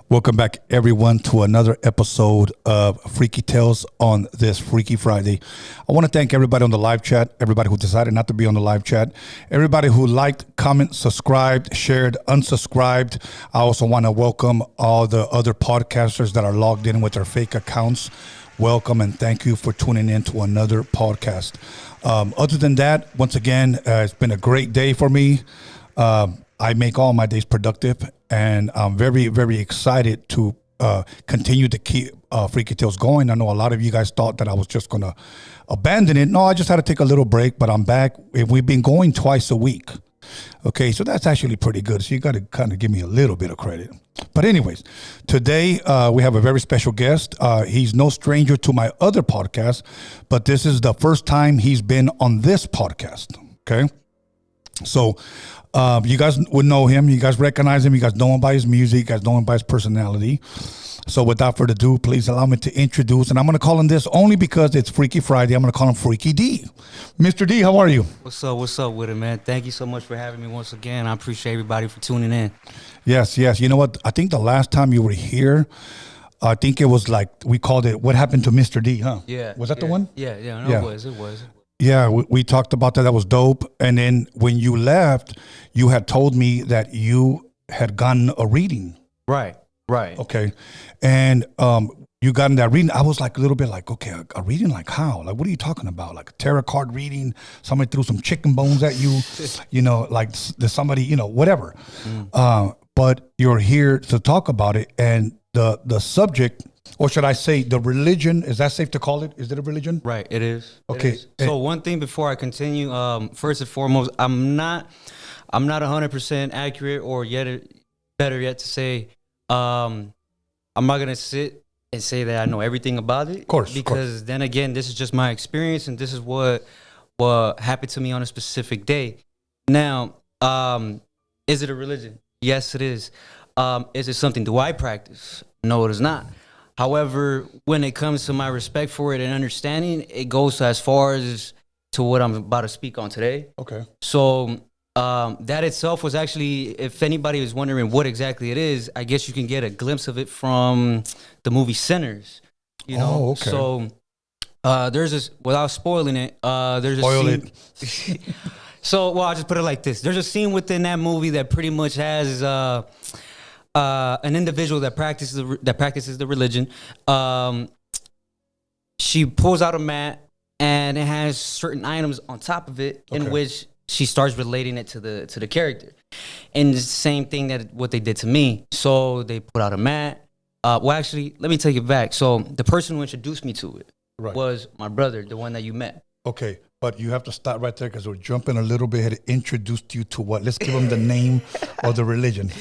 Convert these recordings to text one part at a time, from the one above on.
Welcome back, everyone, to another episode of Freaky Tales on this Freaky Friday. I want to thank everybody on the live chat, everybody who decided not to be on the live chat, everybody who liked, commented, subscribed, shared, unsubscribed. I also want to welcome all the other podcasters that are logged in with their fake accounts. Welcome and thank you for tuning in to another podcast. Other than that, once again, it's been a great day for me. I make all my days productive, and I'm very, very excited to continue to keep Freaky Tales going. I know a lot of you guys thought that I was just going to abandon it. No, I just had to take a little break, but I'm back. We've been going twice a week. Okay, so that's actually pretty good. So you got to kind of give me a little bit of credit. But anyways, today we have a very special guest. He's no stranger to my other podcast, but this is the first time he's been on this podcast. Okay, so you guys would know him. You guys recognize him. You guys know him by his music. You guys know him by his personality. So without further ado, please allow me to introduce, and I'm going to call him this only because it's Freaky Friday. I'm going to call him Freaky D. Mr. D, how are you? What's up with it, man? Thank you so much for having me once again. I appreciate everybody for tuning in. Yes. You know what? I think the last time you were here, I think it was like, we called it, What Happened to Mr. D, huh? Yeah. Was that the one? Yeah. It was. Yeah, we talked about that. That was dope. And then when you left, you had told me that you had gotten a reading. Right. Okay. And you got in that reading. I was like a little bit like, okay, a reading like how? Like, what are you talking about? Like a tarot card reading? Somebody threw some chicken bones at you? You know, like there's somebody, you know, whatever. But you're here to talk about it. And the subject, or should I say the religion, is that safe to call it? Is it a religion? Right, it is. Okay. So one thing before I continue, first and foremost, I'm not 100% accurate, or better yet to say, I'm not going to sit and say that I know everything about it. Of course. Because then again, this is just my experience, and this is what happened to me on a specific day. Now, is it a religion? Yes, it is. Is it something do I practice? No, it is not. However, when it comes to my respect for it and understanding, it goes as far as to what I'm about to speak on today. Okay. So that itself was actually, if anybody is wondering what exactly it is, I guess you can get a glimpse of it from the movie Sinners. You know? Oh, okay. So there's this, without spoiling it, there's a scene. So, well, I'll just put it like this. There's a scene within that movie that pretty much has an individual that practices the religion. She pulls out a mat, and it has certain items on top of it, in which she starts relating it to the character. And it's the same thing that what they did to me. So they put out a mat. Well, actually, let me take it back. So the person who introduced me to it was my brother, the one that you met. Okay, but you have to stop right there because we're jumping a little bit ahead. Introduced you to what? Let's give them the name of the religion.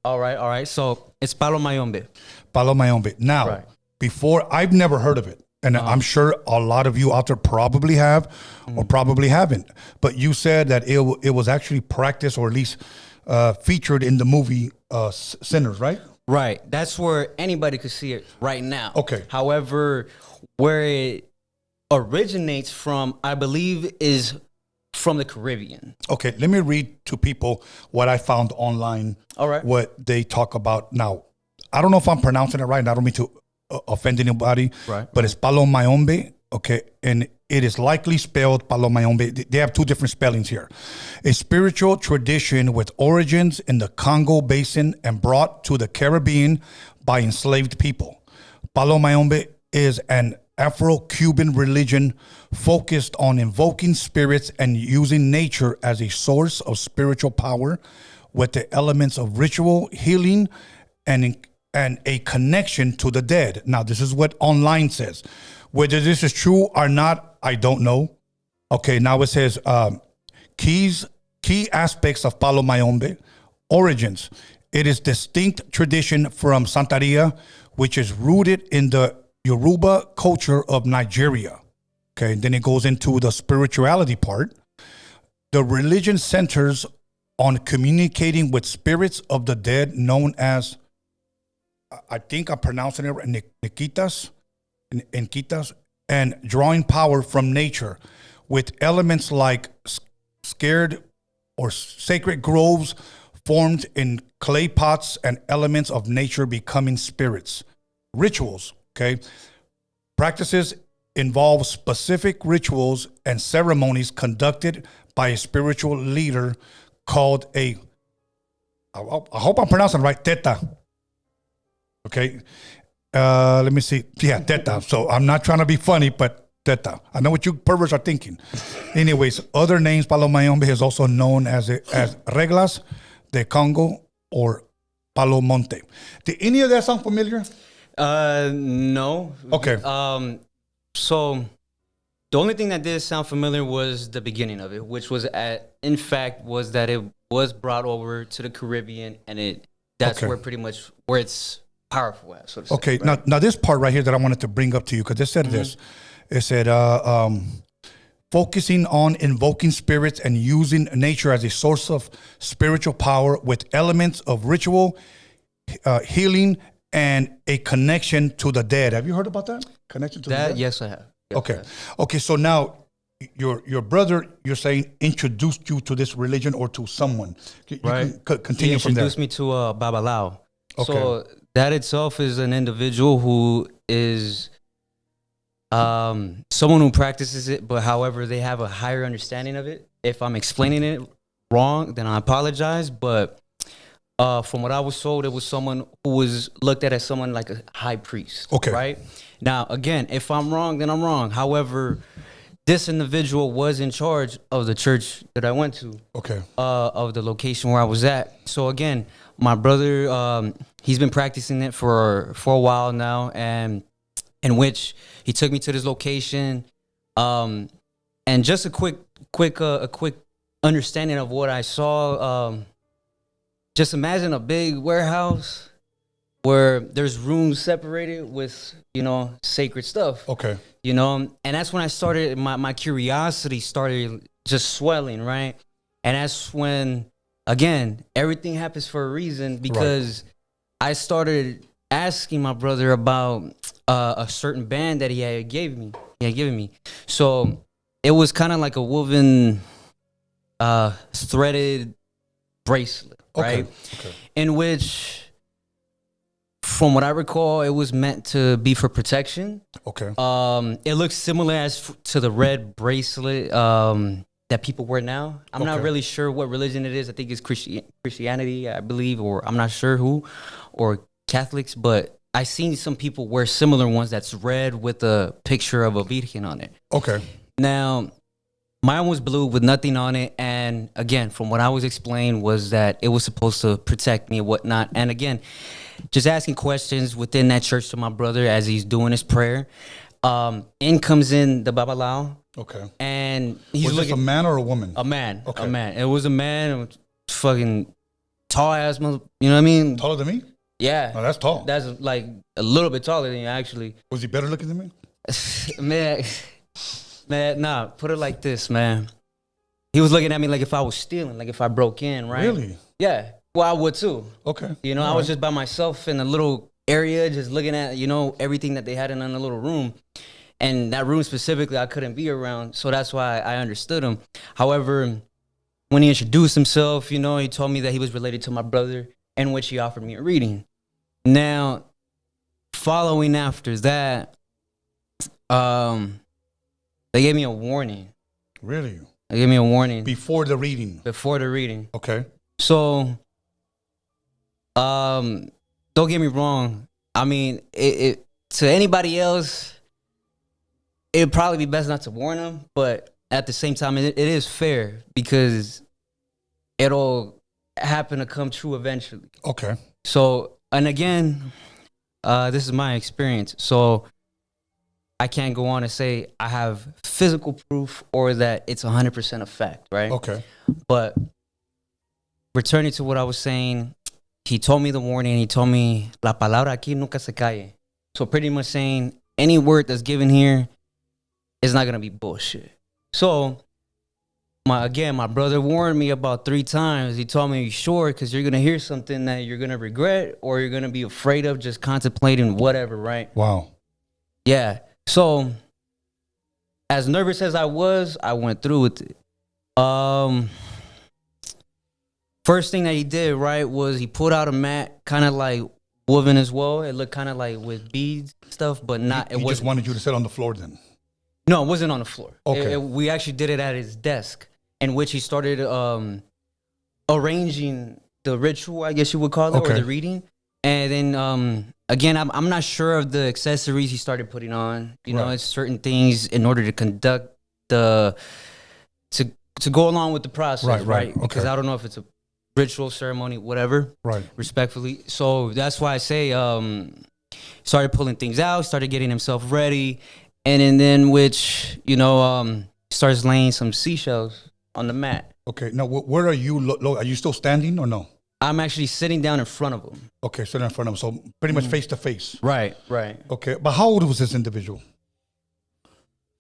All right. So it's Palo Mayombe. Palo Mayombe. Now, before, I've never heard of it. And I'm sure a lot of you out there probably have or probably haven't. But you said that it was actually practiced, or at least featured in the movie Sinners, right? Right. That's where anybody could see it right now. Okay. However, where it originates from, I believe, is from the Caribbean. Okay. Let me read to people what I found online. All right. What they talk about. Now, I don't know if I'm pronouncing it right, and I don't mean to offend anybody, but it's Palo Mayombe, okay, and it is likely spelled Palo Mayombe. They have two different spellings here. A spiritual tradition with origins in the Congo Basin and brought to the Caribbean by enslaved people. Palo Mayombe is an Afro-Cuban religion focused on invoking spirits and using nature as a source of spiritual power, with the elements of ritual, healing, and a connection to the dead. Now, this is what online says. Whether this is true or not, I don't know. Okay, now it says key aspects of Palo Mayombe. Origins. It is distinct tradition from Santeria, which is rooted in the Yoruba culture of Nigeria. Okay, and then it goes into the spirituality part. The religion centers on communicating with spirits of the dead, known as, I think I'm pronouncing it right, Nikitas, and drawing power from nature, with elements like scared or sacred groves formed in clay pots and elements of nature becoming spirits. Rituals, okay? Practices involve specific rituals and ceremonies conducted by a spiritual leader called I hope I'm pronouncing it right, Teta. Okay. Let me see. Yeah, Teta. So I'm not trying to be funny, but Teta. I know what you perverts are thinking. Anyways, other names, Palo Mayombe is also known as Reglas de Congo or Palo Monte. Did any of that sound familiar? No. Okay. So the only thing that did sound familiar was the beginning of it, which was in fact was that it was brought over to the Caribbean, and that's where pretty much where it's powerful at, so to say. Okay. Right? Now this part right here that I wanted to bring up to you, because it said this. It said focusing on invoking spirits and using nature as a source of spiritual power with elements of ritual, healing, and a connection to the dead. Have you heard about that? Connection to the dead? Yes, I have. Yes, Okay. I have. Okay. So now your brother, you're saying, introduced you to this religion or to someone. You Right. can continue from there. He introduced me to Babalao. Okay. So that itself is an individual who is someone who practices it, but however, they have a higher understanding of it. If I'm explaining it wrong, then I apologize. But from what I was told, it was someone who was looked at as someone like a high priest. Okay. Right? Now, again, if I'm wrong, then I'm wrong. However, this individual was in charge of the church that I went to. Okay. Of the location where I was at. So again, my brother, he's been practicing it for a while now, and in which he took me to this location. And just a quick understanding of what I saw. Just imagine a big warehouse where there's rooms separated with, sacred stuff. Okay. And that's when I started, my curiosity started just swelling, right? And that's when, again, everything happens for a reason, because I started asking my brother about a certain band that he had given me. So it was kind of like a woven, threaded bracelet, right? Okay. In which, from what I recall, it was meant to be for protection. Okay. It looks similar to the red bracelet that people wear now. I'm not really sure what religion it is. I think it's Christianity, I believe, or I'm not sure who, or Catholics. But I seen some people wear similar ones that's red with a picture of a virgin on it. Okay. Now, mine was blue with nothing on it. And again, from what I was explained, was that it was supposed to protect me and whatnot. And again, just asking questions within that church to my brother as he's doing his prayer. In comes in the Babalao. Okay. And he's Was this looking. a man or a woman? A man. Okay. A man. It was a man, fucking tall ass, you know what I mean? Taller than me? Yeah. Oh, that's tall. That's like a little bit taller than you, actually. Was he better looking than me? Man, nah, put it like this, man. He was looking at me like if I was stealing, like if I broke in, right? Really? Yeah. Well, I would too. Okay. I was just by myself in a little area, just looking at, everything that they had in a little room. And that room specifically, I couldn't be around. So that's why I understood him. However, when he introduced himself, he told me that he was related to my brother, in which he offered me a reading. Now, following after that, they gave me a warning. Really? They gave me a warning. Before the reading? Before the reading. Okay. So, don't get me wrong. I mean, it to anybody else, it'd probably be best not to warn them. But at the same time, it is fair, because it'll happen to come true eventually. Okay. So, and again, this is my experience. So I can't go on and say I have physical proof or that it's 100% a fact, right? Okay. But returning to what I was saying, he told me the warning. He told me, la palabra aquí nunca se calle. So pretty much saying any word that's given here is not going to be bullshit. So my brother warned me about 3 times. He told me, sure, because you're going to hear something that you're going to regret or you're going to be afraid of, just contemplating whatever, right? Wow. Yeah. So as nervous as I went through with it. First thing that he did, right, was he pulled out a mat, kind of like woven as well. It looked kind of like with beads stuff, but not. He just wanted you to sit on the floor then. No, it wasn't on the floor. Okay. We actually did it at his desk, in which he started arranging the ritual, I guess you would call it, or the reading. And then, again, I'm not sure of the accessories he started putting on. You know, it's certain things in order to conduct to go along with the process, right? Okay. Because I don't know if it's a ritual, ceremony, whatever. Right. Respectfully. So that's why I say started pulling things out, started getting himself ready, and then which, you know, starts laying some seashells on the mat. Okay. Now, where are you? Are you still standing or no? I'm actually sitting down in front of him. Okay, sitting in front of him. So pretty much face to face. Right, right. Okay, but how old was this individual?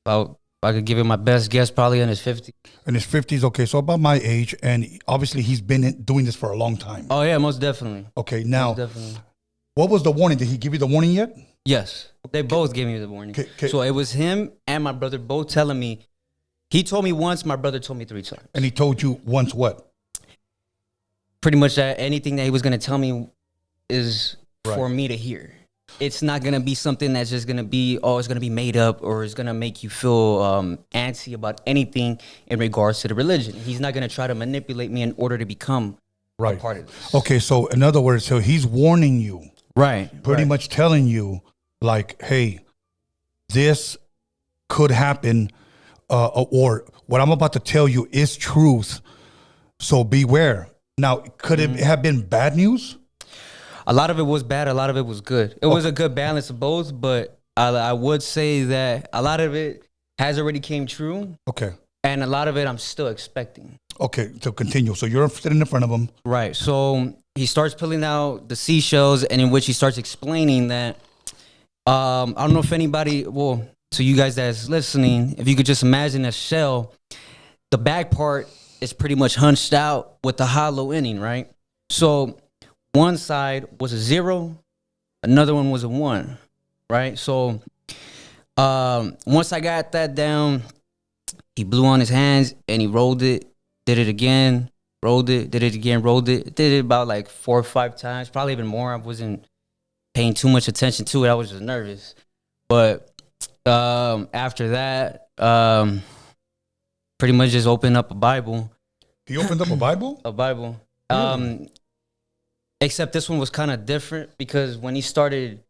About, I could give it my best guess, probably in his 50s. In his 50s, okay, so about my age, and obviously he's been doing this for a long time. Oh yeah, most definitely. Okay, now, what was the warning? Did he give you the warning yet? Yes, they both gave me the warning. So it was him and my brother both telling me. He told me once, my brother told me 3 times. And he told you once what? Pretty much that anything that he was going to tell me is for me to hear. It's not going to be something that's just going to be, oh, it's going to be made up, or it's going to make you feel antsy about anything in regards to the religion. He's not going to try to manipulate me in order to become a part of this. Okay, so in other words, so he's warning you. Right. Pretty much telling you, like, hey, this could happen, or what I'm about to tell you is truth, so beware. Now, could it have been bad news? A lot of it was bad. A lot of it was good. It was a good balance of both, but I would say that a lot of it has already came true. Okay. And a lot of it I'm still expecting. Okay, so continue. So you're sitting in front of him. Right. So he starts pulling out the seashells, and in which he starts explaining that, I don't know if anybody, well, to you guys that's listening, if you could just imagine a shell, the back part is pretty much hunched out with the hollow ending, right? So one side was a 0, another one was a 1, right? So once I got that down, he blew on his hands and he rolled it, did it again, rolled it, did it again, rolled it. Did it about like 4 or 5 times, probably even more. I wasn't paying too much attention to it. I was just nervous. But after that, pretty much just opened up a Bible. He opened up a Bible? A Bible. Really? Except this one was kind of different, because when he started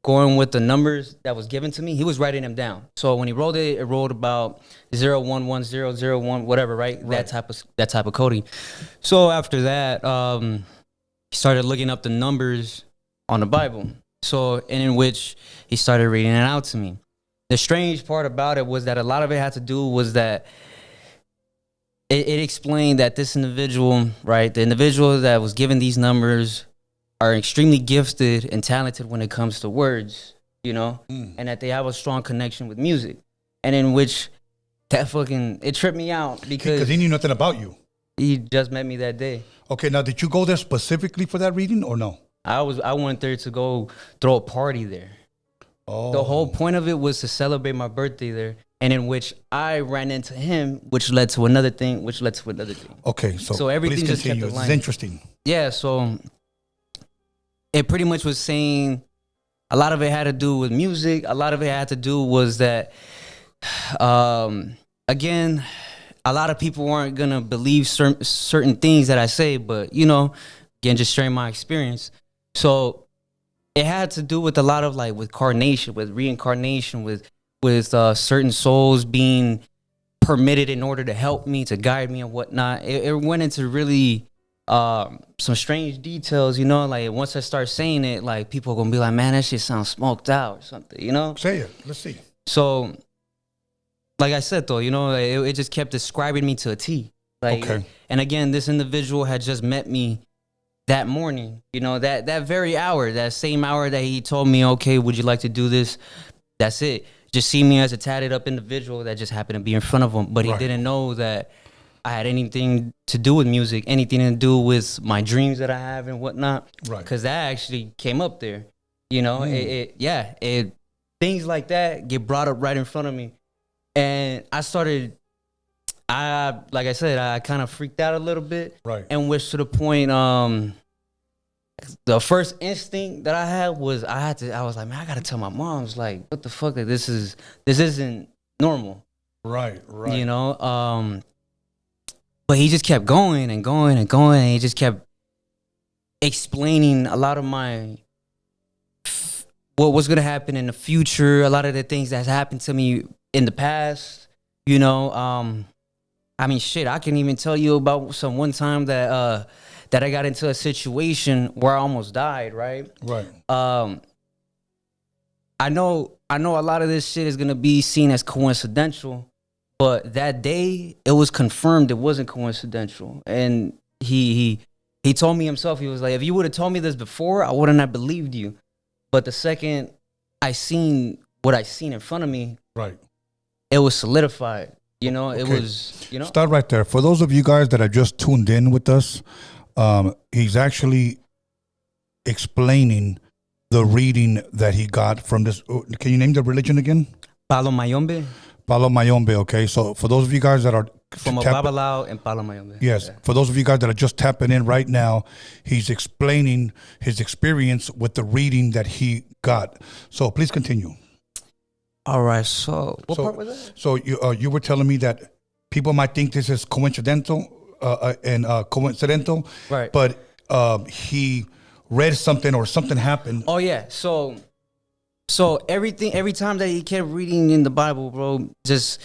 going with the numbers that was given to me, he was writing them down. So when he rolled it, it rolled about 011001, whatever, right? That type of coding. So after that, he started looking up the numbers on the Bible. So in which he started reading it out to me. The strange part about it was that a lot of it had to do was that it explained that this individual, right, the individual that was given these numbers are extremely gifted and talented when it comes to words, you know, and that they have a strong connection with music. And in which that fucking, it tripped me out because he knew nothing about you. He just met me that day. Okay, now did you go there specifically for that reading or no? I went there to go throw a party there. Oh. The whole point of it was to celebrate my birthday there. And in which I ran into him, which led to another thing, which led to another thing. Okay, so everything just kept aligned. It's interesting. Yeah, so it pretty much was saying a lot of it had to do with music. A lot of it had to do was that, again, a lot of people weren't going to believe certain things that I say, but, you know, again, just sharing my experience. So it had to do with a lot of, like, with carnation, with reincarnation, with certain souls being permitted in order to help me, to guide me and whatnot. It went into really some strange details, you know, like once I start saying it, like people are gonna be like, man, that shit sounds smoked out or something, you know? Say it, let's see. So, like I said though, you know, it just kept describing me to a T. Like, okay. And again, this individual had just met me that morning, you know, that very hour, that same hour that he told me, okay, would you like to do this? That's it. Just see me as a tatted up individual that just happened to be in front of him. But he didn't know that I had anything to do with music, anything to do with my dreams that I have and whatnot. Right. Because that actually came up there. You know, things like that get brought up right in front of me. And like I said, I kind of freaked out a little bit. Right. And which to the point, the first instinct that I had was I was like, man, I gotta tell my mom. I was like, what the fuck? Like, this isn't normal. Right. You know? But he just kept going and going and going, and he just kept explaining a lot of what was gonna happen in the future, a lot of the things that's happened to me in the past, you know. I mean, shit, I can even tell you about some one time that I got into a situation where I almost died, right? Right. I know a lot of this shit is gonna be seen as coincidental, but that day it was confirmed it wasn't coincidental. And he told me himself, he was like, if you would have told me this before, I wouldn't have believed you. But the second I seen what I seen in front of me, right, it was solidified. You know, okay. It was, you know. Start right there. For those of you guys that are just tuned in with us, he's actually explaining the reading that he got from this. Can you name the religion again? Palo Mayombe. Palo Mayombe, okay. So for those of you guys that are from a Babalao and Palo Mayombe. Yes, yeah. For those of you guys that are just tapping in right now, he's explaining his experience with the reading that he got. So please continue. All right, so what part was that? So you were telling me that people might think this is coincidental, right? But he read something or something happened. Oh yeah, so every time that he kept reading in the Bible, bro, just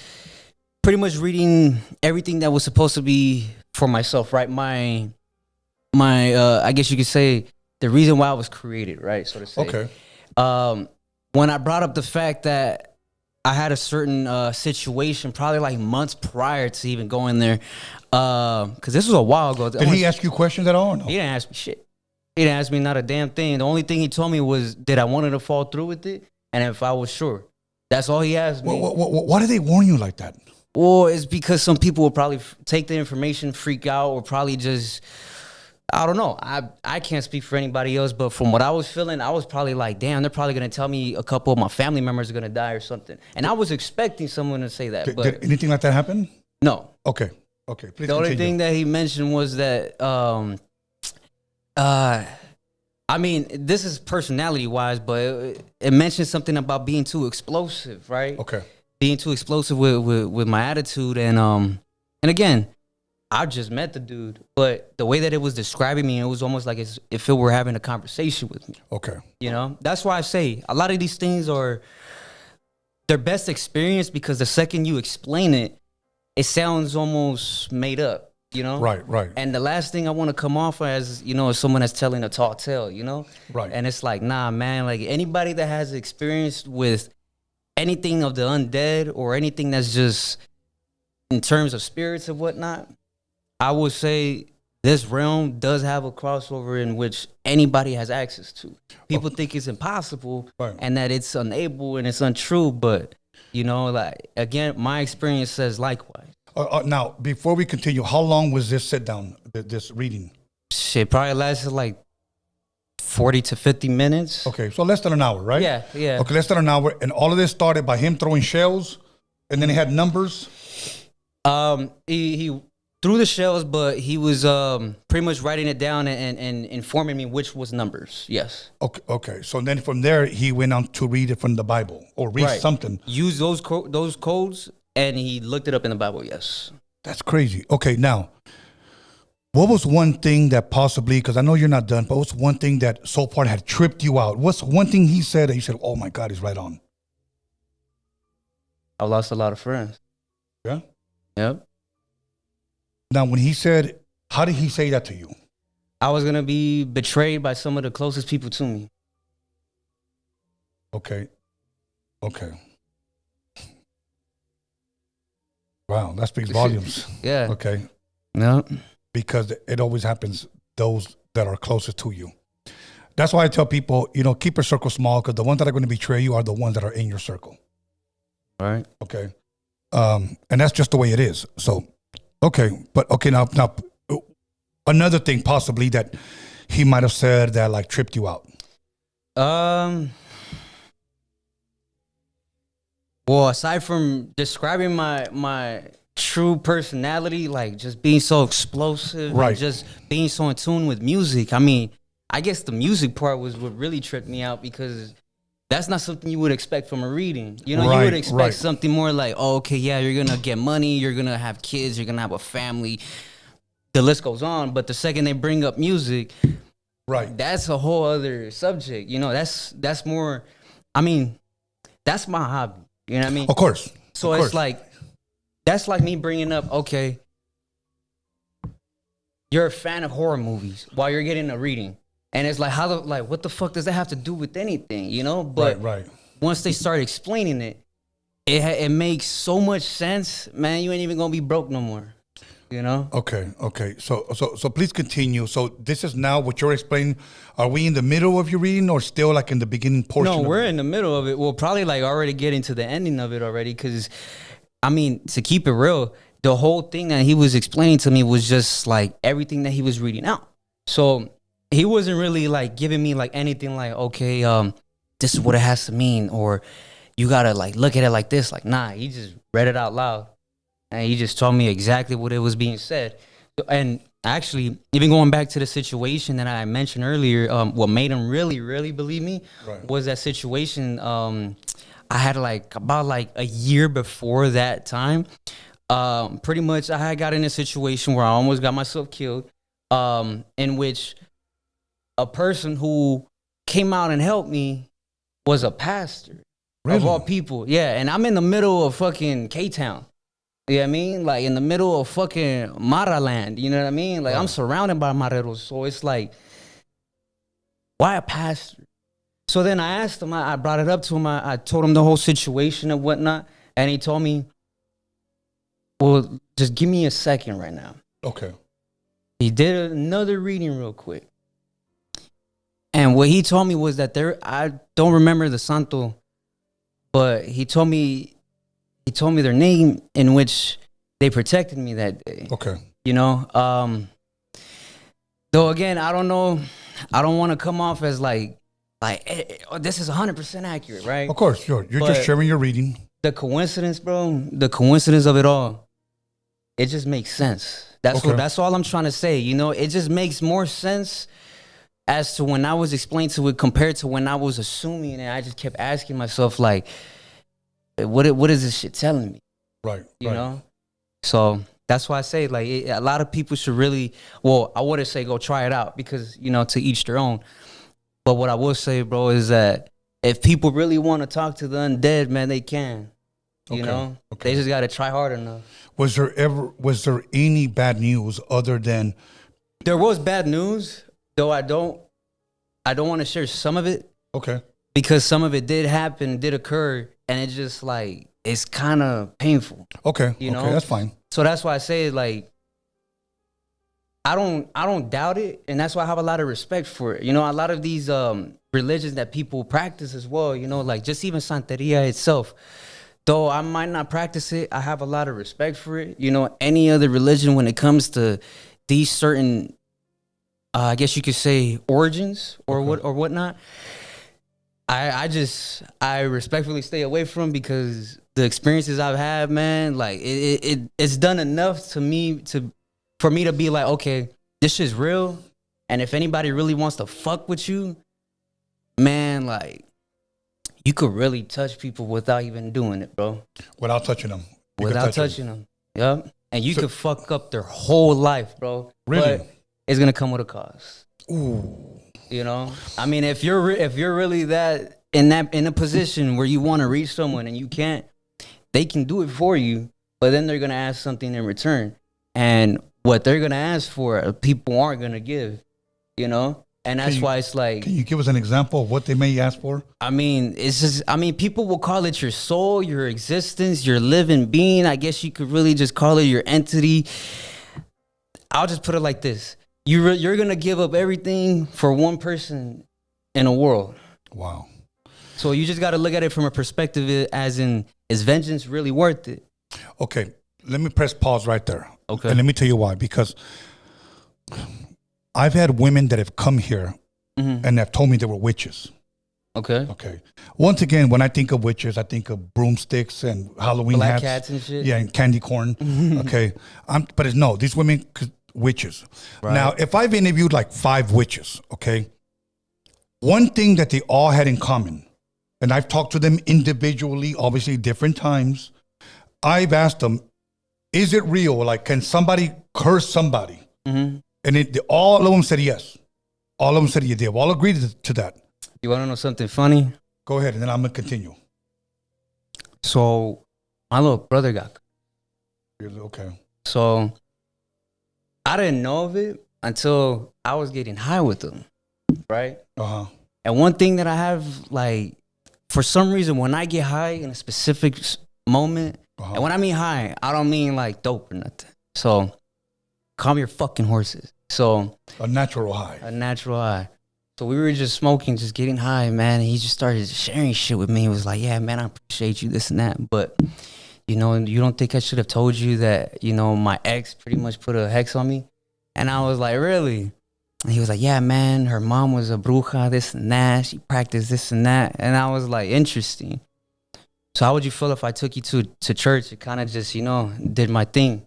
pretty much reading everything that was supposed to be for myself, right? My I guess you could say the reason why I was created, right? So to say. Okay. When I brought up the fact that I had a certain situation, probably like months prior to even going there, because this was a while ago. Did he ask you questions at all? Or no? He didn't ask me shit. He didn't ask me not a damn thing. The only thing he told me was, did I wanted to fall through with it, and if I was sure. That's all he asked me. Why do they warn you like that? Well, it's because some people will probably take the information, freak out, or probably just, I don't know. I can't speak for anybody else, but from what I was feeling, I was probably like, damn, they're probably going to tell me a couple of my family members are going to die or something. And I was expecting someone to say that. Did anything like that happen? No. Okay. Please the continue. Only thing that he mentioned was that, I mean, this is personality-wise, but it mentioned something about being too explosive, right? Okay. Being too explosive with my attitude. And again, I just met the dude, but the way that it was describing me, it was almost like if it were having a conversation with me. Okay. You know, that's why I say a lot of these things they're best experienced because the second you explain it, it sounds almost made up, you know? Right. And the last thing I want to come off as, you know, is someone that's telling a tall tale, you know? Right. And it's like, nah, man, like anybody that has experience with anything of the undead or anything that's just in terms of spirits and whatnot, I would say this realm does have a crossover in which anybody has access to. People think it's impossible and that it's unable and it's untrue, but you know, like again, my experience says likewise. Now, before we continue, how long was this sit down, this reading? Shit, probably lasted like 40 to 50 minutes. Okay, so less than an hour, right? Yeah. Okay, less than an hour, and all of this started by him throwing shells, and then he had numbers. He threw the shells, but he was pretty much writing it down and informing me which was numbers. Yes. Okay. So then from there, he went on to read it from the Bible or read something. Use those codes, and he looked it up in the Bible. Yes. That's crazy. Okay, now, what was one thing that possibly, because I know you're not done, but what's one thing that so far had tripped you out? What's one thing he said that you said, oh my God, he's right on? I lost a lot of friends. Yeah? Yep. Now, when he said, how did he say that to you? I was going to be betrayed by some of the closest people to me. Okay. Wow, that speaks volumes. Yeah. Okay. No. Because it always happens, those that are closest to you. That's why I tell people, you know, keep your circle small because the ones that are going to betray you are the ones that are in your circle. All right. Okay. And that's just the way it is. So, now another thing possibly that he might have said that like tripped you out. Well, aside from describing my true personality, like just being so explosive, Right. and just being so in tune with music. I mean, I guess the music part was what really tripped me out, because that's not something you would expect from a reading. You know, you Right, would expect right. something more like, oh, okay, yeah, you're gonna get money, you're gonna have kids, you're gonna have a family. The list goes on. But the second they bring up music, Right. that's a whole other subject. You know, that's more. I mean, that's my hobby. You know what I mean? Of course. So Of it's course. like, that's like me bringing up, okay, you're a fan of horror movies while you're getting a reading. And it's like, what the fuck does that have to do with anything, you know? But right. once they start explaining it, it makes so much sense, man. You ain't even gonna be broke no more, you know? Okay. So please continue. So this is now what you're explaining. Are we in the middle of your reading, or still like in the beginning portion? No, of we're it? in the middle of it. We'll probably like already get into the ending of it already, because, I mean, to keep it real, the whole thing that he was explaining to me was just like everything that he was reading out. So he wasn't really like giving me like anything like, okay, this is what it has to mean, or you gotta like look at it like this. Like, nah, he just read it out loud, and he just told me exactly what it was being said. And actually, even going back to the situation that I mentioned earlier, what made him really, really believe me was that situation. I had like about like a year before that time. Pretty much, I had got in a situation where I almost got myself killed, in which a person who came out and helped me was a pastor. Really? Of all people. Yeah, and I'm in the middle of fucking K-Town. You know what I mean? Like in the middle of fucking Mara land. You know what I mean? Like I'm surrounded by Mareros. So it's like, why a pastor? So then I asked him, I brought it up to him. I told him the whole situation and whatnot. And he told me, well, just give me a second right now. Okay. He did another reading real quick. And what he told me was that I don't remember the santo, but he told me their name, in which they protected me that day. Okay. You know, though again, I don't know. I don't want to come off as like this is 100% accurate, right? Of course, you're just sharing your reading. The coincidence, bro. The coincidence of it all. It just makes sense. That's all I'm trying to say. You know, it just makes more sense as to when I was explained to it compared to when I was assuming, and I just kept asking myself, like, what is this shit telling me? Right. You know? So that's why I say, like, a lot of people should really, well, I wouldn't say go try it out, because, you know, to each their own. But what I will say, bro, is that if people really want to talk to the undead, man, they can. You know? They just got to try hard enough. Was there any bad news other than? There was bad news, though I don't want to share some of it. Okay. Because some of it did happen, did occur, and it's just like, it's kind of painful. Okay. You know? Okay, that's fine. So that's why I say, like, I don't doubt it, and that's why I have a lot of respect for it. You know, a lot of these religions that people practice as well, you know, like just even Santeria itself. Though I might not practice it, I have a lot of respect for it. You know, any other religion, when it comes to these certain, I guess you could say, origins or whatnot, I respectfully stay away from, because the experiences I've had, man, like it's done enough to me for me to be like, okay, this shit's real, and if anybody really wants to fuck with you, man, like, you could really touch people without even doing it, bro. Without touching them. Without touching them. Yep. And you could fuck up their whole life, bro. Really? But it's gonna come with a cost. Ooh. You know? I mean, if you're really that in a position where you want to reach someone and you can't, they can do it for you, but then they're gonna ask something in return. And what they're gonna ask for, people aren't gonna give, you know? And that's why it's like... Can you give us an example of what they may ask for? I mean, it's just... I mean, people will call it your soul, your existence, your living being. I guess you could really just call it your entity. I'll just put it like this. You're going to give up everything for one person in a world. Wow. So you just got to look at it from a perspective as in, is vengeance really worth it? Okay. Let me press pause right there. Okay. And let me tell you why. Because I've had women that have come here and have told me they were witches. Okay. Okay. Once again, when I think of witches, I think of broomsticks and Halloween Black hats. cats and shit. Yeah, and candy corn. Okay. But it's no, these women, witches. Right. Now, if I've interviewed like 5 witches, okay, one thing that they all had in common, and I've talked to them individually, obviously different times, I've asked them, is it real? Like, can somebody curse somebody? Mm-hmm. And all of them said yes. All of them said yeah. They've all agreed to that. You want to know something funny? Go ahead, and then I'm going to continue. So my little brother got. Okay. So I didn't know of it until I was getting high with him, right? Uh-huh. And one thing that I have, like, for some reason, when I get high in a specific moment, and when I mean high, I don't mean like dope or nothing. So calm your fucking horses. So a natural high. A natural high. So we were just smoking, just getting high, man. And he just started sharing shit with me. He was like, yeah, man, I appreciate you, this and that. But, you know, you don't think I should have told you that, you know, my ex pretty much put a hex on me? And I was like, really? And he was like, yeah, man, her mom was a bruja, this and that. She practiced this and that. And I was like, interesting. So how would you feel if I took you to church and kind of just, you know, did my thing,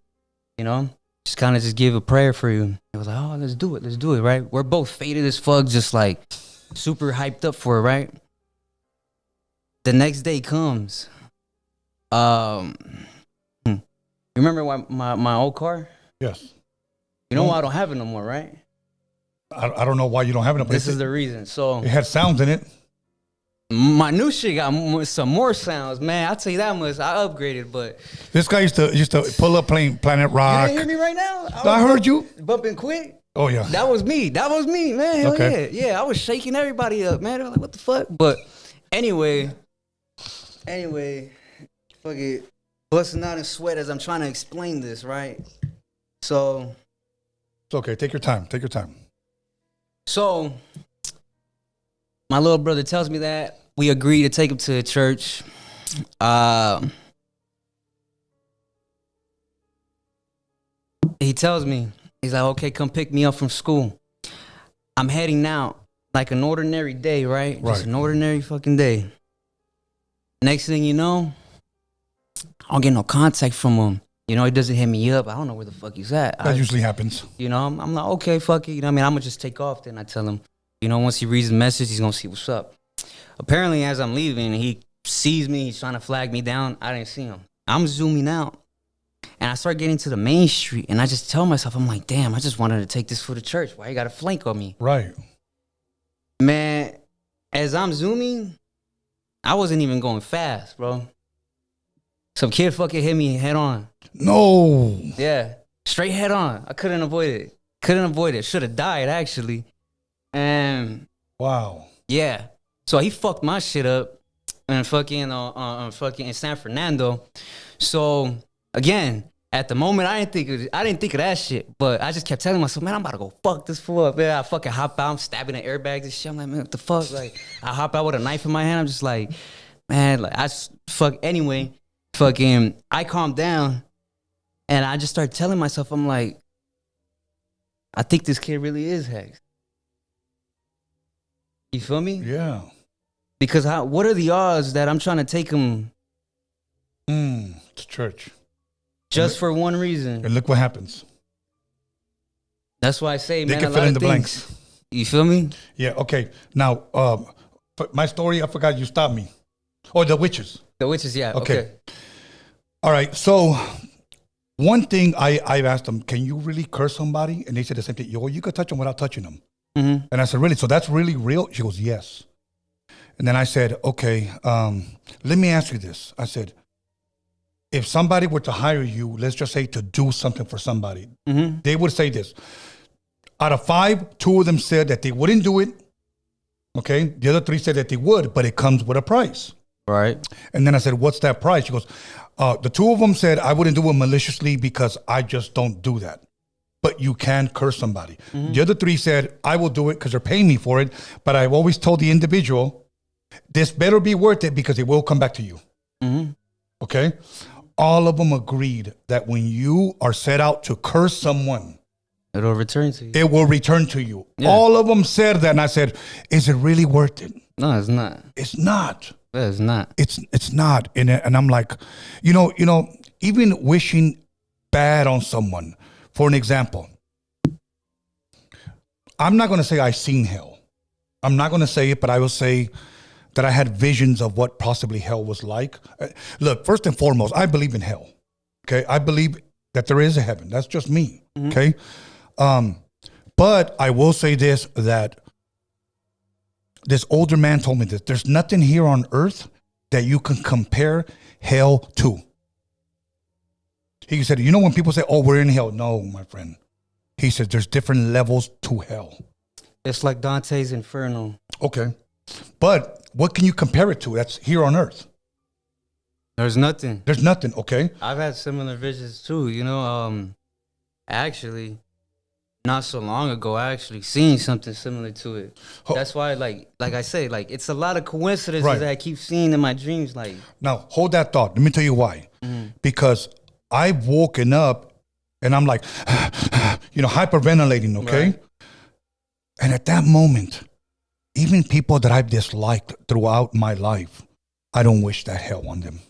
you know? Just kind of just give a prayer for you. It was like, oh, let's do it, right? We're both faded as fuck, just like super hyped up for it, right? The next day comes. You remember my old car? Yes. You know why I don't have it no more, right? I don't know why you don't have it. This is the reason. So it had sounds in it. My new shit got some more sounds, man. I'll tell you that much. I upgraded, but this guy used to pull up playing Planet Rock. You didn't hear me right now? I heard you bumping quick. Oh yeah, that was me, man. Hell okay. Yeah. I was shaking everybody up, man. They were like, "What the fuck?" But anyway, fuck it, busting out in sweat as I'm trying to explain this, right? So it's okay. Take your time. So my little brother tells me that we agree to take him to church. He tells me, he's like, okay, come pick me up from school. I'm heading out like an ordinary day, right? Just an ordinary fucking day. Next thing you know, I don't get no contact from him. You know, he doesn't hit me up. I don't know where the fuck he's at. That usually happens. You know, I'm like, okay, fuck it. You know what I mean? I'm going to just take off. Then I tell him, you know, once he reads the message, he's going to see what's up. Apparently, as I'm leaving, he sees me. He's trying to flag me down. I didn't see him. I'm zooming out. And I start getting to the main street. And I just tell myself, I'm like, damn, I just wanted to take this for the church. Why you got to flank on me? Right. Man, as I'm zooming, I wasn't even going fast, bro. Some kid fucking hit me head on. No. Yeah. Straight head on. I couldn't avoid it. Should have died, actually. And wow. Yeah. So he fucked my shit up and fucking in San Fernando. So again, at the moment I didn't think of that shit, but I just kept telling myself, man, I'm about to go fuck this fool up. Man, I fucking hop out, I'm stabbing the airbags and shit. I'm like, man, what the fuck? Like, I hop out with a knife in my hand. I'm just like, man, like anyway, fucking I calmed down and I just started telling myself, I'm like, I think this kid really is Hex. You feel me? Yeah. Because what are the odds that I'm trying to take him to church just for one reason? And look what happens. That's why I say, they man, can fill in the blanks. You feel me? Yeah. Okay. Now, my story. I forgot you stopped me. Oh, the witches. The witches. Yeah. Okay. All right. So, one thing I've asked them, can you really curse somebody? And they said the same thing. Yo, you could touch them without touching them. Mm-hmm. And I said, really? So that's really real? She goes, yes. And then I said, okay, let me ask you this. I said, if somebody were to hire you, let's just say to do something for somebody, mm-hmm. they would say this. Out of 5, 2 of them said that they wouldn't do it. Okay. The other 3 said that they would, but it comes with a price. Right. And then I said, what's that price? She goes, the 2 of them said, I wouldn't do it maliciously because I just don't do that. But you can curse somebody. Mm-hmm. The other 3 said, I will do it because they're paying me for it. But I've always told the individual, this better be worth it because it will come back to you. Mm-hmm. Okay? All of them agreed that when you are set out to curse someone, It'll return to you. It will return to you. Yeah. All of them said that, and I said, is it really worth it? No, it's not. It's not. It's not. It's not. And I'm like, you know, even wishing bad on someone, for an example, I'm not going to say I seen hell. I'm not going to say it, but I will say that I had visions of what possibly hell was like. Look, first and foremost, I believe in hell. Okay. I believe that there is a heaven. That's just me. Mm-hmm. Okay. But I will say this, that this older man told me this. There's nothing here on earth that you can compare hell to. He said, you know, when people say, oh, we're in hell. No, my friend. He said, there's different levels to hell. It's like Dante's Inferno. Okay. But what can you compare it to? That's here on earth. There's nothing. There's nothing. Okay. I've had similar visions too. You know, actually, not so long ago, I actually seen something similar to it. That's why, like I say, like it's a lot of coincidences that I keep seeing in my dreams. Like, now hold that thought. Let me tell you why. Mm-hmm. Because I've woken up and I'm like, you know, hyperventilating. Okay. Right. And at that moment, even people that I've disliked throughout my life, I don't wish that hell on them.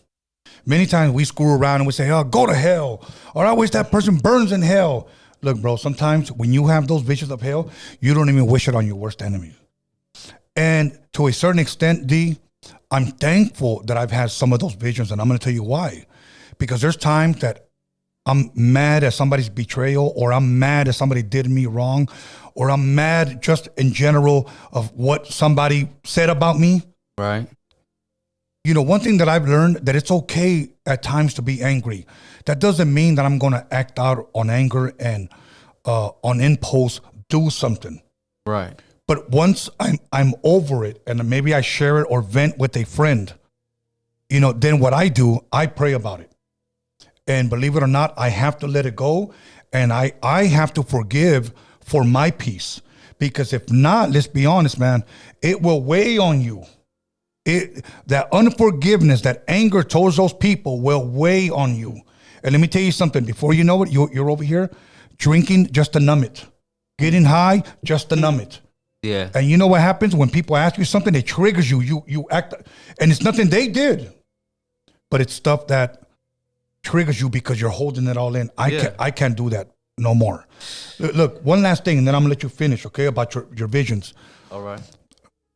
Many times we screw around and we say, oh, go to hell. Or I wish that person burns in hell. Look, bro, sometimes when you have those visions of hell, you don't even wish it on your worst enemy. And to a certain extent, D, I'm thankful that I've had some of those visions, and I'm going to tell you why. Because there's times that I'm mad at somebody's betrayal, or I'm mad at somebody did me wrong, or I'm mad just in general of what somebody said about me. Right. You know, one thing that I've learned, that it's okay at times to be angry. That doesn't mean that I'm going to act out on anger and on impulse do something. Right. But once I'm over it, and maybe I share it or vent with a friend, you know, then what I do, I pray about it. And believe it or not, I have to let it go, and I have to forgive for my peace. Because if not, let's be honest, man, it will weigh on you. That unforgiveness, that anger towards those people will weigh on you. And let me tell you something. Before you know it, you're over here drinking just to numb it. Getting high just to numb it. Yeah. And you know what happens when people ask you something? It triggers you. You act, and it's nothing they did, but it's stuff that triggers you because you're holding it all in. I can't do that no more. Look, one last thing, and then I'm gonna let you finish, okay? About your visions. All right.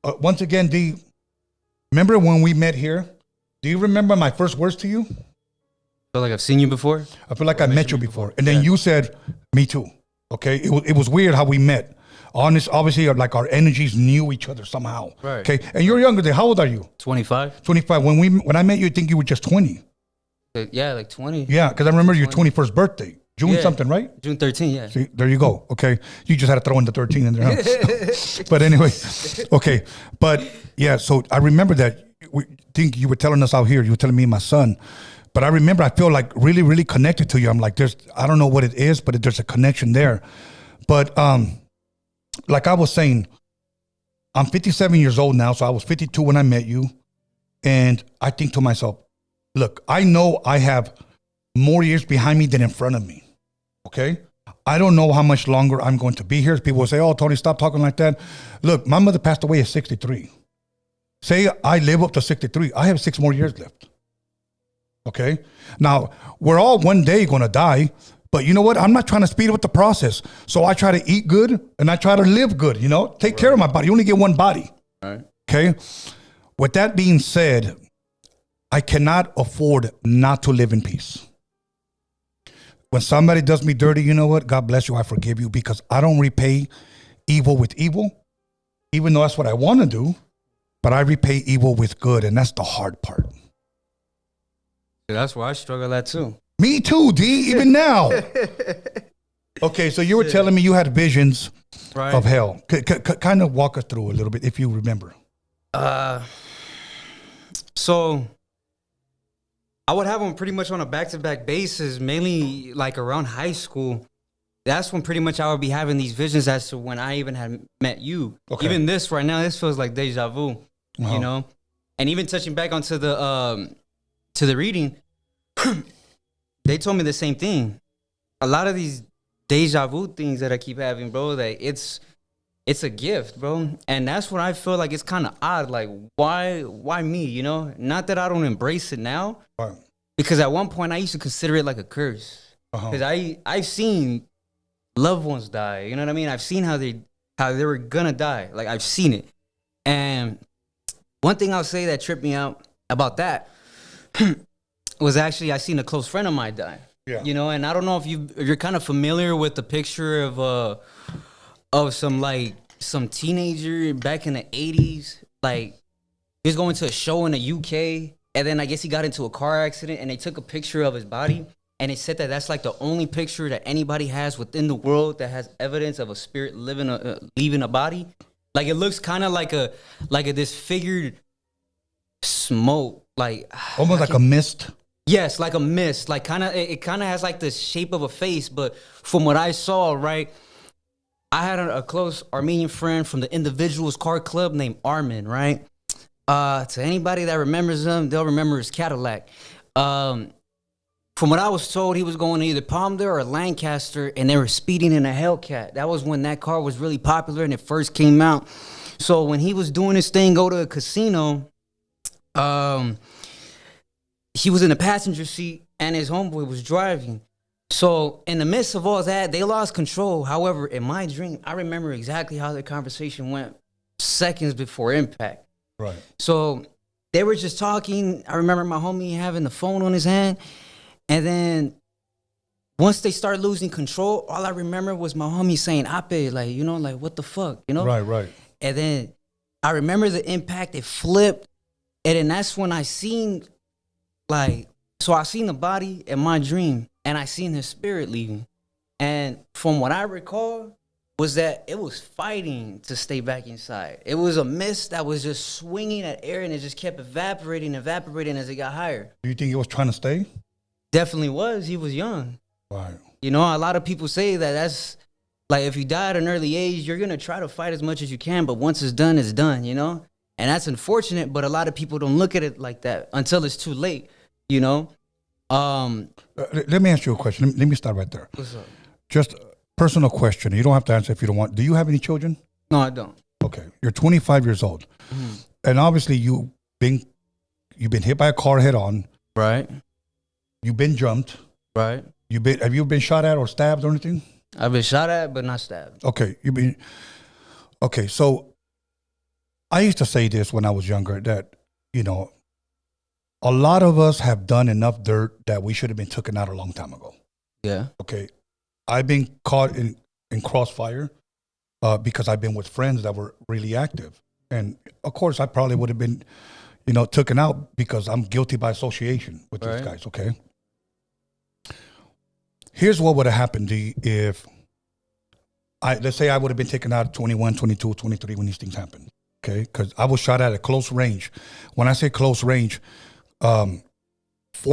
Once again, D. Remember when we met here? Do you remember my first words to you? I feel like I've seen you before. I feel like I met you before. And then you said, me too. Okay? It was weird how we met. Obviously, like our energies knew each other somehow. Right. Okay? And you're younger than, how old are you? 25. 25. When I met you, I think you were just 20. Yeah, like 20. Yeah, because I remember your 21st birthday. June something, right? June 13, yeah. See, there you go. Okay. You just had to throw in the 13 in there. Huh? But anyway, okay. But yeah, so I remember that. I think you were telling us out here, you were telling me and my son. But I remember I feel like really, really connected to you. I'm like, I don't know what it is, but there's a connection there. But like I was saying, I'm 57 years old now. So I was 52 when I met you. And I think to myself, look, I know I have more years behind me than in front of me. Okay. I don't know how much longer I'm going to be here. People will say, oh, Tony, stop talking like that. Look, my mother passed away at 63. Say I live up to 63. I have 6 more years left. Okay. Now, we're all one day going to die. But you know what? I'm not trying to speed up the process. So I try to eat good and I try to live good, you know, take care of my body. You only get one body. Right. Okay. With that being said, I cannot afford not to live in peace. When somebody does me dirty, you know what? God bless you. I forgive you, because I don't repay evil with evil, even though that's what I want to do. But I repay evil with good, and that's the hard part. That's where I struggle at too. Me too, D, even now. Okay, so you were telling me you had visions of hell. Kind of walk us through a little bit, if you remember. So I would have them pretty much on a back-to-back basis, mainly like around high school. That's when pretty much I would be having these visions as to when I even had met you. Okay. Even this right now, this feels like deja vu, you know? And even touching back onto the to the reading, they told me the same thing. A lot of these deja vu things that I keep having, bro. Like it's a gift, bro. And that's what I feel like it's kind of odd. Like, why me, you know? Not that I don't embrace it now. Right. Because at one point I used to consider it like a curse. Because I've seen loved ones die. You know what I mean? I've seen how they were gonna die. Like I've seen it. And one thing I'll say that tripped me out about that was actually I seen a close friend of mine die. Yeah. You know, and I don't know if you're kind of familiar with the picture of some teenager back in the 80s. Like he was going to a show in the UK, and then I guess he got into a car accident, and they took a picture of his body, and it said that that's like the only picture that anybody has within the world that has evidence of a spirit leaving a body. Like it looks kind of like a disfigured smoke, like almost like a mist. Yes, like a mist. Like it kind of has like the shape of a face. But from what I saw, right, I had a close Armenian friend from the Individuals Car Club named Armin, right? To anybody that remembers him, they'll remember his Cadillac. From what I was told, he was going to either Palmdale or Lancaster, and they were speeding in a Hellcat. That was when that car was really popular and it first came out. So when he was doing his thing, go to a casino, he was in the passenger seat and his homeboy was driving. So in the midst of all that, they lost control. However, in my dream, I remember exactly how the conversation went seconds before impact. Right. So they were just talking. I remember my homie having the phone on his hand. And then once they started losing control, all I remember was my homie saying, Ape, like, you know, like, what the fuck, you know? Right. And then I remember the impact, it flipped. And then that's when I seen, like, so I seen the body in my dream, and I seen his spirit leaving. And from what I recall was that it was fighting to stay back inside. It was a mist that was just swinging at air, and it just kept evaporating as it got higher. Do you think he was trying to stay? Definitely was. He was young. Right. You know, a lot of people say that that's, like, if you die at an early age, you're going to try to fight as much as you can, but once it's done, you know? And that's unfortunate, but a lot of people don't look at it like that until it's too late, you know? Let me ask you a question. Let me start right there. What's up? Just a personal question. You don't have to answer if you don't want. Do you have any children? No, I don't. Okay. You're 25 years old. Mm-hmm. And obviously you've been hit by a car head on. Right. You've been jumped. Right. Have you been shot at or stabbed or anything? I've been shot at, but not stabbed. Okay. Okay. So I used to say this when I was younger that, you know, a lot of us have done enough dirt that we should have been taken out a long time ago. Yeah. Okay. I've been caught in crossfire because I've been with friends that were really active. And of course, I probably would have been, you know, taken out because I'm guilty by association with these guys. Okay. Here's what would have happened if let's say I would have been taken out at 21, 22, 23 when these things happened. Okay. Because I was shot at close range. When I say close range, 4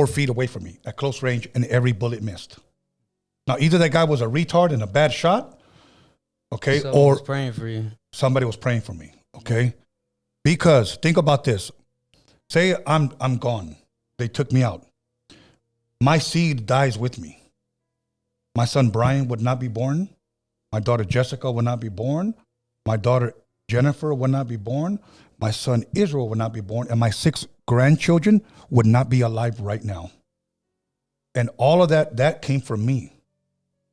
feet away from me at close range, and every bullet missed. Now, either that guy was a retard and a bad shot, okay, or was praying for you. Somebody was praying for me, okay? Because think about this. Say I'm gone. They took me out. My seed dies with me. My son Brian would not be born. My daughter Jessica would not be born. My daughter Jennifer would not be born. My son Israel would not be born. And my 6 grandchildren would not be alive right now. And all of that came from me.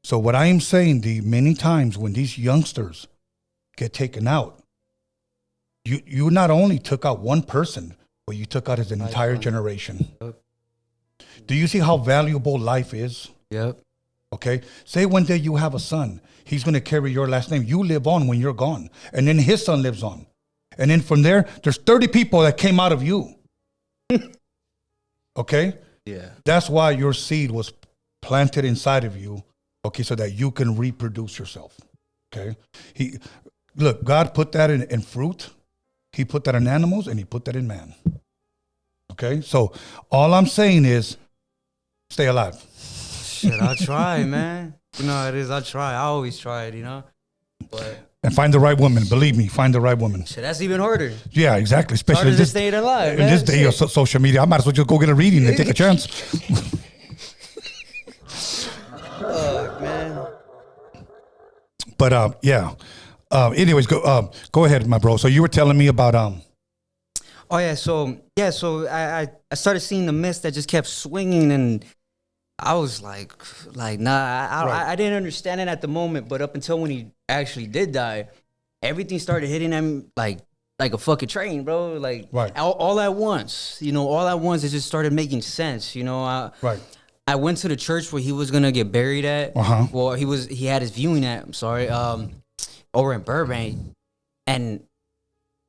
So what I am saying, the many times when these youngsters get taken out, you not only took out one person, but you took out his entire generation. Yep. Do you see how valuable life is? Yep. Okay. Say one day you have a son. He's going to carry your last name. You live on when you're gone. And then his son lives on. And then from there's 30 people that came out of you. Okay? Yeah. That's why your seed was planted inside of you, okay, so that you can reproduce yourself. Okay? Look, God put that in fruit. He put that in animals, and he put that in man. Okay? So all I'm saying is stay alive. Shit, I try, man. You know how it is. I try. I always try it, you know? And find the right woman. Believe me, find the right woman. Shit, that's even harder. Yeah, exactly. Especially harder to stay alive, in this day of social media. I might as well just go get a reading and take a chance. Fuck, man. But yeah. Anyways, go ahead, my bro. So you were telling me about Oh yeah, so I started seeing the mist that just kept swinging, and I was like nah, I didn't understand it at the moment, but up until when he actually did die, everything started hitting him like a fucking train, bro. Like all at once, all at once it just started making sense, I went to the church where he was gonna get buried at. Well, he had his viewing at. I'm sorry, over in Burbank, and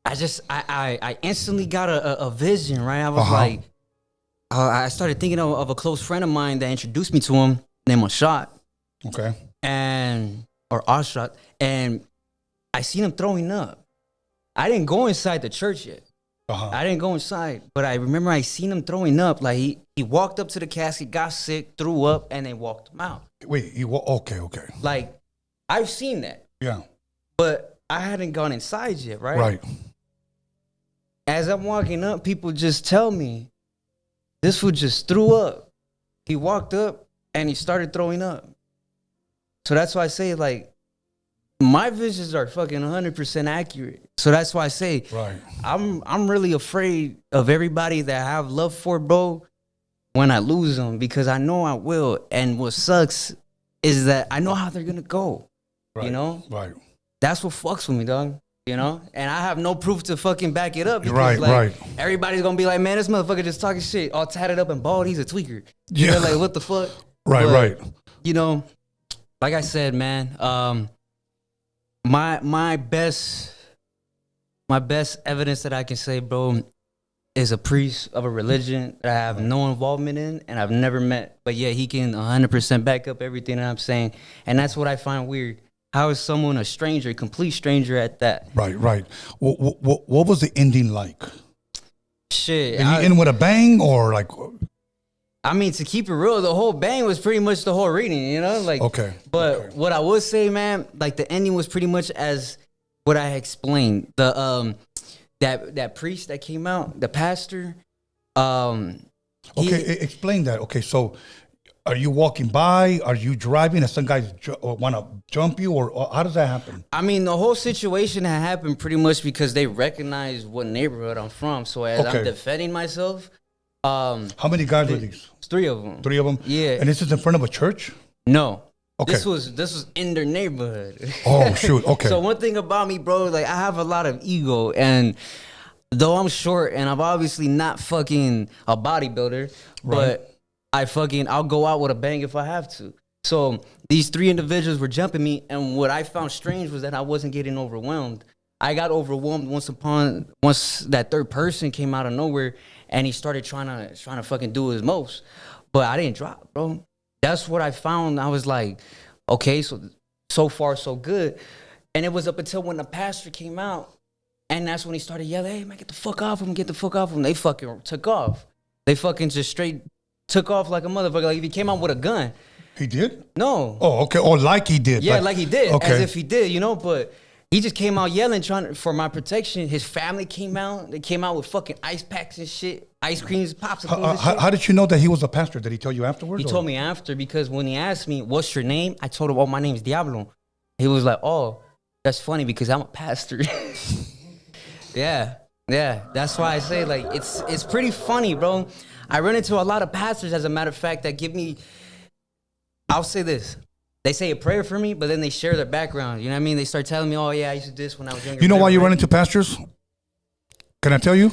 I instantly got a vision, right? I was like, I started thinking of a close friend of mine that introduced me to him, named Ashot. Okay. Or Ashot, and I seen him throwing up. I didn't go inside the church yet. I didn't go inside, but I remember I seen him throwing up. Like he walked up to the casket, got sick, threw up, and they walked him out. Wait, okay. Like I've seen that. Yeah. But I hadn't gone inside yet, right? Right. As I'm walking up, people just tell me, this fool just threw up. He walked up and he started throwing up. So that's why I say, like, my visions are fucking 100% accurate. So that's why I say, I'm really afraid of everybody that I have love for, bro, when I lose them, because I know I will. And what sucks is that I know how they're gonna go. Right. That's what fucks with me, dog. And I have no proof to fucking back it up. Because, right. Everybody's gonna be like, man, this motherfucker just talking shit, all tatted up and bald. He's a tweaker. Yeah. Like, what the fuck? Right. Like I said, man, my best evidence that I can say, bro, is a priest of a religion that I have no involvement in and I've never met. But yeah, he can 100% back up everything that I'm saying, and that's what I find weird. How is someone a stranger, a complete stranger at that? Right. What was the ending like? Shit. Did he end with a bang or like? I mean, to keep it real, the whole bang was pretty much the whole reading, Like, okay. But what I would say, man, like the ending was pretty much as what I explained. The that priest that came out, the pastor. Explain that. Okay, so. Are you walking by? Are you driving? And some guys want to jump you, or how does that happen? I mean, the whole situation had happened pretty much because they recognize what neighborhood I'm from. So as I'm defending myself, how many guys were these? 3 of them. 3 of them. Yeah. And this is in front of a church? No. Okay. This was in their neighborhood. Oh shoot. Okay. So one thing about me, bro, like I have a lot of ego, and though I'm short and I'm obviously not fucking a bodybuilder, but I'll go out with a bang if I have to. So these 3 individuals were jumping me, and what I found strange was that I wasn't getting overwhelmed. I got overwhelmed once that third person came out of nowhere, and he started trying to fucking do his most. But I didn't drop, bro. That's what I found. I was like, okay, so far so good. And it was up until when the pastor came out, and that's when he started yelling, hey man, get the fuck off him, get the fuck off him. They fucking took off. They fucking just straight took off like a motherfucker. Like if he came out with a gun. He did? No. Oh, okay. Or like he did. Yeah, like he did. Okay. As if he did, but he just came out yelling, for my protection. His family came out. They came out with fucking ice packs and shit, ice creams, popsicles and shit. How did you know that he was a pastor? Did he tell you afterwards? He told me after, because when he asked me, what's your name? I told him, oh, my name is Diablo. He was like, oh, that's funny because I'm a pastor. Yeah. That's why I say, like, it's pretty funny, bro. I run into a lot of pastors, as a matter of fact, that give me, I'll say this. They say a prayer for me, but then they share their background. You know what I mean? They start telling me, oh, yeah, I used to do this when I was younger. You know why you run into pastors? Can I tell you?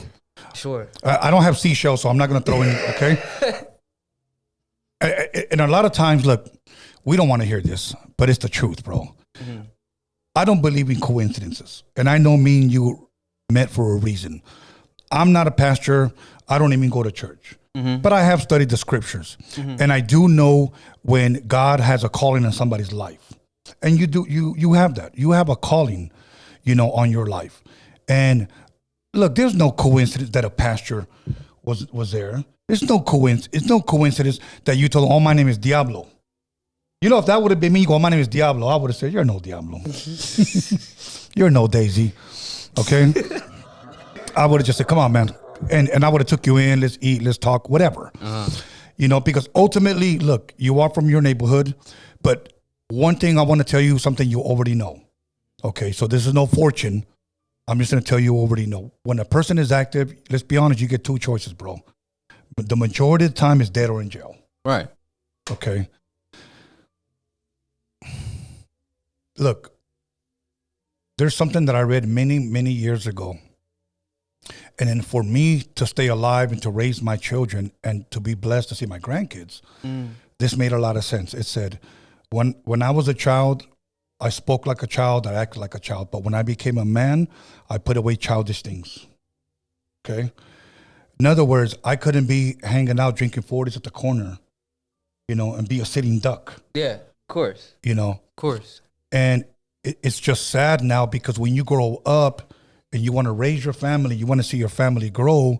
Sure. I don't have seashells, so I'm not going to throw in, okay? And a lot of times, look, we don't want to hear this, but it's the truth, bro. Mm-hmm. I don't believe in coincidences. And I know me and you met for a reason. I'm not a pastor. I don't even go to church. Mm-hmm. But I have studied the scriptures. Mm-hmm. And I do know when God has a calling on somebody's life. And you have that. You have a calling, on your life. And look, there's no coincidence that a pastor was there. It's no coincidence that you told him, oh, my name is Diablo. If that would have been me, my name is Diablo, I would have said, you're no Diablo. You're no Daisy. Okay? I would have just said, come on, man. And I would have took you in, let's eat, let's talk, whatever. Uh-huh. Because ultimately, look, you are from your neighborhood, but One thing I want to tell you, something you already know. Okay, so this is no fortune. I'm just going to tell you already know. When a person is active, let's be honest, you get two choices, bro. But the majority of the time is dead or in jail. Right. Okay. Look, there's something that I read many, many years ago. And then for me to stay alive and to raise my children and to be blessed to see my grandkids, this made a lot of sense. It said, when I was a child, I spoke like a child, I acted like a child. But when I became a man, I put away childish things. Okay? In other words, I couldn't be hanging out drinking 40s at the corner, you know, and be a sitting duck. Yeah, of course. You know? Of course. And it's just sad now because when you grow up and you want to raise your family, you want to see your family grow,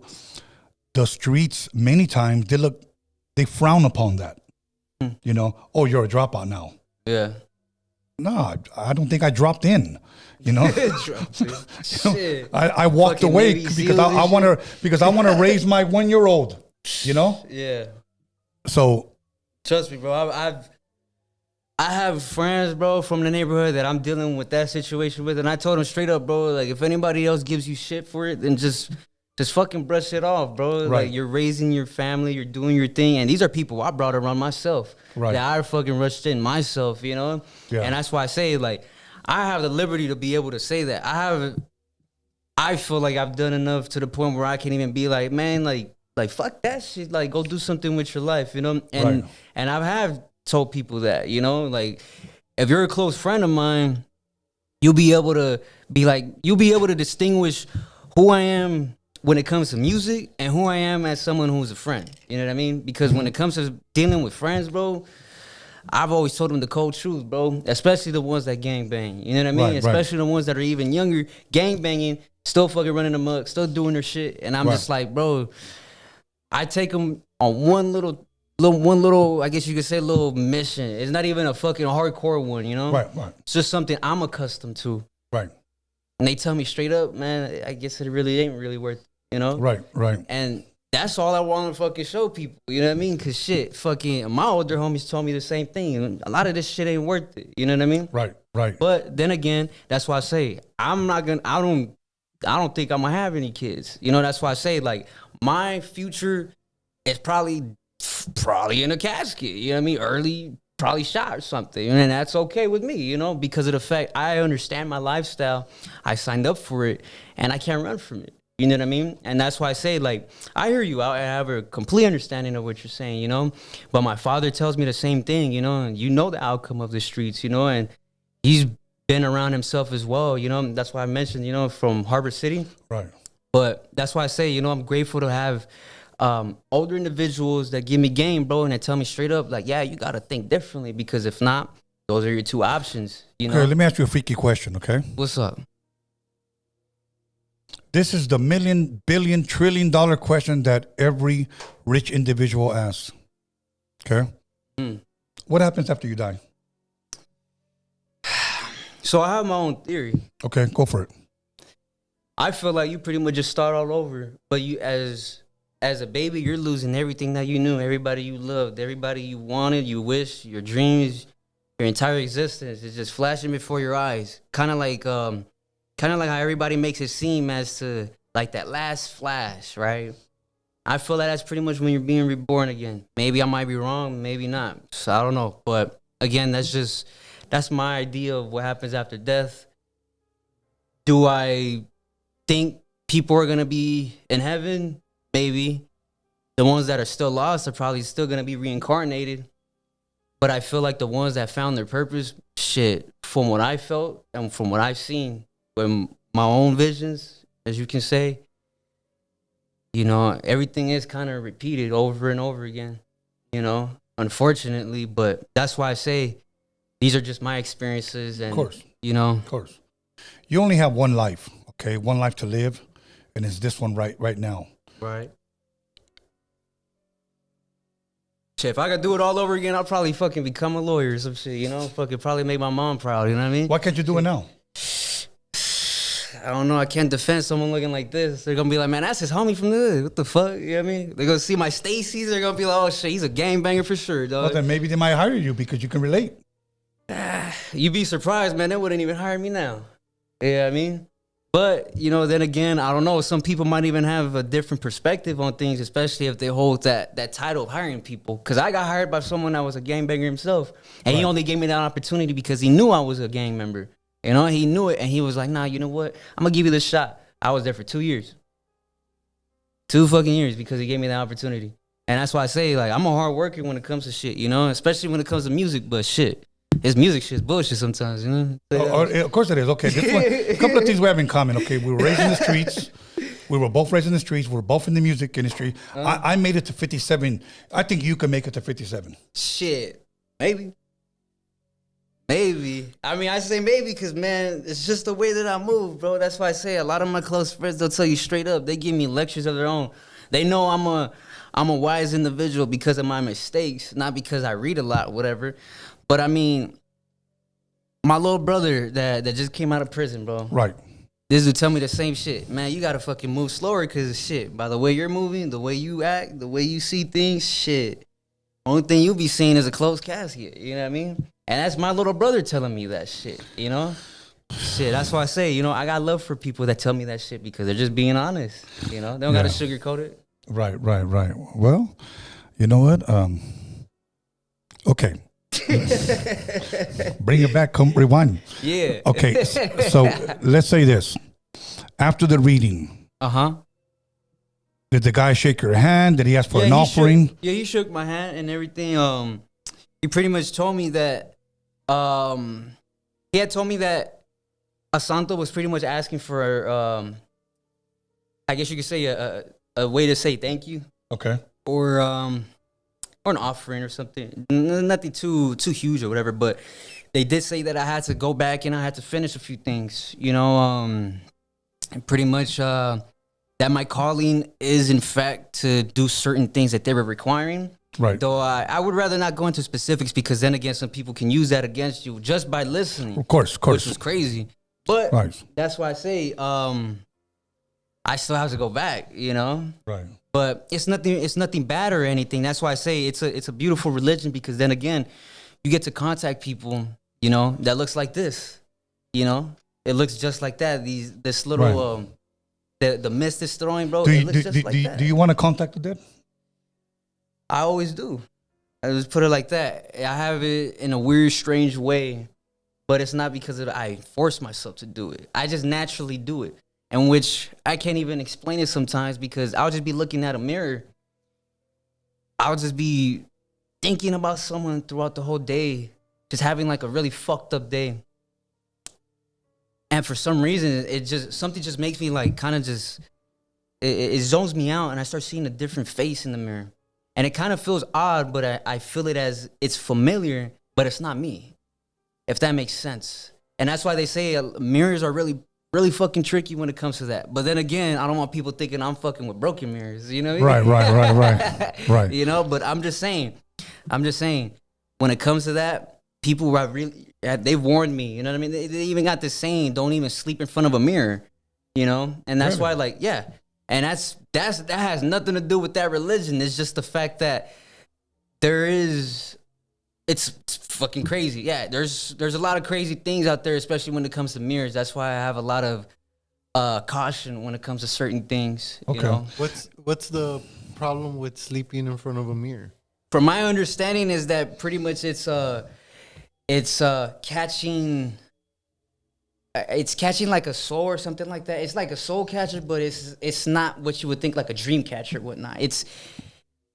the streets, many times, they frown upon that. You know, oh, you're a dropout now. Yeah. No, I don't think I dropped in. You know, Shit. I walked Fucking away Navy because SEAL I want to raise my 1-year-old. You know. Yeah. So, trust me, bro. I have friends, bro, from the neighborhood that I'm dealing with that situation with, and I told them straight up, bro, like if anybody else gives you shit for it, then just fucking brush it off, bro. Right. Like you're raising your family, you're doing your thing, and these are people I brought around myself. Right. That I fucking rushed in myself, you know. Yeah. And that's why I say, like, I have the liberty to be able to say that. I feel like I've done enough to the point where I can't even be like, man, like fuck that shit. Like, go do something with your life, you know. And Right. and I have told people that, you know, like if you're a close friend of mine, you'll be able to distinguish who I am when it comes to music and who I am as someone who's a friend. You know what I mean? Because when it comes to dealing with friends, bro, I've always told them the cold truth, bro. Especially the ones that gang bang. You know what I mean? Right, Especially the ones that are even younger, gang banging, still fucking running amok, still doing their shit. And I'm just like, bro, I take them on one little, I guess you could say, little mission. It's not even a fucking hardcore one, you know? right. It's just something I'm accustomed to. Right. And they tell me straight up, man, I guess it really ain't really worth it, you know? Right. And that's all I want to fucking show people, you know what I mean? Because shit, fucking, my older homies told me the same thing. And a lot of this shit ain't worth it, you know what I mean? Right. But then again, that's why I say, I don't think I'm going to have any kids. You know, that's why I say, like, my future is probably in a casket, you know what I mean? Early, probably shot or something. And that's okay with me, you know, because of the fact I understand my lifestyle. I signed up for it and I can't run from it. You know what I mean? And that's why I say, like, I hear you out and I have a complete understanding of what you're saying, you know? But my father tells me the same thing, you know? And you know the outcome of the streets, you know? And he's been around himself as well, you know? That's why I mentioned, you know, from Harbor City. Right. But that's why I say, you know, I'm grateful to have older individuals that give me game, bro, and that tell me straight up, like, yeah, you got to think differently, because if not, those are your two options, you know? Okay, let me ask you a freaky question, okay? What's up? This is the $1 billion, trillion question that every rich individual asks. Okay? What happens after you die? So I have my own theory. Okay, go for it. I feel like you pretty much just start all over, but you as a baby, you're losing everything that you knew, everybody you loved, everybody you wanted, you wished, your dreams, your entire existence is just flashing before your eyes. Kind of like how everybody makes it seem as to like that last flash, right? I feel like that's pretty much when you're being reborn again. Maybe I might be wrong, maybe not. So I don't know. But again, that's my idea of what happens after death. Do I think people are going to be in heaven? Maybe. The ones that are still lost are probably still going to be reincarnated. But I feel like the ones that found their purpose, shit, from what I felt and from what I've seen, with my own visions, as you can say, you know, everything is kind of repeated over and over again, you know, unfortunately. But that's why I say these are just my experiences. And, Of course. You know. Of course. You only have one life, okay? One life to live, and it's this one right now. Right. Shit, if I could do it all over again, I'd probably fucking become a lawyer or some shit, you know? Fucking probably make my mom proud, you know what I mean? Why can't you do it now? I don't know. I can't defend someone looking like this. They're going to be like, man, that's his homie from the hood. What the fuck? You know what I mean? They're going to see my Stacy's. They're going to be like, oh, shit, he's a gangbanger for sure, dog. Well, then maybe they might hire you because you can relate. you'd be surprised, man. They wouldn't even hire me now. Yeah, I mean. But, you know, then again, I don't know. Some people might even have a different perspective on things, especially if they hold that title of hiring people. Because I got hired by someone that was a gangbanger himself. And he only gave me that opportunity because he knew I was a gang member. You know, he knew it. And he was like, nah, you know what? I'm going to give you this shot. I was there for 2 years. 2 fucking years because he gave me that opportunity. And that's why I say, like, I'm a hard worker when it comes to shit, you know, especially when it comes to music. But shit. His music shit's bullshit sometimes, you know? Of course it is. Okay, this one, a couple of things we have in common. Okay, we were raised in the streets. We were both raised in the streets. We were both in the music industry. I made it to 57. I think you can make it to 57. Shit. Maybe. Maybe. I mean, I say maybe because, man, it's just the way that I move, bro. That's why I say a lot of my close friends, they'll tell you straight up. They give me lectures of their own. They know I'm a wise individual because of my mistakes, not because I read a lot, whatever. But I mean, my little brother that just came out of prison, bro. Right. This dude tell me the same shit. Man, you gotta fucking move slower because shit. By the way you're moving, the way you act, the way you see things, shit. Only thing you'll be seeing is a closed casket. You know what I mean? And that's my little brother telling me that shit. You know? Shit. That's why I say, you know, I got love for people that tell me that shit because they're just being honest. You know? They don't gotta sugarcoat it. Right. Well, you know what? Okay. Bring it back, come rewind. Yeah. Okay, so let's say this. After the reading, did the guy shake your hand? Did he ask for an offering? He shook my hand and everything. He pretty much told me that he had told me that Asanto was pretty much asking for I guess you could say a way to say thank you. Okay. Or an offering or something. Nothing too huge or whatever, but they did say that I had to go back and I had to finish a few things, you know, and pretty much that my calling is in fact to do certain things that they were requiring. Right. Though I would rather not go into specifics because then again, some people can use that against you just by listening. Of course. Which was crazy. But that's why I say I still have to go back, you know? Right. But it's nothing bad or anything. That's why I say it's a beautiful religion because then again, you get to contact people, you know, that looks like this. You know? It looks just like that. This little the mist is throwing, bro. It looks just like that. Do you want to contact the dead? I always do. I just put it like that. I have it in a weird, strange way, but it's not because I force myself to do it. I just naturally do it. In which I can't even explain it sometimes because I'll just be looking at a mirror. I'll just be thinking about someone throughout the whole day, just having like a really fucked up day. And for some reason, something just makes me like kind of just, it zones me out and I start seeing a different face in the mirror. And it kind of feels odd, but I feel it as it's familiar, but it's not me, if that makes sense. And that's why they say mirrors are really fucking tricky when it comes to that. But then again, I don't want people thinking I'm fucking with broken mirrors, you know what I mean? Right. You know, but I'm just saying, when it comes to that, people are they've warned me, you know what I mean? They even got this saying, don't even sleep in front of a mirror, you know? And that's why, like, yeah. And that has nothing to do with that religion. It's just the fact that it's fucking crazy. Yeah, there's a lot of crazy things out there, especially when it comes to mirrors. That's why I have a lot of caution when it comes to certain things. Okay. You know? What's the problem with sleeping in front of a mirror? From my understanding is that pretty much it's catching like a soul or something like that. It's like a soul catcher, but it's not what you would think like a dream catcher or whatnot.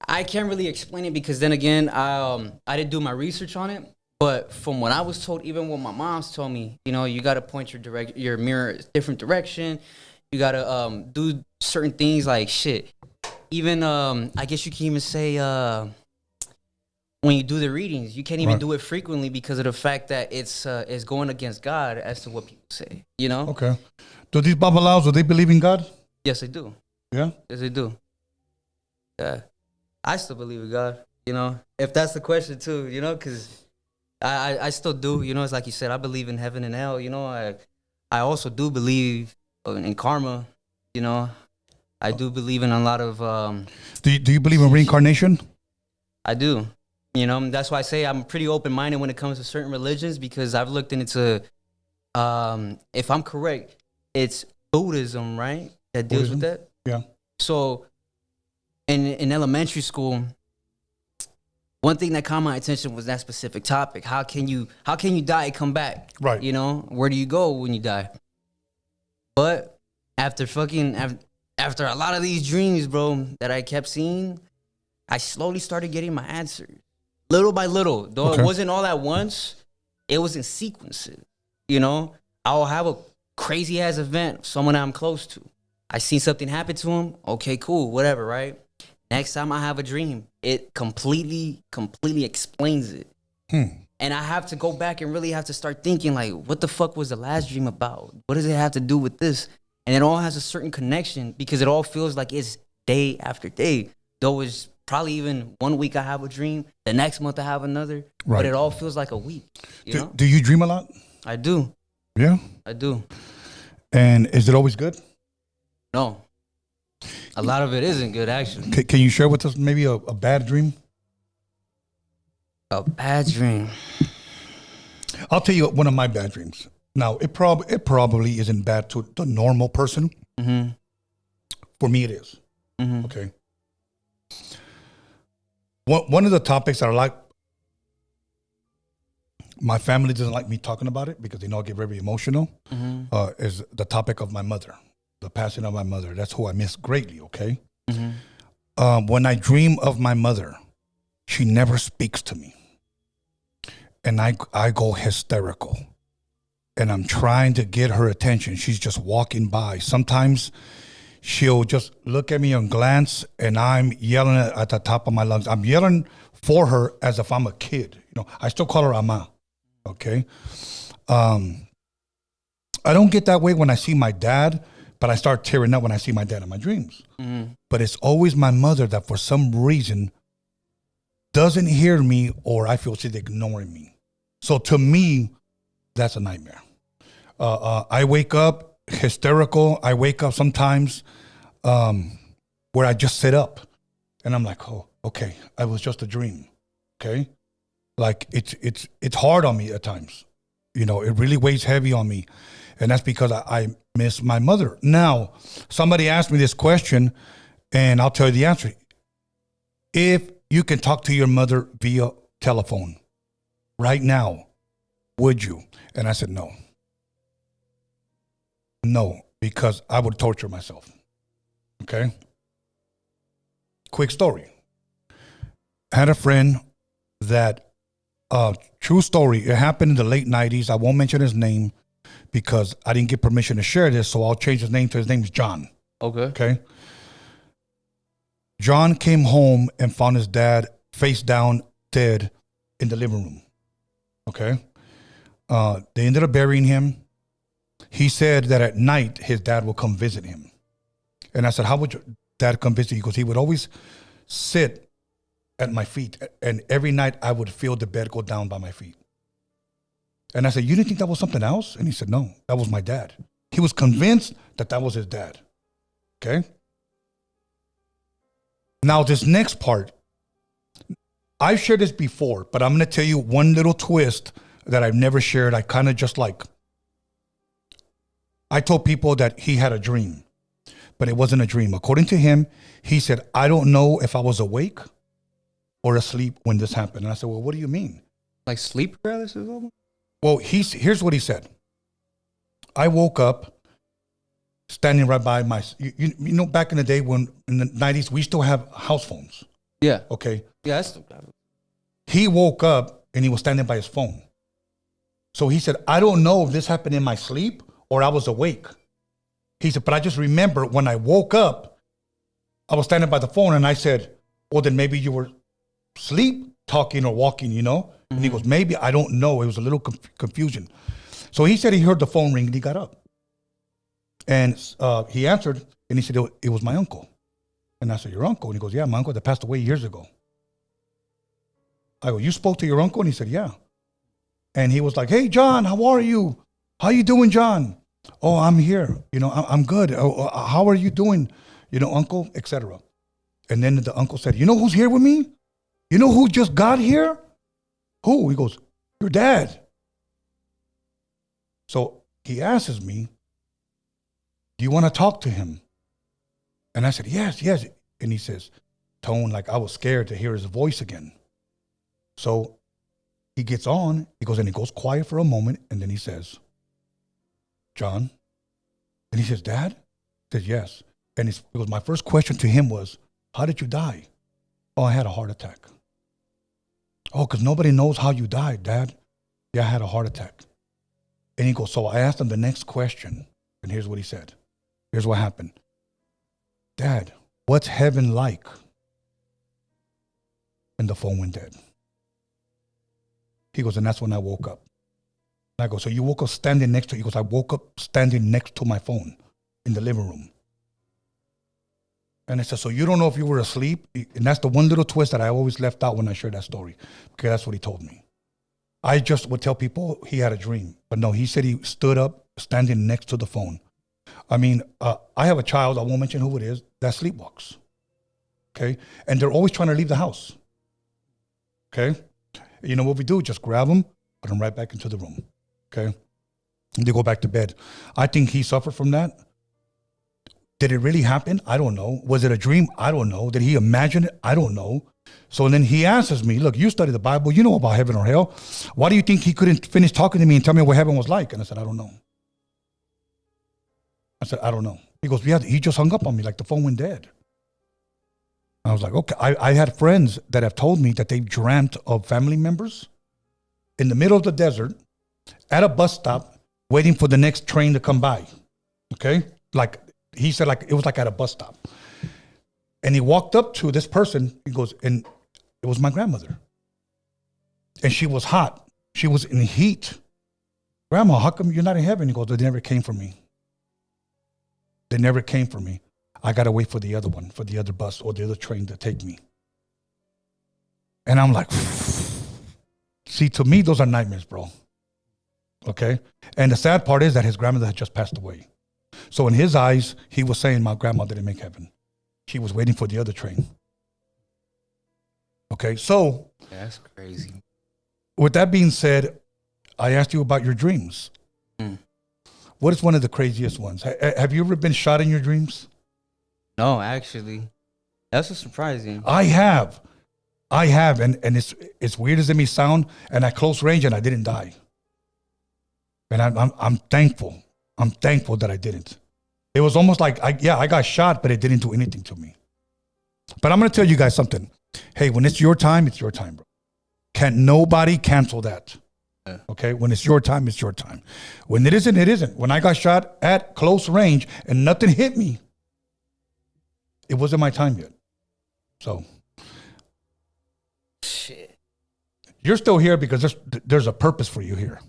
I can't really explain it because then again, I didn't do my research on it. But from what I was told, even what my mom's told me, you know, you got to point your mirror a different direction. You got to do certain things like shit. Even, I guess you can even say when you do the readings, you can't even do it frequently because of the fact that it's going against God as to what people say, you know? Okay. Do these Babalaos, do they believe in God? Yes, they do. Yeah? Yes, they do. Yeah. I still believe in God, you know, if that's the question too, you know, because I still do, you know, it's like you said, I believe in heaven and hell, you know, I also do believe in karma, you know, I do believe in a lot of... Do you believe in reincarnation? I do. You know, that's why I say I'm pretty open-minded when it comes to certain religions, because I've looked into, if I'm correct, it's Buddhism, right? That deals with that. Yeah. So in elementary school, one thing that caught my attention was that specific topic. How can you die and come back? Right. You know, where do you go when you die? But after a lot of these dreams, bro, that I kept seeing, I slowly started getting my answers. Little by little. Though it wasn't all at once, it was in sequences. You know, I'll have a crazy ass event, someone I'm close to. I seen something happen to him. Okay, cool, whatever, right? Next time I have a dream, it completely explains it. And I have to go back and really have to start thinking, like, what the fuck was the last dream about? What does it have to do with this? And it all has a certain connection, because it all feels like it's day after day. Though it's probably even 1 week I have a dream, the next month I have another, but it all feels like a week. You know? Do you dream a lot? I do. Yeah? I do. And is it always good? No. A lot of it isn't good, actually. Can you share with us maybe a bad dream? A bad dream. I'll tell you one of my bad dreams. Now, it probably isn't bad to the normal person. Mm-hmm. For me, it is. Mm-hmm. Okay. One of the topics that I like, my family doesn't like me talking about it because they know I get very emotional, is the topic of my mother, the passing of my mother. That's who I miss greatly, okay? Mm-hmm. When I dream of my mother, she never speaks to me. And I go hysterical. And I'm trying to get her attention. She's just walking by. Sometimes she'll just look at me and glance, and I'm yelling at the top of my lungs. I'm yelling for her as if I'm a kid. You know, I still call her Ama. Okay. I don't get that way when I see my dad, but I start tearing up when I see my dad in my dreams. Mm-hmm. But it's always my mother that for some reason doesn't hear me, or I feel she's ignoring me. So to me, that's a nightmare. I wake up hysterical. I wake up sometimes where I just sit up and I'm like, oh, okay, I was just a dream. Okay. Like it's hard on me at times. You know, it really weighs heavy on me. And that's because I miss my mother. Now, somebody asked me this question and I'll tell you the answer. If you can talk to your mother via telephone right now, would you? And I said, no. No, because I would torture myself. Okay? Quick story. I had a friend that, true story, it happened in the late 90s. I won't mention his name because I didn't get permission to share this, so I'll change his name to his name's John. Okay. Okay? John came home and found his dad face down, dead in the living room. Okay? They ended up burying him. He said that at night, his dad would come visit him. And I said, how would your dad come visit you? Because he would always sit at my feet. And every night I would feel the bed go down by my feet. And I said, you didn't think that was something else? And he said, no, that was my dad. He was convinced that that was his dad. Okay? Now, this next part, I've shared this before, but I'm going to tell you one little twist that I've never shared. I kind of just like, I told people that he had a dream, but it wasn't a dream. According to him, he said, I don't know if I was awake or asleep when this happened. And I said, well, what do you mean? Like sleep paralysis? Well, here's what he said. I woke up standing right by my, you know, back in the day when in the 90s, we still have house phones. Yeah. Okay. Yeah, I still got it. He woke up and he was standing by his phone. So he said, I don't know if this happened in my sleep or I was awake. He said, but I just remember when I woke up, I was standing by the phone and I said, well, then maybe you were asleep, talking or walking, you know? Mm-hmm. And he goes, maybe, I don't know. It was a little confusion. So he said he heard the phone ring and he got up. And he answered and he said, it was my uncle. And I said, your uncle? And he goes, yeah, my uncle that passed away years ago. I go, you spoke to your uncle? And he said, yeah. And he was like, hey, John, how are you? How you doing, John? Oh, I'm here. You know, I'm good. How are you doing? You know, uncle, etc. And then the uncle said, you know who's here with me? You know who just got here? Who? He goes, your dad. So he asks me, do you want to talk to him? And I said, yes, yes. And he says, tone, like I was scared to hear his voice again. So he gets on, he goes, and he goes quiet for a moment, and then he says, John. And he says, Dad? He says, yes. And it was my first question to him was, how did you die? Oh, I had a heart attack. Oh, because nobody knows how you died, Dad. Yeah, I had a heart attack. And he goes, so I asked him the next question, and here's what he said. Here's what happened. Dad, what's heaven like? And the phone went dead. He goes, and that's when I woke up. And I go, so you woke up standing next to, he goes, I woke up standing next to my phone in the living room. And I said, so you don't know if you were asleep? And that's the one little twist that I always left out when I shared that story, because that's what he told me. I just would tell people he had a dream. But no, he said he stood up standing next to the phone. I mean, I have a child, I won't mention who it is, that sleepwalks. Okay? And they're always trying to leave the house. Okay? You know what we do? Just grab them, put them right back into the room. Okay? And they go back to bed. I think he suffered from that. Did it really happen? I don't know. Was it a dream? I don't know. Did he imagine it? I don't know. So then he answers me, look, you study the Bible. You know about heaven or hell. Why do you think he couldn't finish talking to me and tell me what heaven was like? And I said, I don't know. I said, I don't know. He goes, yeah, he just hung up on me like the phone went dead. I was like, okay. I had friends that have told me that they've dreamt of family members in the middle of the desert at a bus stop waiting for the next train to come by. Okay? Like, he said, like, it was like at a bus stop. And he walked up to this person. He goes, and it was my grandmother. And she was hot. She was in heat. Grandma, how come you're not in heaven? He goes, they never came for me. They never came for me. I got to wait for the other one, for the other bus or the other train to take me. And I'm like, see, to me, those are nightmares, bro. Okay? And the sad part is that his grandmother had just passed away. So in his eyes, he was saying, my grandma didn't make heaven. She was waiting for the other train. Okay, so. That's crazy. With that being said, I asked you about your dreams. What is one of the craziest ones? Have you ever been shot in your dreams? No, actually. That's what's surprising. I have. And it's weird as it may sound, and at close range, and I didn't die. And I'm thankful. I'm thankful that I didn't. It was almost like, I got shot, but it didn't do anything to me. But I'm going to tell you guys something. Hey, when it's your time, bro. Can't nobody cancel that. Okay? When it's your time, it's your time. When it isn't, it isn't. When I got shot at close range and nothing hit me, it wasn't my time yet. So. Shit. You're still here because there's a purpose for you here.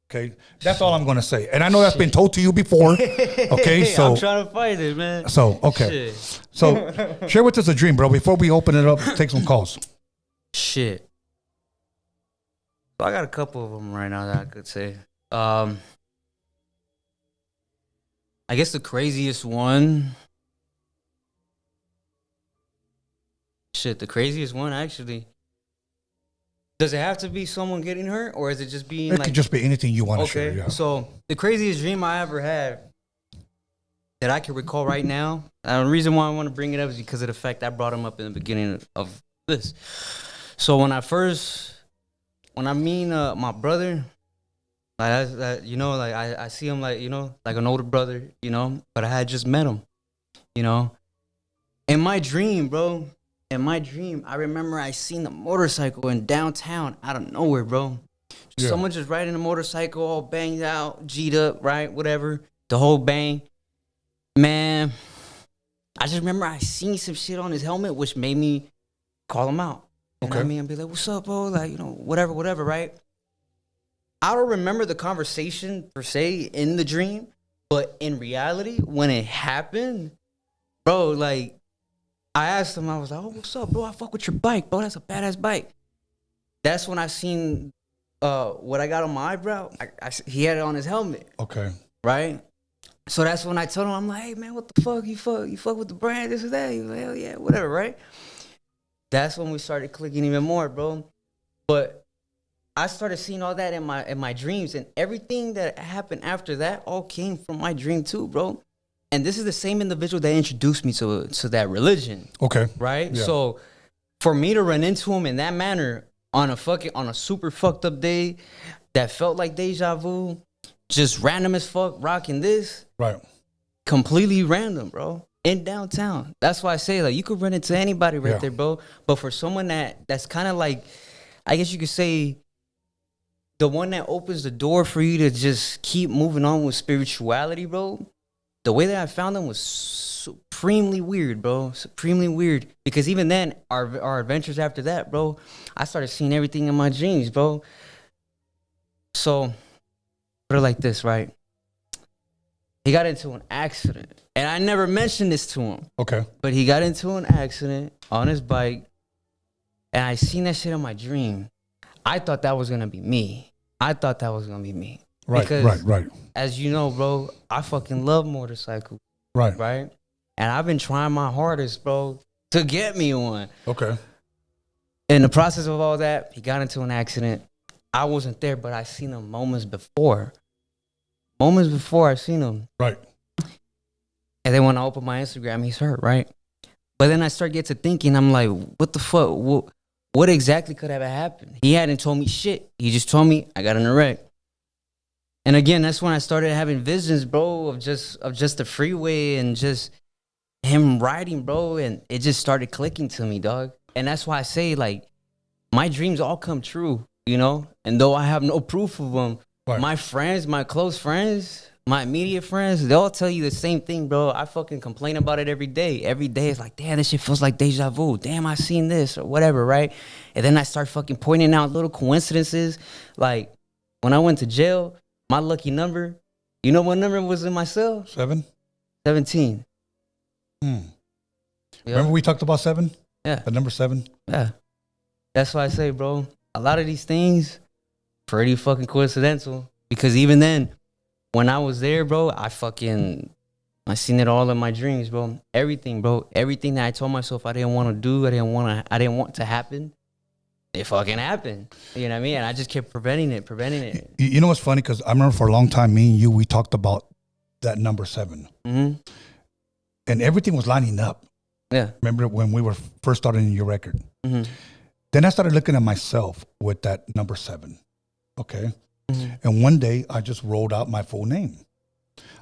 Okay, that's all I'm going to say. And I know that's been told to you before. Okay, so I'm trying to fight it, man. So, okay. So, share with us a dream, bro, before we open it up, take some calls. Shit. So I got a couple of them right now that I could say. I guess the craziest one. Shit, the craziest one actually. Does it have to be someone getting hurt, or is it just being It could just be anything you want to share. Yeah. So the craziest dream I ever had that I can recall right now, and the reason why I want to bring it up is because of the fact I brought him up in the beginning of this. So when I mean my brother, like I see him like an older brother, but I had just met him, in my dream, bro. In my dream, I remember I seen the motorcycle in downtown out of nowhere, bro. Yeah. Someone just riding a motorcycle, all banged out, G'd up, right? Whatever. The whole bang. Man, I just remember I seen some shit on his helmet, which made me call him out. You know what I mean? I'd be like, what's up, bro? Like, whatever, right? I don't remember the conversation per se in the dream, but in reality, when it happened, bro, like, I asked him, I was like, oh, what's up, bro? I fuck with your bike, bro. That's a badass bike. That's when I seen what I got on my eyebrow. He had it on his helmet. Okay. Right? So that's when I told him, I'm like, hey, man, what the fuck? You fuck with the brand, this or that? He was like, hell yeah, whatever, right? That's when we started clicking even more, bro. But I started seeing all that in my dreams, and everything that happened after that all came from my dream too, bro. And this is the same individual that introduced me to that religion. Okay. Right? Yeah. So for me to run into him in that manner on a super fucked up day that felt like deja vu, just random as fuck, rocking this. Right. Completely random, bro. In downtown. That's why I say, like, you could run into anybody right there, bro. But for someone that's kind of like, I guess you could say, the one that opens the door for you to just keep moving on with spirituality, bro. The way that I found them was supremely weird, bro. Supremely weird. Because even then, our adventures after that, bro, I started seeing everything in my dreams, bro. So, put it like this, right? He got into an accident. And I never mentioned this to him. Okay. But he got into an accident on his bike. And I seen that shit in my dream. I thought that was going to be me. Right, because, right. As you know, bro, I fucking love motorcycles. Right. Right? And I've been trying my hardest, bro, to get me one. Okay. In the process of all that, he got into an accident. I wasn't there, but I seen him moments before. I seen him. Right. And then when I open my Instagram, he's hurt, right? But then I start get to thinking, I'm like, what the fuck? What exactly could have happened? He hadn't told me shit. He just told me I got in a wreck. And again, that's when I started having visions, bro, of just the freeway and just him riding, bro. And it just started clicking to me, dog. And that's why I say, like, my dreams all come true, you know? And though I have no proof of them, right. My friends, my close friends, my immediate friends, they'll tell you the same thing, bro. I fucking complain about it every day. Every day it's like, damn, this shit feels like deja vu. Damn, I seen this or whatever, right? And then I start fucking pointing out little coincidences. Like, when I went to jail, my lucky number, you know what number was in my cell? 7? 17. Yep. Remember we talked about 7? Yeah. The number 7? Yeah. That's why I say, bro, a lot of these things, pretty fucking coincidental. Because even then, when I was there, bro, I seen it all in my dreams, bro. Everything, bro. Everything that I told myself I didn't want to do, I didn't want to happen. It fucking happened. You know what I mean? And I just kept preventing it. You know what's funny? Because I remember for a long time, me and you, we talked about that number 7. Mm-hmm. And everything was lining up. Yeah. Remember when we were first starting your record? Mm-hmm. Then I started looking at myself with that number 7. Okay. Mm-hmm. And one day I just wrote out my full name.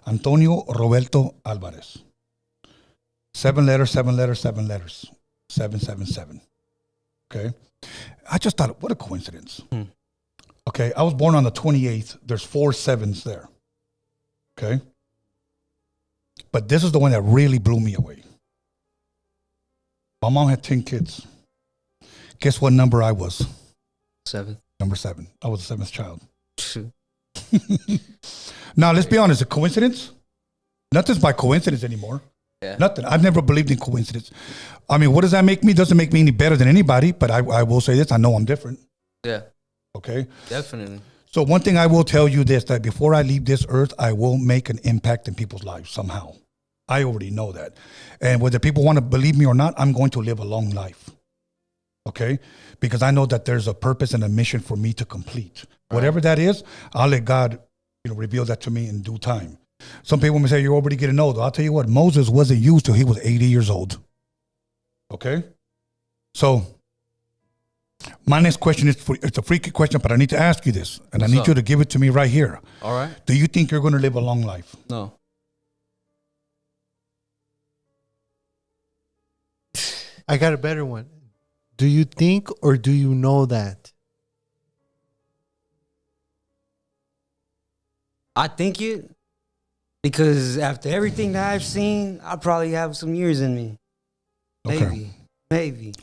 Antonio Roberto Alvarez. 7 letters, 7 letters, 7 letters. 777. Okay. I just thought, what a coincidence. Mm. Okay. I was born on the 28th. There's 4 7s there. Okay. But this is the one that really blew me away. My mom had 10 kids. Guess what number I was? 7. Number 7. I was the 7th child. Shoot. Now, let's be honest. A coincidence? Nothing's by coincidence anymore. Yeah. Nothing. I've never believed in coincidence. I mean, what does that make me? Doesn't make me any better than anybody, but I will say this. I know I'm different. Yeah. Okay? Definitely. So one thing I will tell you this, that before I leave this earth, I will make an impact in people's lives somehow. I already know that. And whether people want to believe me or not, I'm going to live a long life. Okay? Because I know that there's a purpose and a mission for me to complete. Right. Whatever that is, I'll let God, reveal that to me in due time. Some people may say, you're already getting old. I'll tell you what, Moses wasn't used till he was 80 years old. Okay? So, my next question is, it's a freaky question, but I need to ask you this. And I need you to give it to me right here. All right. Do you think you're going to live a long life? No. I got a better one. Do you think or do you know that? I think it, because after everything that I've seen, I probably have some years in me. Maybe.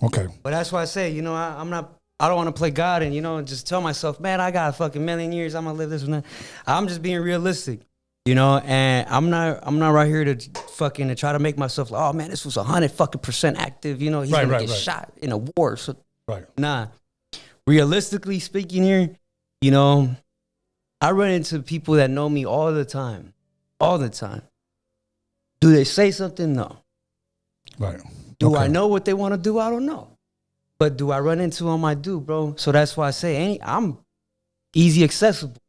Okay. But that's why I say, I don't want to play God and, just tell myself, man, I got a fucking million years. I'm going to live this one. I'm just being realistic, and I'm not right here to try to make myself like, oh man, this was 100% active. He's going to get shot in a war. So, nah, realistically speaking here, I run into people that know me all the time. Do they say something? No. Right. Do I know what they want to do? I don't know. But do I run into them? I do, bro. So that's why I say I'm easy accessible.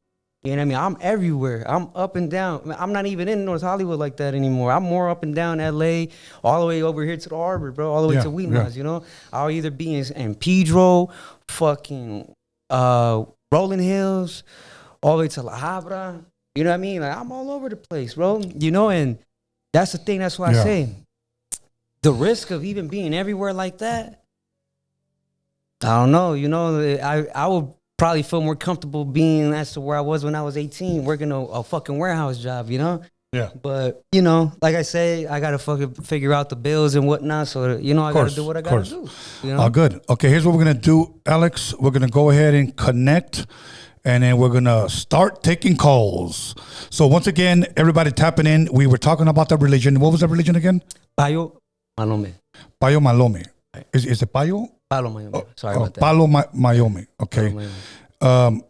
You know what I mean? I'm everywhere. I'm up and down. I'm not even in North Hollywood like that anymore. I'm more up and down LA, all the way over here to the Harbor, bro, all the way to Wheatlands, you know? I'll either be in Pedro, fucking Rolling Hills, all the way to La Habra. You know what I mean? Like, I'm all over the place, bro. You know, and that's the thing. That's why I say the risk of even being everywhere like that, I don't know. You know, I would probably feel more comfortable being as to where I was when I was 18, working a fucking warehouse job, you know? Yeah. But, you know, like I say, I got to fucking figure out the bills and whatnot. So, you know, I got to do what I got to do. You know? Good. Okay, here's what we're going to do, Alex. We're going to go ahead and connect, and then we're going to start taking calls. So once again, everybody tapping in. We were talking about the religion. What was the religion again? Payo Malome. Payo Malome. Is it Payo? Palo Mayombe. Sorry about that. Palo Mayombe. Okay. Palo Mayombe.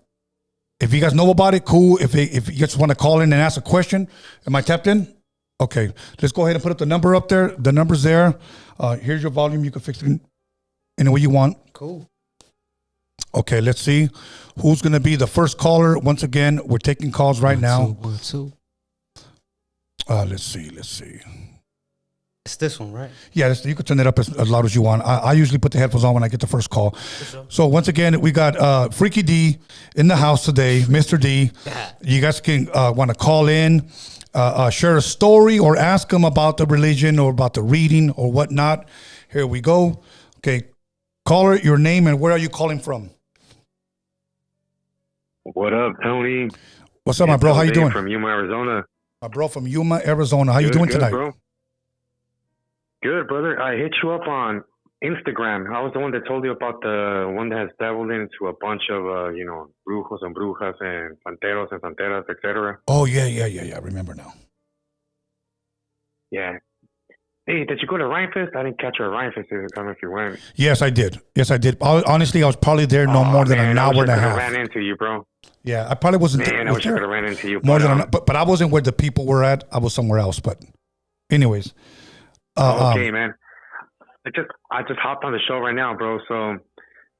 If you guys know about it, cool. If you just want to call in and ask a question, am I tapped in? Okay. Let's go ahead and put up the number up there. The number's there. Here's your volume. You can fix it any way you want. Cool. Okay. Let's see who's going to be the first caller. Once again, we're taking calls right now. 1, 2. Let's see. It's this one, right? Yeah, you can turn it up as loud as you want. I usually put the headphones on when I get the first call. So once again, we got Freaky D in the house today, Mr. D. You guys can want to call in, share a story, or ask them about the religion or about the reading or whatnot. Here we go. Okay, caller, your name and where are you calling from? What up, Tony? What's up, my bro? How you doing? From Yuma, Arizona. My bro from Yuma, Arizona. How you doing tonight? Bro. Good, brother. I hit you up on Instagram. I was the one that told you about the one that has dabbled into a bunch of, brujos and brujas and santeros and santeras, etc. Oh, yeah. I remember now. Yeah. Hey, did you go to Rhinefest? I didn't catch you at Rhinefest. I don't know if you went. Yes, I did. Honestly, I was probably there more than an hour and a half. I ran into you, bro. Yeah, I probably wasn't. Man, I wish I could have ran into you. But I wasn't where the people were at. I was somewhere else. But anyways. Okay, man. I just hopped on the show right now, bro. So,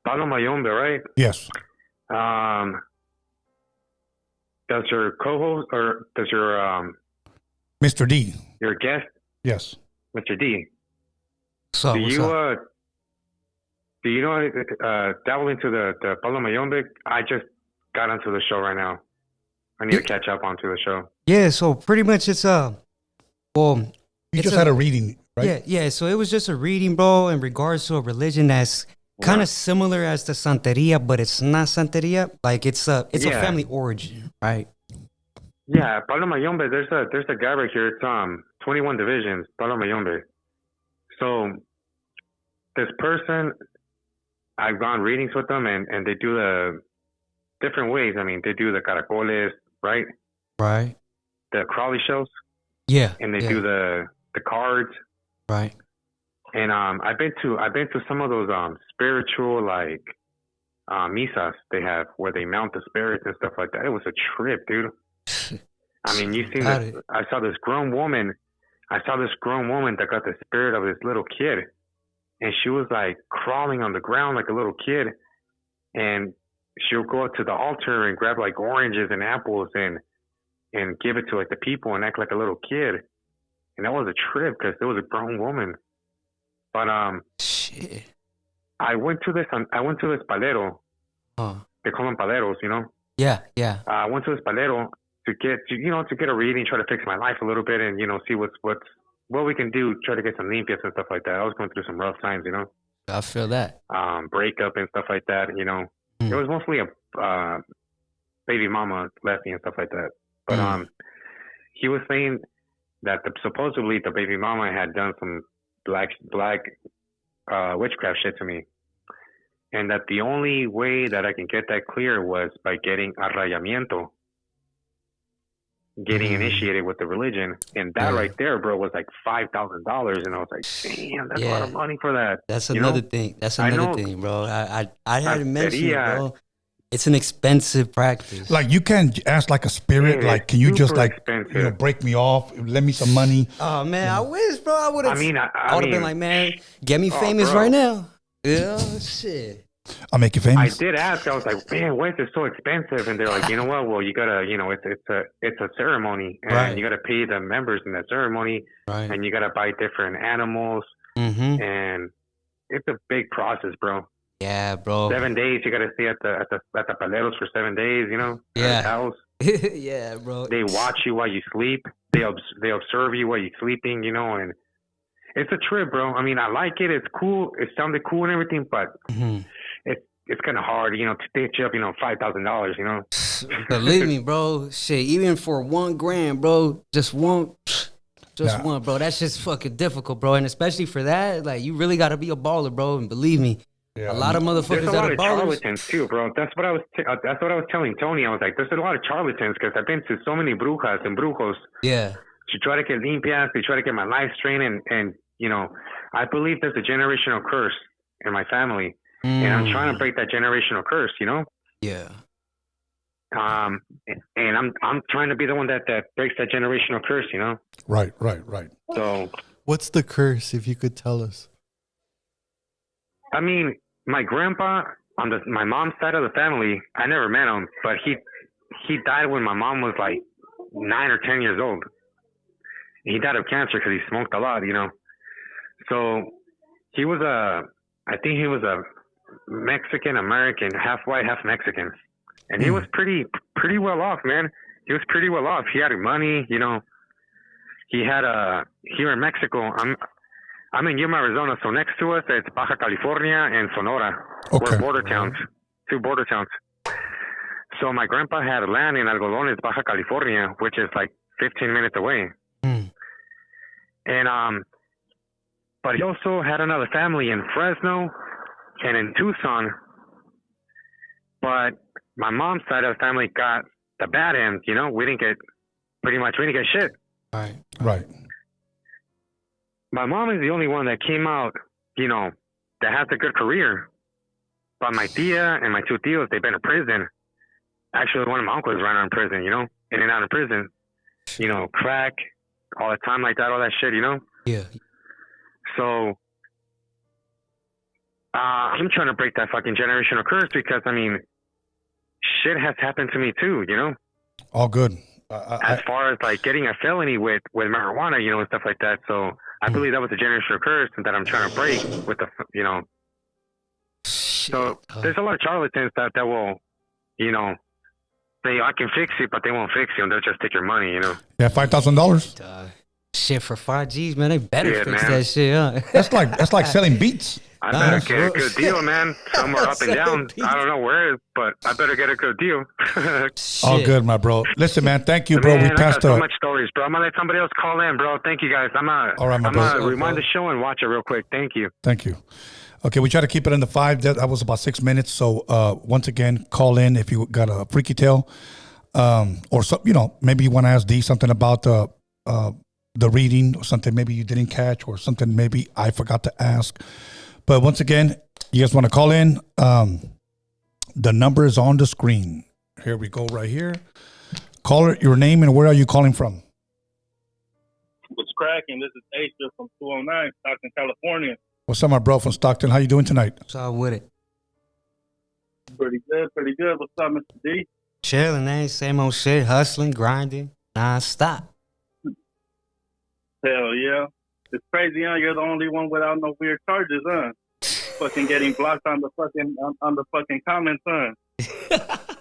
Palo Mayombe, right? Yes. Does your co-host or does your Mr. D, your guest? Yes. Mr. D. So, do you know dabble into the Palo Mayombe? I just got onto the show right now. I need to catch up onto the show. Yeah. So pretty much it's you just had a reading, right? Yeah. So it was just a reading, bro, in regards to a religion that's kind of similar as the Santeria, but it's not Santeria. Like it's a family origin, right? Yeah, Palo Mayombe. There's a guy right here. It's 21 divisions, Palo Mayombe. So this person, I've gone readings with them, and they do the different ways. I mean, they do the caracoles, right? Right. The crawly shells. Yeah. And they do the cards. Right. And I've been to some of those spiritual like misas they have where they mount the spirits and stuff like that. It was a trip, dude. I mean, you seen this? I saw this grown woman that got the spirit of this little kid, and she was like crawling on the ground like a little kid, and she'll go up to the altar and grab like oranges and apples and give it to like the people and act like a little kid. And that was a trip because it was a grown woman. But shit. I went to this palero. They call them paleros, you know. Yeah. I went to this palero to get a reading, try to fix my life a little bit, and see what we can do, try to get some limpias and stuff like that. I was going through some rough times, you know. I feel that. Breakup and stuff like that, you know. It was mostly a baby mama left me and stuff like that. But he was saying that supposedly the baby mama had done some black witchcraft shit to me, and that the only way that I can get that clear was by getting arrayamiento, getting initiated with the religion. And that right there, bro, was like $5,000, and I was like, damn, that's a lot of money for that. That's another thing. That's another thing, bro. I hadn't mentioned it, bro. It's an expensive practice. Like, you can't ask like a spirit, like, can you just like, break me off, lend me some money? Oh man, I wish, bro. I would have. I would have been like, man, get me famous right now. Yeah, shit. I'll make you I famous. did ask. I was like, man, why is it so expensive? And they're like, you know what? Well, you gotta, it's a ceremony, and Right. you gotta pay the members in that ceremony, Right. and you gotta buy different animals, Mm-hmm. and it's a big process, bro. Yeah, bro. 7 days, you gotta stay at the paleros for 7 days. You know, at Yeah. his house. Yeah, bro. They watch you while you sleep. They observe you while you're sleeping. You know, and it's a trip, bro. I mean, I like it. It's cool. It sounded cool and everything, but Mhm. it's kind of hard, you know, to stitch up, you know, $5,000, you know. Believe me, bro. Shit, even for $1,000, bro, just one, Yeah. one, bro. That's just fucking difficult, bro. And especially for that, like, you really got to be a baller, bro. And believe me, a lot of There's motherfuckers a that lot are of ballers. charlatans too, bro. That's what I was telling Tony. I was like, there's a lot of charlatans because I've been to so many brujas and brujos Yeah. to try to get limpias, to try to get my life straight, and you know, I believe there's a generational curse in my family, and I'm trying to break that generational curse, you know. Yeah. And I'm trying to be the one that breaks that generational curse, you know. Right. So, What's the curse, if you could tell us? I mean, my grandpa on my mom's side of the family, I never met him, but he died when my mom was like 9 or 10 years old. He died of cancer because he smoked a lot, you know. So he was I think he was a Mexican American, half white, half Mexican, and he was pretty well off, man. He was pretty well off. He had money, you know. He had here in Mexico. I'm in Yuma, Arizona, so next to us it's Baja California and Sonora. Okay. We're border towns, 2 border towns. So my grandpa had land in Algodones, Baja California, which is like 15 minutes away. And but he also had another family in Fresno and in Tucson. But my mom's side of the family got the bad end, you know. We didn't get shit. Right. My mom is the only one that came out, you know, that has a good career. But my tia and my 2 tios, they've been in prison. Actually, one of my uncles ran out of prison, you know, in and out of prison. You know, crack, all the time like that, all that shit, you know. Yeah. So I'm trying to break that fucking generational curse because, I mean, shit has happened to me too, you know. All good. As far as like getting a felony with marijuana, you know, and stuff like that. So I believe that was a generational curse that I'm trying to break with the, you know. So there's a lot of charlatans that will, you know, say I can fix you, but they won't fix you, and they'll just take your money, you know. Yeah, $5,000. Shit, for 5 G's, man, they better Yeah, fix man. that shit, huh? That's like selling beats. I better get a good deal, man. Somewhere up and down. I don't know where, but I better get a good deal. All Shit. good, my bro. Listen, man, thank you, bro. Man, We I passed got so the. much stories, bro. I'm gonna let somebody else call in, bro. Thank you, guys. All right, my I'm bro. gonna rewind the show and watch it real quick. Thank you. Thank you. Okay, we try to keep it under 5. That was about 6 minutes. So once again, call in if you got a freaky tale, or so, you know, maybe you want to ask D something about the reading or something maybe you didn't catch or something maybe I forgot to ask. But once again, you guys want to call in? The number is on the screen. Here we go, right here. Caller, your name and where are you calling from? What's cracking? This is Acer from 209, Stockton, California. What's up, my bro from Stockton? How you doing tonight? What's up with it? Pretty good. What's up, Mr. D? Chilling, man. Same old shit. Hustling, grinding, non-stop. Hell yeah. It's crazy, huh? You're the only one without no weird charges, huh? Fucking getting blocked on the fucking comments, huh?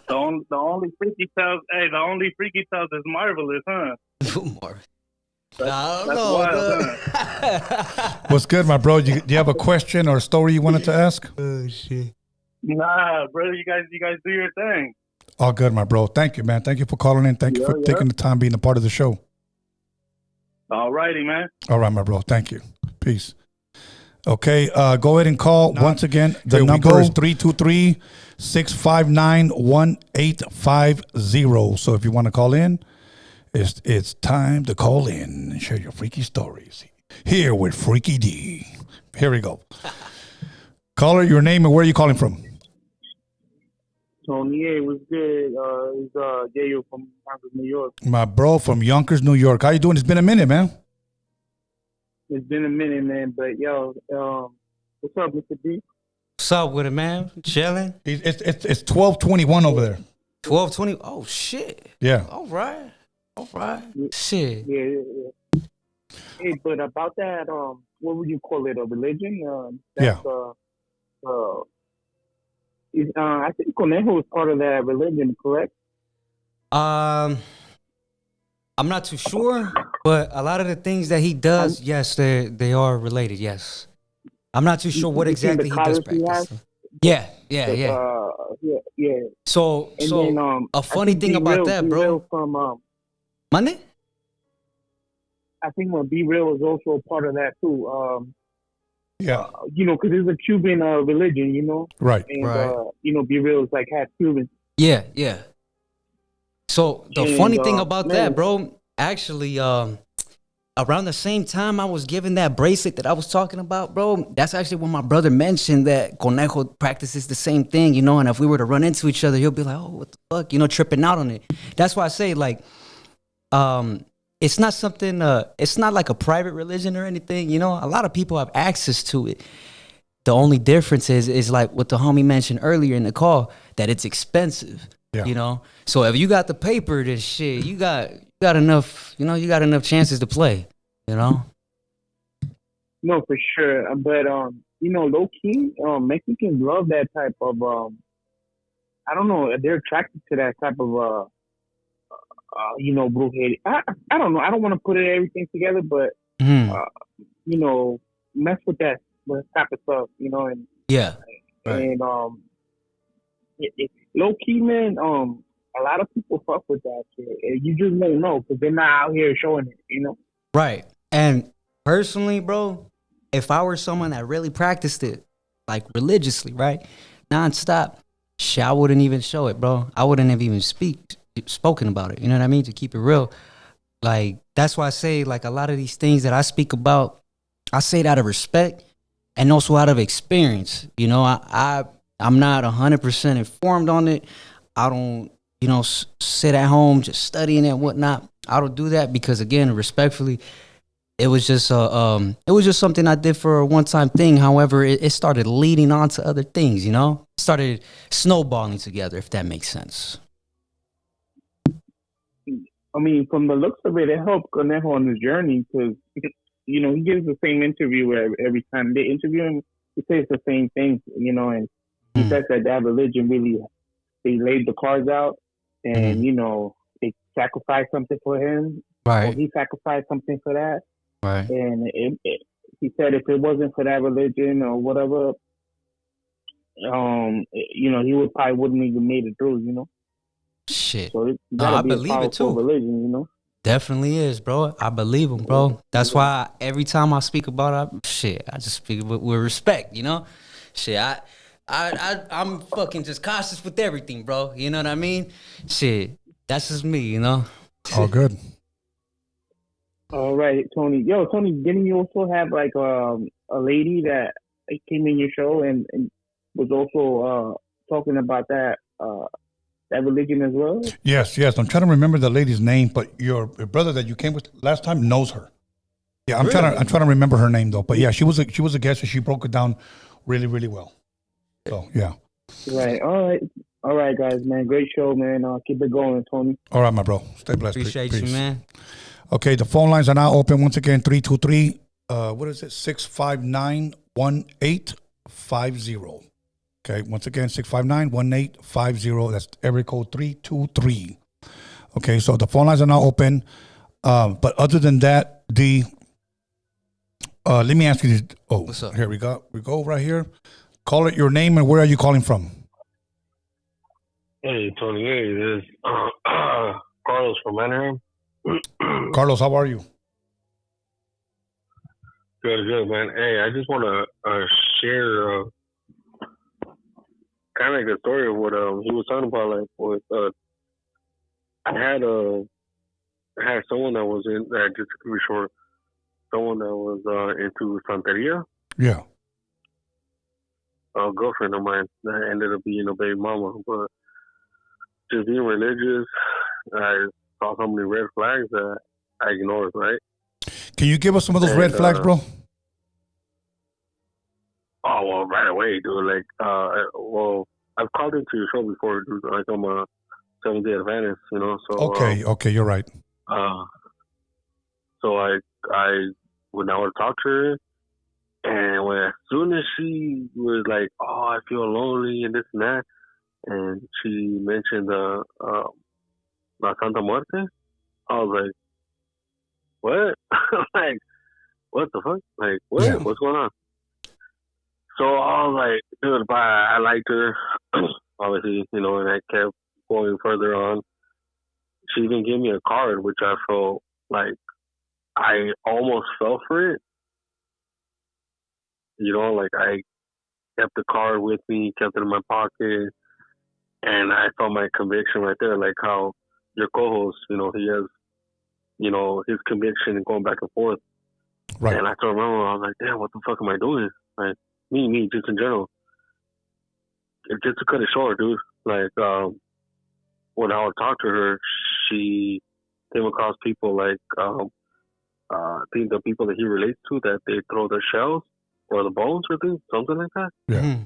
the only freaky tales, the only freaky tales is marvelous, huh? More. I don't That's know. wild, huh? What's good, my bro? Do you have a question or a story you wanted to ask? Oh shit. Nah, brother, you guys do your thing. All good, my bro. Thank you, man. Thank you for calling in. Thank you for taking the time being a part of the show. All righty, man. All right, my bro. Thank you. Peace. Okay, go ahead and call. Once again, the number is 323-659-1850. So if you want to call in, it's time to call in and share your freaky stories. Here with Freaky D. Here we go. Caller, your name and where are you calling from? Tony A was good. It's Gayo from New York. My bro from Yonkers, New York. How you doing? It's been a minute, man. It's been a minute, man, but yo, what's up, Mr. D? What's up with it, man? Chilling. It's 12:21 over there. 12:20. Oh shit. Yeah. All right. Shit. Yeah. Hey, but about that, what would you call it? A religion? I think Conejo is part of that religion, correct? I'm not too sure, but a lot of the things that he does, yes, they are related. Yes, I'm not too sure what You seen the exactly he does college he practice. has? Yeah. Yeah. So And then, a funny thing about that, bro. Real from Money? I think Be Real is also a part of that too. Yeah. Because it's a Cuban religion, Right. and Right. Be Real is like half Cuban. Yeah. So the funny thing about man, that, bro, actually, around the same time I was given that bracelet that I was talking about, bro, that's actually when my brother mentioned that Conejo practices the same thing, and if we were to run into each other, he'll be like, oh, what the fuck, tripping out on it. That's why I say, like, it's not something, it's not like a private religion or anything, a lot of people have access to it. The only difference is like what the homie mentioned earlier in the call, that it's expensive. Yeah. So if you got the paper, this shit, you got enough, you got enough chances to play, No, for sure. But low key, Mexicans love that type of I don't know, they're attracted to that type of brujeria. I don't know. I don't want to put everything together, but mess with that type of stuff, and yeah. Right. And low key, man. A lot of people fuck with that shit. You just won't know because they're not out here showing it. Right. And personally, bro, if I were someone that really practiced it, like religiously, right, nonstop, shit, I wouldn't even show it, bro. I wouldn't have even spoken about it. You know what I mean? To keep it real, like that's why I say, like, a lot of these things that I speak about, I say it out of respect and also out of experience. I'm not 100% informed on it. I don't, sit at home just studying and whatnot. I don't do that because, again, respectfully, it was just something I did for a one-time thing. However, it started leading on to other things. It started snowballing together, if that makes sense. I mean, from the looks of it, it helped Conejo on his journey because he gives the same interview every time they interview him. He says the same thing, and he says that religion really, they laid the cards out and, they sacrificed something for him. Right. Or he sacrificed something for that. Right. And he said if it wasn't for that religion or whatever, he would probably wouldn't even made it through, Shit. So I believe it too. Religion, Definitely is, bro. I believe him, bro. That's why every time I speak about it, I just speak with respect, Shit, I'm fucking just cautious with everything, bro. You know what I mean? Shit, that's just me, All good. All right, Tony. Yo, Tony, didn't you also have like a lady that came in your show and was also talking about that religion as well? Yes. I'm trying to remember the lady's name, but your brother that you came with last time knows her. Yeah, I'm trying to remember her name though. But yeah, she was a guest and she broke it down really, really well. So yeah. Right. All right, guys, man. Great show, man. Keep it going, Tony. All right, my bro. Stay blessed. Appreciate Peace. you, man. Okay, the phone lines are now open once again. 323. What is it? 659-1850. Okay, once again, 659-1850. That's area code 323. Okay, so the phone lines are now open. But other than that, let me ask you this. Oh, what's up? Here we go right here. Call it your name and where are you calling from? Hey, Tony. Hey, this is Carlos from Anaheim. Carlos, how are you? Good, man. Hey, I just want to share kind of like a story of what he was talking about. Like, with I had someone that was in just to be short, someone that was into Santeria. Yeah. A girlfriend of mine that ended up being a baby mama, but just being religious, I saw so many red flags that I ignored, right? Can you give us some of those red flags, bro? Oh well, right away, dude. Like, well, I've called into your show before, dude. Like, I'm a 7-day Adventist, you know. So Okay, you're right. Uh, so I would now talk to her, and as soon as she was like, "Oh, I feel lonely" and this and that, and she mentioned La Santa Muerte, I was like, "What?" Like, what the fuck? Like, what? Yeah. What's going on? So I was like, dude, bye. I liked her, obviously, you know, and I kept going further on. She even gave me a card, which I felt like I almost fell for it. You know, like I kept the card with me, kept it in my pocket, and I felt my conviction right there, like how your co-host, you know, he has, you know, his conviction going back and forth. Right. And I still remember, I was like, damn, what the fuck am I doing? Like, me, just in general. Just to cut it short, dude. Like, when I would talk to her, she came across people like, I think the people that he relates to, that they throw their shells or the bones or things, something like that. Yeah.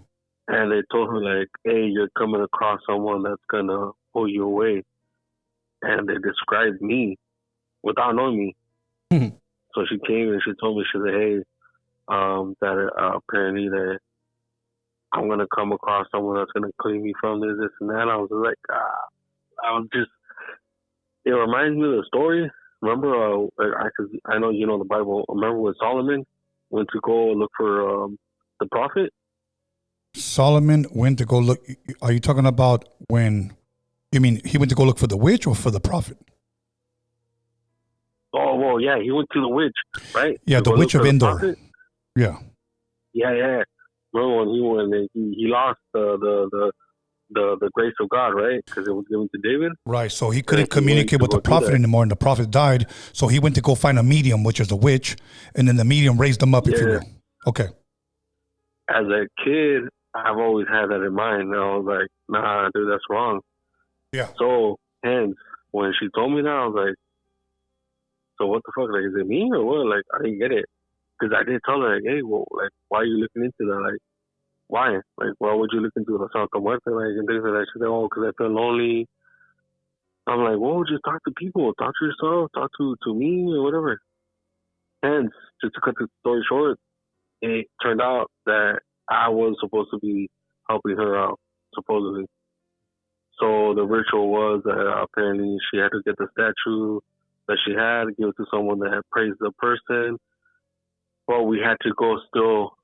And they told her, like, hey, you're coming across someone that's going to pull you away. And they described me without knowing me. Mhm. So she came and she told me, she said, hey, that apparently that I'm going to come across someone that's going to clean me from this and that. I was like, I was just, it reminds me of the story. Remember, I know you know the Bible. Remember when Solomon went to go look for the prophet? Solomon went to go look. Are you talking about when? You mean he went to go look for the witch or for the prophet? Oh, well, yeah, he went to the witch, right? Yeah, to the go witch look of for the Endor. prophet? Yeah. Yeah. Remember when he went? He lost the grace of God, right? Because it was given to David. Right. So he And couldn't he went communicate to with the go do prophet that. anymore, and the prophet died. So he went to go find a medium, which is the witch, and then the medium raised him up, if you Yeah. will. Okay. As a kid, I've always had that in mind. And I was like, nah, dude, that's wrong. Yeah. So, hence, when she told me that, I was like, so what the fuck? Like, is it me or what? Like, I didn't get it. Because I did tell her, like, hey, well, like, why are you looking into that? Like, why? Like, why would you look into the Santa Muerte? Like, and things like that. She said, oh, because I feel lonely. I'm like, well, just talk to people. Talk to yourself. Talk to me or whatever. Hence, just to cut the story short, it turned out that I was supposed to be helping her out, supposedly. So the ritual was that apparently she had to get the statue that she had, give it to someone that had praised the person. But we had to go still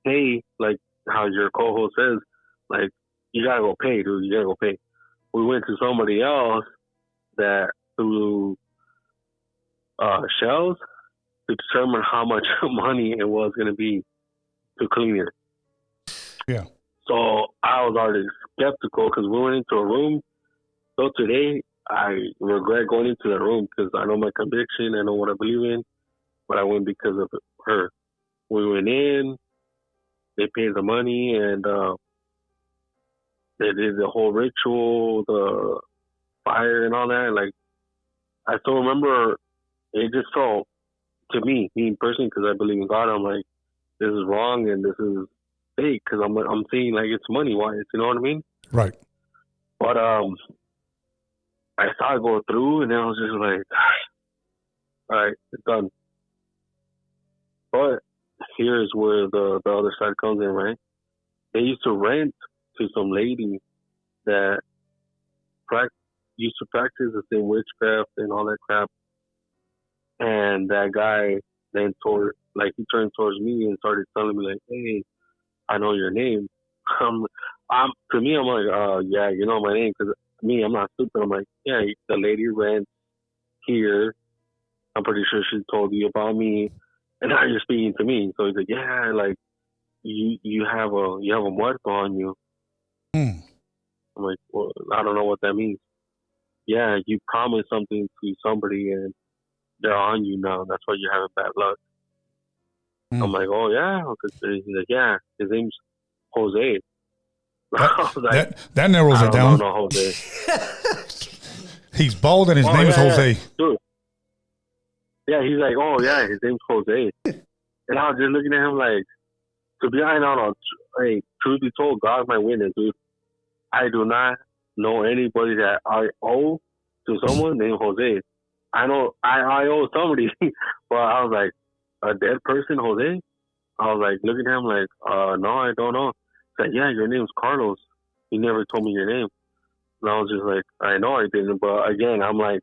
pay, like how your co-host says, like, you gotta go pay, dude. You gotta go pay. We went to somebody else that threw shells to determine how much money it was going to be to clean it. Yeah. So I was already skeptical because we went into a room. So today I regret going into the room because I know my conviction, I know what I believe in, but I went because of her. We went in, they paid the money, and they did the whole ritual, the fire and all that. Like, I still remember it just felt, to me personally, because I believe in God, I'm like, this is wrong and this is fake because I'm seeing like it's money wise, you know what I mean? Right. But I saw it go through and then I was just like, all right, it's done. But here's where the other side comes in, right? They used to rent to some lady that used to practice the same witchcraft and all that crap. And that guy then he turned towards me and started telling me like, hey, I know your name. To me, I'm like, yeah, you know my name. Because me, I'm not stupid. I'm like, yeah, the lady rents here. I'm pretty sure she told you about me. And now you're speaking to me. So he's like, yeah, like, you have a muerto on you. Hmm. I'm like, well, I don't know what that means. Yeah, you promised something to somebody and they're on you now. That's why you're having bad luck. I'm like, oh yeah. He's like, yeah. His name's Jose. I was like, that narrows I it don't down. know Jose. He's bald and his name is Jose. Dude. Yeah, he's like, oh yeah, his name's Jose. And I was just looking at him like, to be honest, no, hey, truth be told, God's my witness, dude. I do not know anybody that I owe to someone named Jose. I know I owe somebody, but I was like, a dead person, Jose? I was like, looking at him like, no, I don't know. He's like, yeah, your name's Carlos. You never told me your name. And I was just like, I know I didn't, but again, I'm like,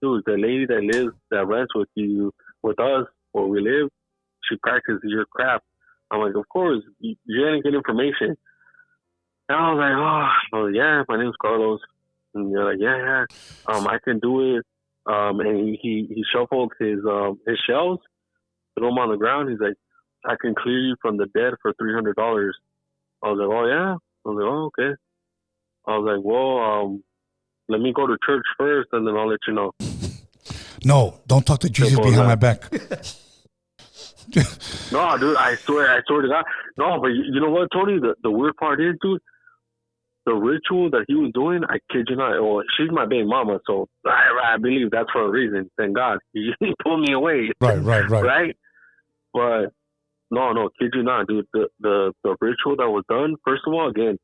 dude, the lady that rents with you, with us, where we live, she practices your craft. I'm like, of course, you're gonna get information. And I was like, oh, yeah, my name's Carlos. And you're like, yeah, I can do it. And he shuffled his shelves, put them on the ground. He's like, I can clear you from the dead for $300. I was like, oh yeah. I was like, oh okay. I was like, well, let me go to church first, and then I'll let you know. No, don't talk to Jesus behind my back. No, dude, I swear to God. No, but you know what, Tony? The weird part is, dude, the ritual that he was doing, I kid you not. Well, she's my baby mama, so I believe that's for a reason. Thank God. He pulled me away. Right. Right? But no, kid you not, dude. The ritual that was done, first of all, again,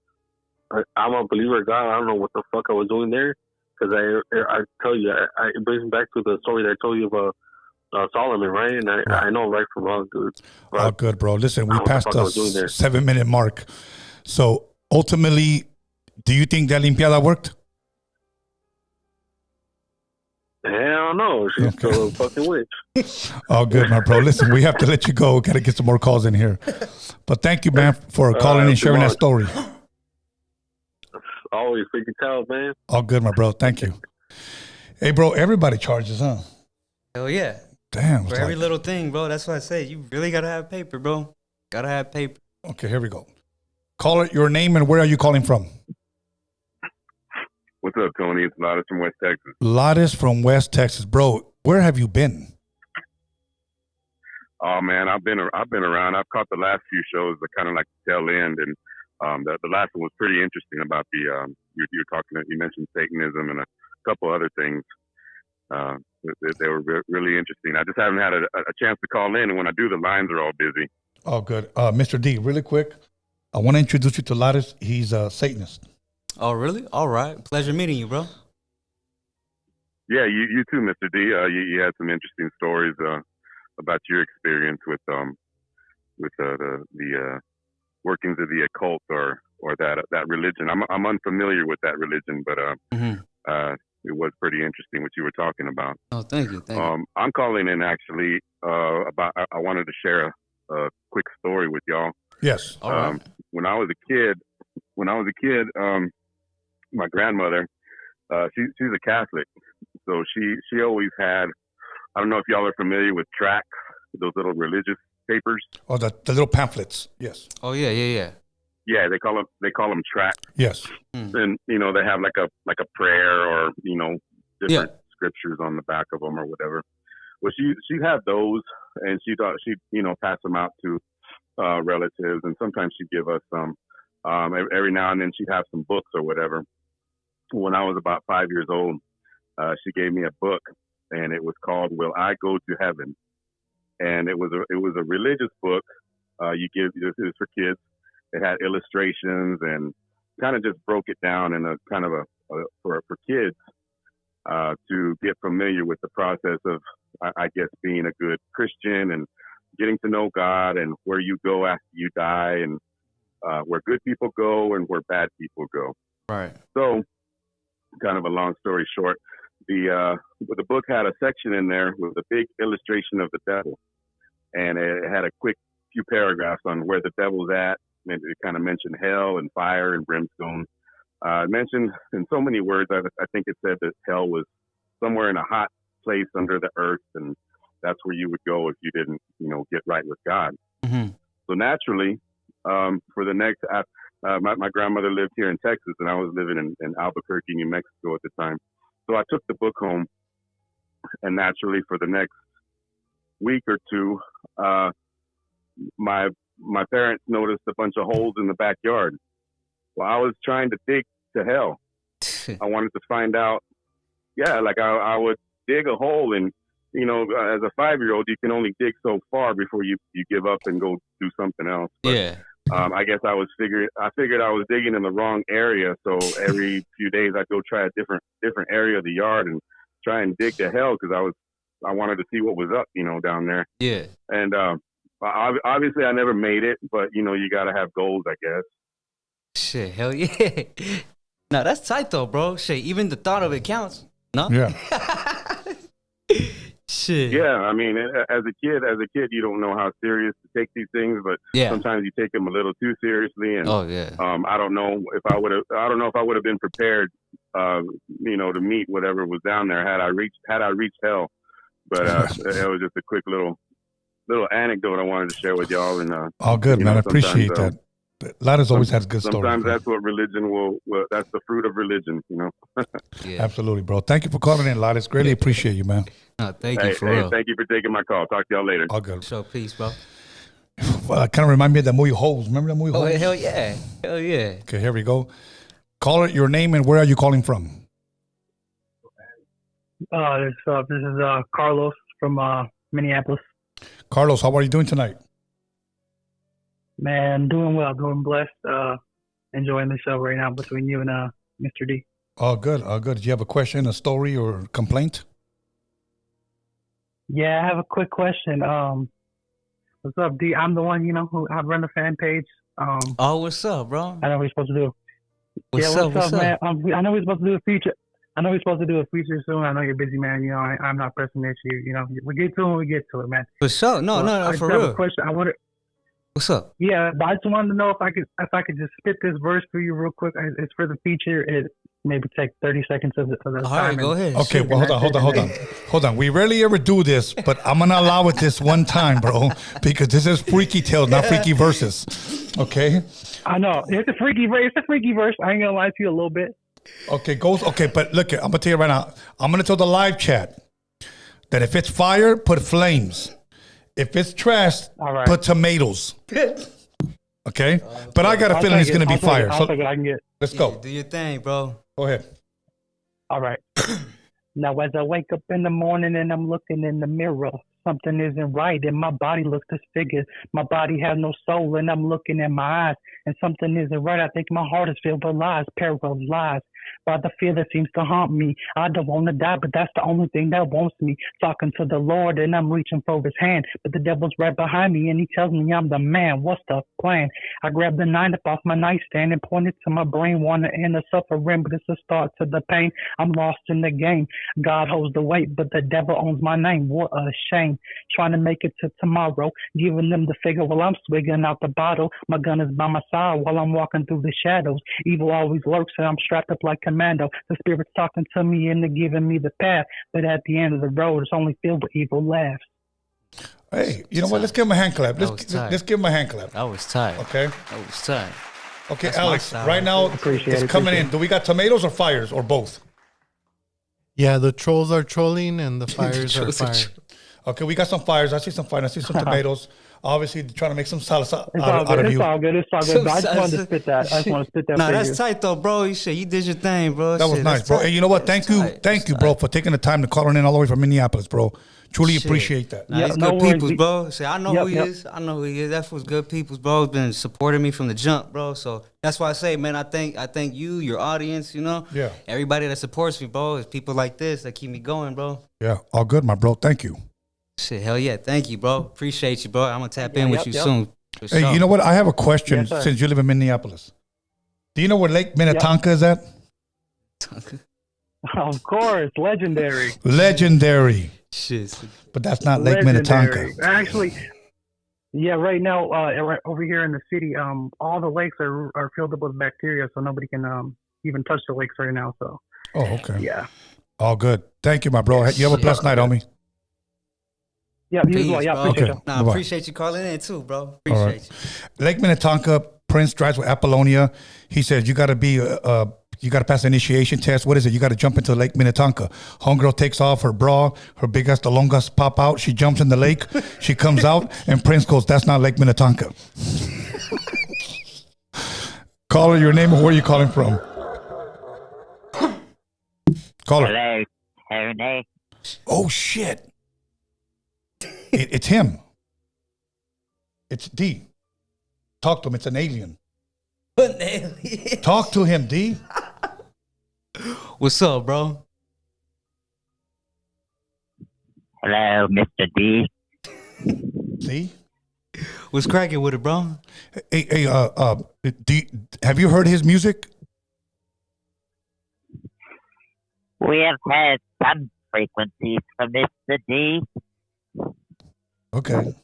I'm a believer of God. I don't know what the fuck I was doing there. Because I tell you, it brings me back to the story that I told you about Solomon, right? And I know right from wrong, dude. But oh, good, bro. Listen, we passed the 7-minute mark. So, ultimately, do you think that limpiada worked? Hell no. She's still a fucking witch. Oh, good, my bro. Listen, we have to let you go. Got to get some more calls in here. But thank you, man, for calling and sharing that story. Always freaking tell, man. All good, my bro. Thank you. Hey, bro, everybody charges, huh? Hell yeah. Damn. For every little thing, bro. That's why I say you really got to have paper, bro. Got to have paper. Okay, here we go. Call it your name and where are you calling from? What's up, Tony? It's Lotus from West Texas. Lotus from West Texas. Bro, where have you been? Oh, man, I've been around. I've caught the last few shows, but kind of like the tail end, and the last one was pretty interesting about the you mentioned Satanism and a couple other things. They were really interesting. I just haven't had a chance to call in, and when I do, the lines are all busy. Oh, good. Mr. D, really quick, I want to introduce you to Lotus. He's a Satanist. Oh, really? All right. Pleasure meeting you, bro. Yeah, you too, Mr. D. You had some interesting stories about your experience with the workings of the occult or that religion. I'm unfamiliar with that religion, but it was pretty interesting what you were talking about. Oh, thank you. I'm calling in actually about. I wanted to share a quick story with y'all. Yes. All right. When I was a kid, my grandmother, she's a Catholic, so she always had. I don't know if y'all are familiar with tracts, those little religious papers. Oh, the little pamphlets. Yes. Oh yeah. Yeah, they call them tracts. Yes. And they have like a prayer or different scriptures on the back of them or whatever. Well, she had those, and she'd pass them out to relatives, and sometimes she'd give us some. Every now and then she'd have some books or whatever. When I was about 5 years old, she gave me a book, and it was called "Will I Go to Heaven?" And it was a religious book. This is for kids. It had illustrations and kind of just broke it down in a kind of for kids to get familiar with the process of, I guess, being a good Christian and getting to know God and where you go after you die and where good people go and where bad people go. Right. So, kind of a long story short, the book had a section in there with a big illustration of the devil, and it had a quick few paragraphs on where the devil's at. And it kind of mentioned hell and fire and brimstone. It mentioned in so many words, I think it said that hell was somewhere in a hot place under the earth, and that's where you would go if you didn't, get right with God. Mm-hmm. So naturally, for the next, my grandmother lived here in Texas, and I was living in Albuquerque, New Mexico at the time. So I took the book home, and naturally, for the next week or two, my parents noticed a bunch of holes in the backyard. Well, I was trying to dig to hell. I wanted to find out. Yeah, like I would dig a hole and as a 5-year-old, you can only dig so far before you give up and go do something else. But, Yeah. I guess I figured I was digging in the wrong area. So every few days I'd go try a different area of the yard and try and dig to hell because I wanted to see what was up, down there. Yeah. And obviously I never made it, but you got to have goals, I guess. Shit, hell yeah. No, that's tight though, bro. Shit, even the thought of it counts. No? Yeah. Shit. Yeah, I mean, as a kid, you don't know how serious to take these things, but sometimes you take them a little too seriously. And I don't know if I would have been prepared, to meet whatever was down there had I reached hell. But it was just a quick little anecdote I wanted to share with y'all. And all good, man. I appreciate that. Lattice always has good stories. Sometimes that's what religion will. That's the fruit of religion, Yeah. Absolutely, bro. Thank you for calling in, Lattice. Greatly appreciate you, man. No, thank you for real. Thank you for taking my call. Talk to y'all later. All good. So peace, bro. Kind of remind me of that movie Holes. Remember that movie Holes? Oh, hell yeah. Hell yeah. Okay, here we go. Call it your name and where are you calling from? This is Carlos from Minneapolis. Carlos, how are you doing tonight? Man, doing well, doing blessed. Enjoying the show right now between you and Mr. D. All good, all good. Do you have a question, a story, or complaint? Yeah, I have a quick question. What's up, D? I'm the one, who I run the fan page. What's up, bro? I know what we're supposed to do. What's up, man? I know we're supposed to do a feature. I know we're supposed to do a feature soon. I know you're busy, man. I'm not pressing this. We get to it when we get to it, man. For sure. No, for real. I have a question. What's up? Yeah, but I just wanted to know if I could just spit this verse for you real quick. It's for the feature. It maybe take 30 seconds of the time. All right, go ahead. Okay, well, hold on. We rarely ever do this, but I'm gonna allow it this one time, bro, because this is freaky tales, not freaky verses. Okay. I know it's a freaky verse. It's a freaky verse. I ain't gonna lie to you a little bit. Okay, but look, I'm gonna tell you right now. I'm gonna tell the live chat that if it's fire, put flames. If it's trash, put tomatoes. Okay? But I got a feeling it's going to be fire. So I can get. Let's go. Do your thing, bro. Go ahead. All right. Now, as I wake up in the morning and I'm looking in the mirror, something isn't right and my body looks disfigured. My body has no soul and I'm looking in my eyes and something isn't right. I think my heart is filled with lies, parallel lies. By the fear that seems to haunt me. I don't want to die, but that's the only thing that wants me. Talking to the Lord and I'm reaching for his hand, but the devil's right behind me and he tells me I'm the man. What's the plan? I grabbed the knife off my nightstand and pointed to my brain, wanting to end the suffering, but it's a start to the pain. I'm lost in the game. God holds the weight, but the devil owns my name. What a shame. Trying to make it to tomorrow, giving them the figure while I'm swigging out the bottle. My gun is by my side while I'm walking through the shadows. Evil always lurks and I'm strapped up like commando. The spirit's talking to me and they're giving me the path, but at the end of the road, it's only filled with evil laughs. Hey, you know what? Let's give him a hand clap. Let's give him a hand clap. That was tight. Okay. That was tight. Okay, That's Alex. Right now, it's coming in. Do we got tomatoes or fires or both? Yeah, the trolls are trolling and the fires are fire. Okay, we got some fires. I see some fire. I see some tomatoes. Obviously, trying to make some salsa It's out of you. It's all good. But I just wanted to spit that. Nah, that's tight though, bro. You did your thing, bro. That was nice, bro. Hey, you know what? Thank you, bro, for taking the time to call in all the way from Minneapolis, bro. Truly appreciate that. Nah, he's good peoples, bro. I know who he is. I know who he is. That was good peoples, bro. He's been supporting me from the jump, bro. So that's why I say, man, I thank you, your audience, Yeah. Everybody that supports me, bro. It's people like this that keep me going, bro. Yeah, all good, my bro. Thank you. Shit, hell yeah. Thank you, bro. Appreciate you, bro. I'm going to tap in with you soon. Hey, you know what? I have a question since you live in Minneapolis. Do you know where Lake Minnetonka is at? Of course. Legendary. Legendary. Shit. But that's not Lake Minnetonka. Actually, yeah, right now, right over here in the city, all the lakes are filled up with bacteria, so nobody can even touch the lakes right now. So. Oh, okay. Yeah. All good. Thank you, my bro. You have a blessed night, homie. Yeah, you as well. Appreciate you. I appreciate you calling in too, bro. Appreciate you. Lake Minnetonka, Prince drives with Apollonia. He says you got to be you got to pass an initiation test. What is it? You got to jump into Lake Minnetonka. Homegirl takes off her bra, her big ass, the longas pop out. She jumps in the lake. She comes out, and Prince goes, "That's not Lake Minnetonka." Caller, your name and where are you calling from? Caller. Hello, Renee. Oh shit. It's him. It's D. Talk to him. It's an alien. An alien. Talk to him, D. What's up, bro? Hello, Mr. D. See? What's cracking with it, bro? Hey, have you heard his music? We have had some frequencies from Mr. D. Okay.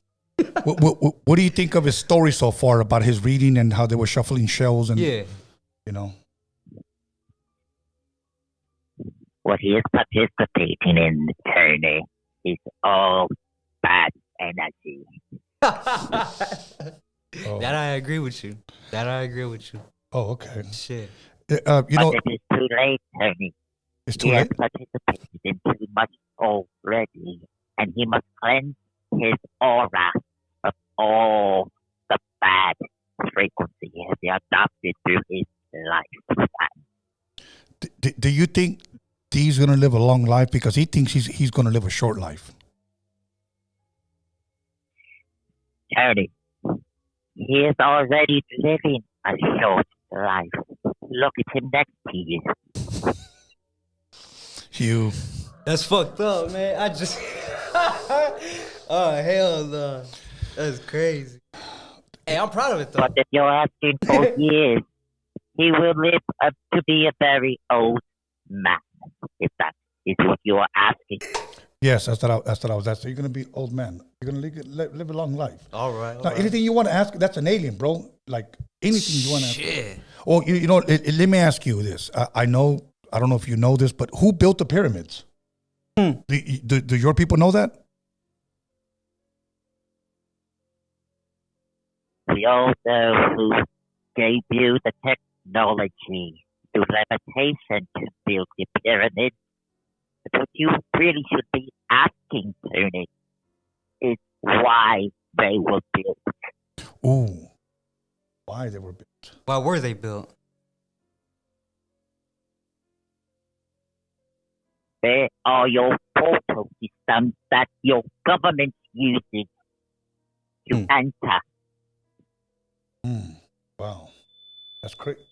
What do you think of his story so far about his reading and how they were shuffling shells and you know? What he is participating in, Tony, is all bad energy. That I agree with you. Oh, okay. Shit. You But know, it is too late, Tony. it's too He has late. participated in too much already, and he must cleanse his aura of all the bad frequency he has adopted through his lifespan. Do you think D's gonna live a long life because he thinks he's gonna live a short life? Tony, he is already living a short life. Look at him next to you. You. That's fucked up, man. I just. Oh hell no. That's crazy. Hey, I'm proud of it though. But if you're asking for years, he will live up to be a very old man. If that is what you are asking. Yes, that's what I was asking. You're gonna be old man. You're gonna live a long life. All right. Now, anything you want to ask, that's an alien, bro. Like anything you want to ask. Shit. Or you know, let me ask you this. I know, I don't know if you know this, but who built the pyramids? Do your people know that? We all know who gave you the technology to levitation to build the pyramid. But what you really should be asking, Tony, is why they were built. Ooh, why they were built? Why were they built? They are your portal systems that your government uses to enter. Wow, that's crazy.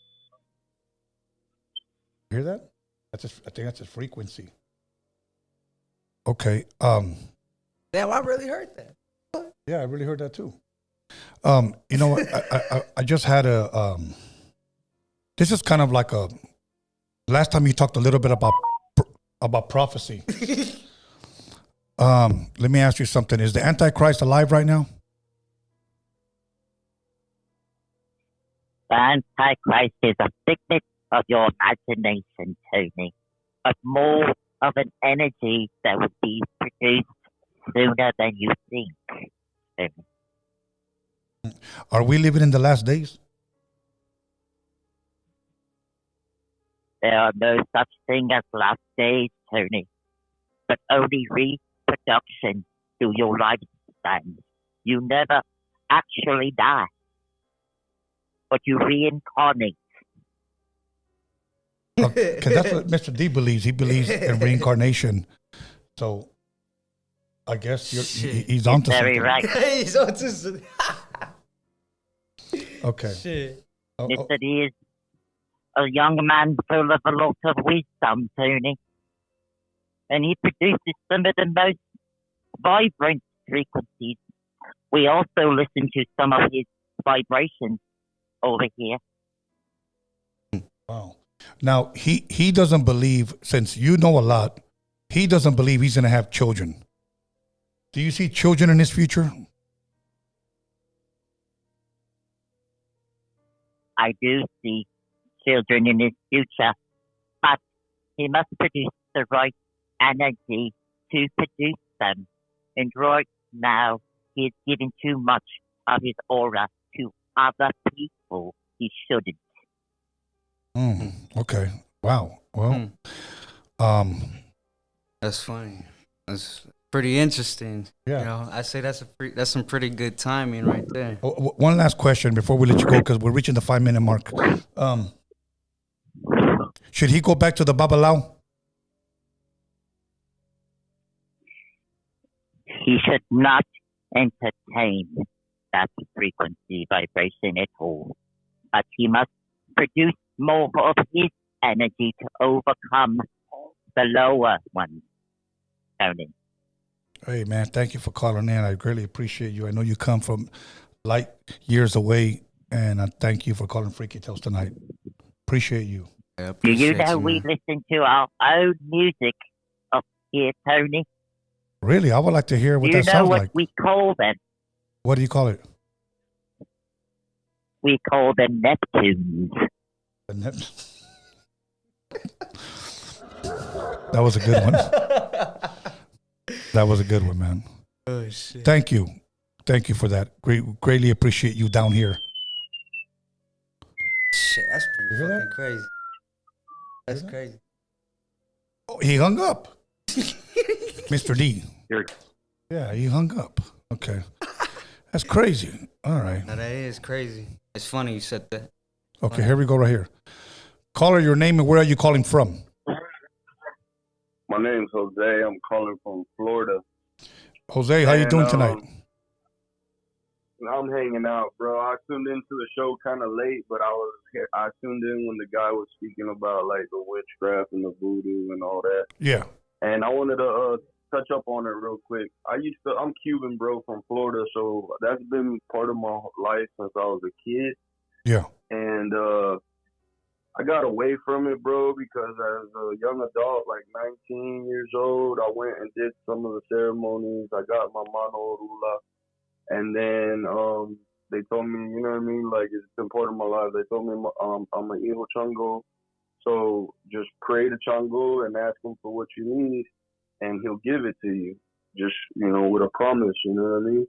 Hear that? I think that's a frequency. Okay. Damn, I really heard that. Yeah, I really heard that too. You know what? I just had this is kind of like last time you talked a little bit about prophecy. Let me ask you something. Is the Antichrist alive right now? The Antichrist is a figment of your imagination, Tony, but more of an energy that will be produced sooner than you think. Tony. Are we living in the last days? There are no such thing as last days, Tony, but only reproduction through your lifespan. You never actually die, but you reincarnate. Because that's what Mr. D believes. He believes in reincarnation. So I guess he's onto Very something. right. He's onto something. Okay. Shit. Mr. D is a young man full of a lot of wisdom, Tony. And he produces some of the most vibrant frequencies. We also listen to some of his vibrations over here. Wow. Now, he doesn't believe, since you know a lot, he doesn't believe he's going to have children. Do you see children in his future? I do see children in his future, but he must produce the right energy to produce them. And right now, he is giving too much of his aura to other people. He shouldn't. Okay. Wow. Well, That's funny. That's pretty interesting. Yeah. You know, I say that's some pretty good timing right there. one last question before we let you go, because we're reaching the 5-minute mark. Should he go back to the Babalao? He should not entertain that frequency vibration at all. But he must produce more of his energy to overcome the lower ones. Tony. Hey, man, thank you for calling in. I greatly appreciate you. I know you come from light years away, and I thank you for calling Freaky Tales tonight. Appreciate you. Do you know we listen to our own music up here, Tony? Really? I would like to hear what Do you that know sounds what like. we call them? What do you call it? We call them Neptunes. That was a good one. That was a good one, man. Oh, shit. Thank you. Thank you for that. Greatly appreciate you down here. Shit, that's pretty You hear fucking that? crazy. That's crazy. Oh, he hung up. Mr. D. Here. Yeah, he hung up. Okay. That's crazy. All right. No, that is crazy. It's funny you said that. Okay, here we go right here. Caller, your name and where are you calling from? My name's Jose. I'm calling from Florida. Jose, how you doing tonight? I'm hanging out, bro. I tuned into the show kind of late, but I tuned in when the guy was speaking about like the witchcraft and the voodoo and all that. Yeah. And I wanted to touch up on it real quick. I'm Cuban, bro, from Florida, so that's been part of my life since I was a kid. Yeah. And I got away from it, bro, because as a young adult, like 19 years old, I went and did some of the ceremonies. I got my mano rula. And then they told me, you know what I mean? Like, it's been part of my life. They told me I'm an evil Chango. So just pray to Chango and ask him for what you need, and he'll give it to you. Just, you know, with a promise, you know what I mean?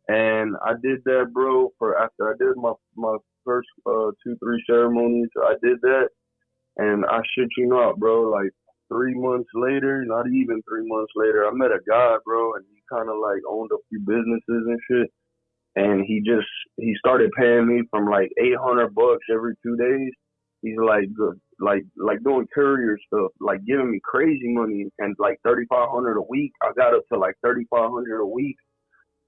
And I did that, bro, after I did my first 2-3 ceremonies. I did that, and I shit you not, bro, like 3 months later, not even 3 months later, I met a guy, bro, and he kind of like owned a few businesses and shit. And he started paying me from like $800 every 2 days. He's like good, like doing courier stuff, like giving me crazy money, and like $3,500 a week. I got up to like $3,500 a week,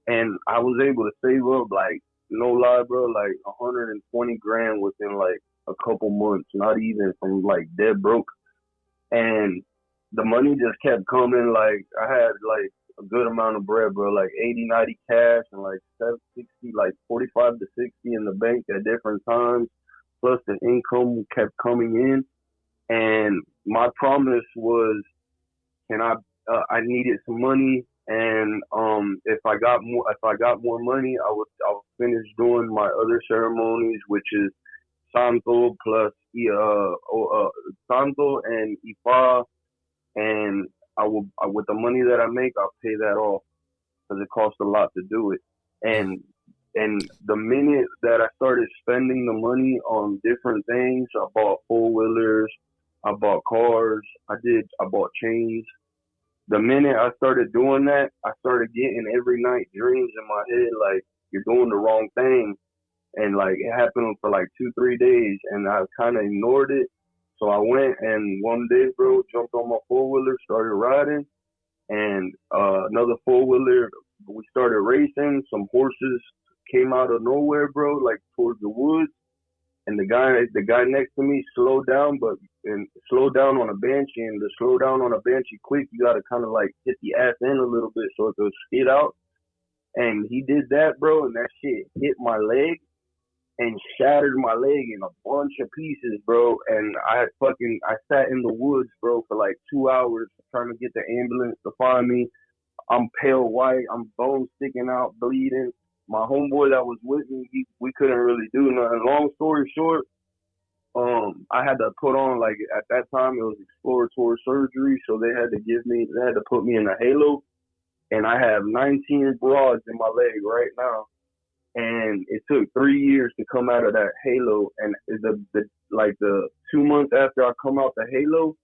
and I was able to save up, like, no lie, bro, like 120 grand within like a couple months, not even, from like dead broke. And the money just kept coming. Like, I had like a good amount of bread, bro, like 80, 90 cash and like 60, like 45 to 60 in the bank at different times. Plus the income kept coming in. And my promise was, I needed some money. And if I got more money, I'll finish doing my other ceremonies, which is Santo plus Santo and Ifa, and with the money that I make, I'll pay that off because it costs a lot to do it. And the minute that I started spending the money on different things, I bought 4-wheelers, I bought cars, I bought chains. The minute I started doing that, I started getting every night dreams in my head like, you're doing the wrong thing. And like, it happened for like 2-3 days, and I kind of ignored it. So I went, and one day, bro, jumped on my 4-wheeler, started riding, and another 4-wheeler, we started racing. Some horses came out of nowhere, bro, like towards the woods. And the guy next to me slowed down, slowed down on a banshee. And to slow down on a banshee quick, you gotta kind of like hit the ass in a little bit so it goes skid out. And he did that, bro, and that shit hit my leg and shattered my leg in a bunch of pieces, bro. And I sat in the woods, bro, for like 2 hours trying to get the ambulance to find me. I'm pale white, I'm bones sticking out, bleeding. My homeboy that was with me, we couldn't really do nothing. Long story short, I had to put on, like, at that time it was exploratory surgery, so they had to put me in a halo, and I have 19 broads in my leg right now. And it took 3 years to come out of that halo. And the 2 months after I come out the halo,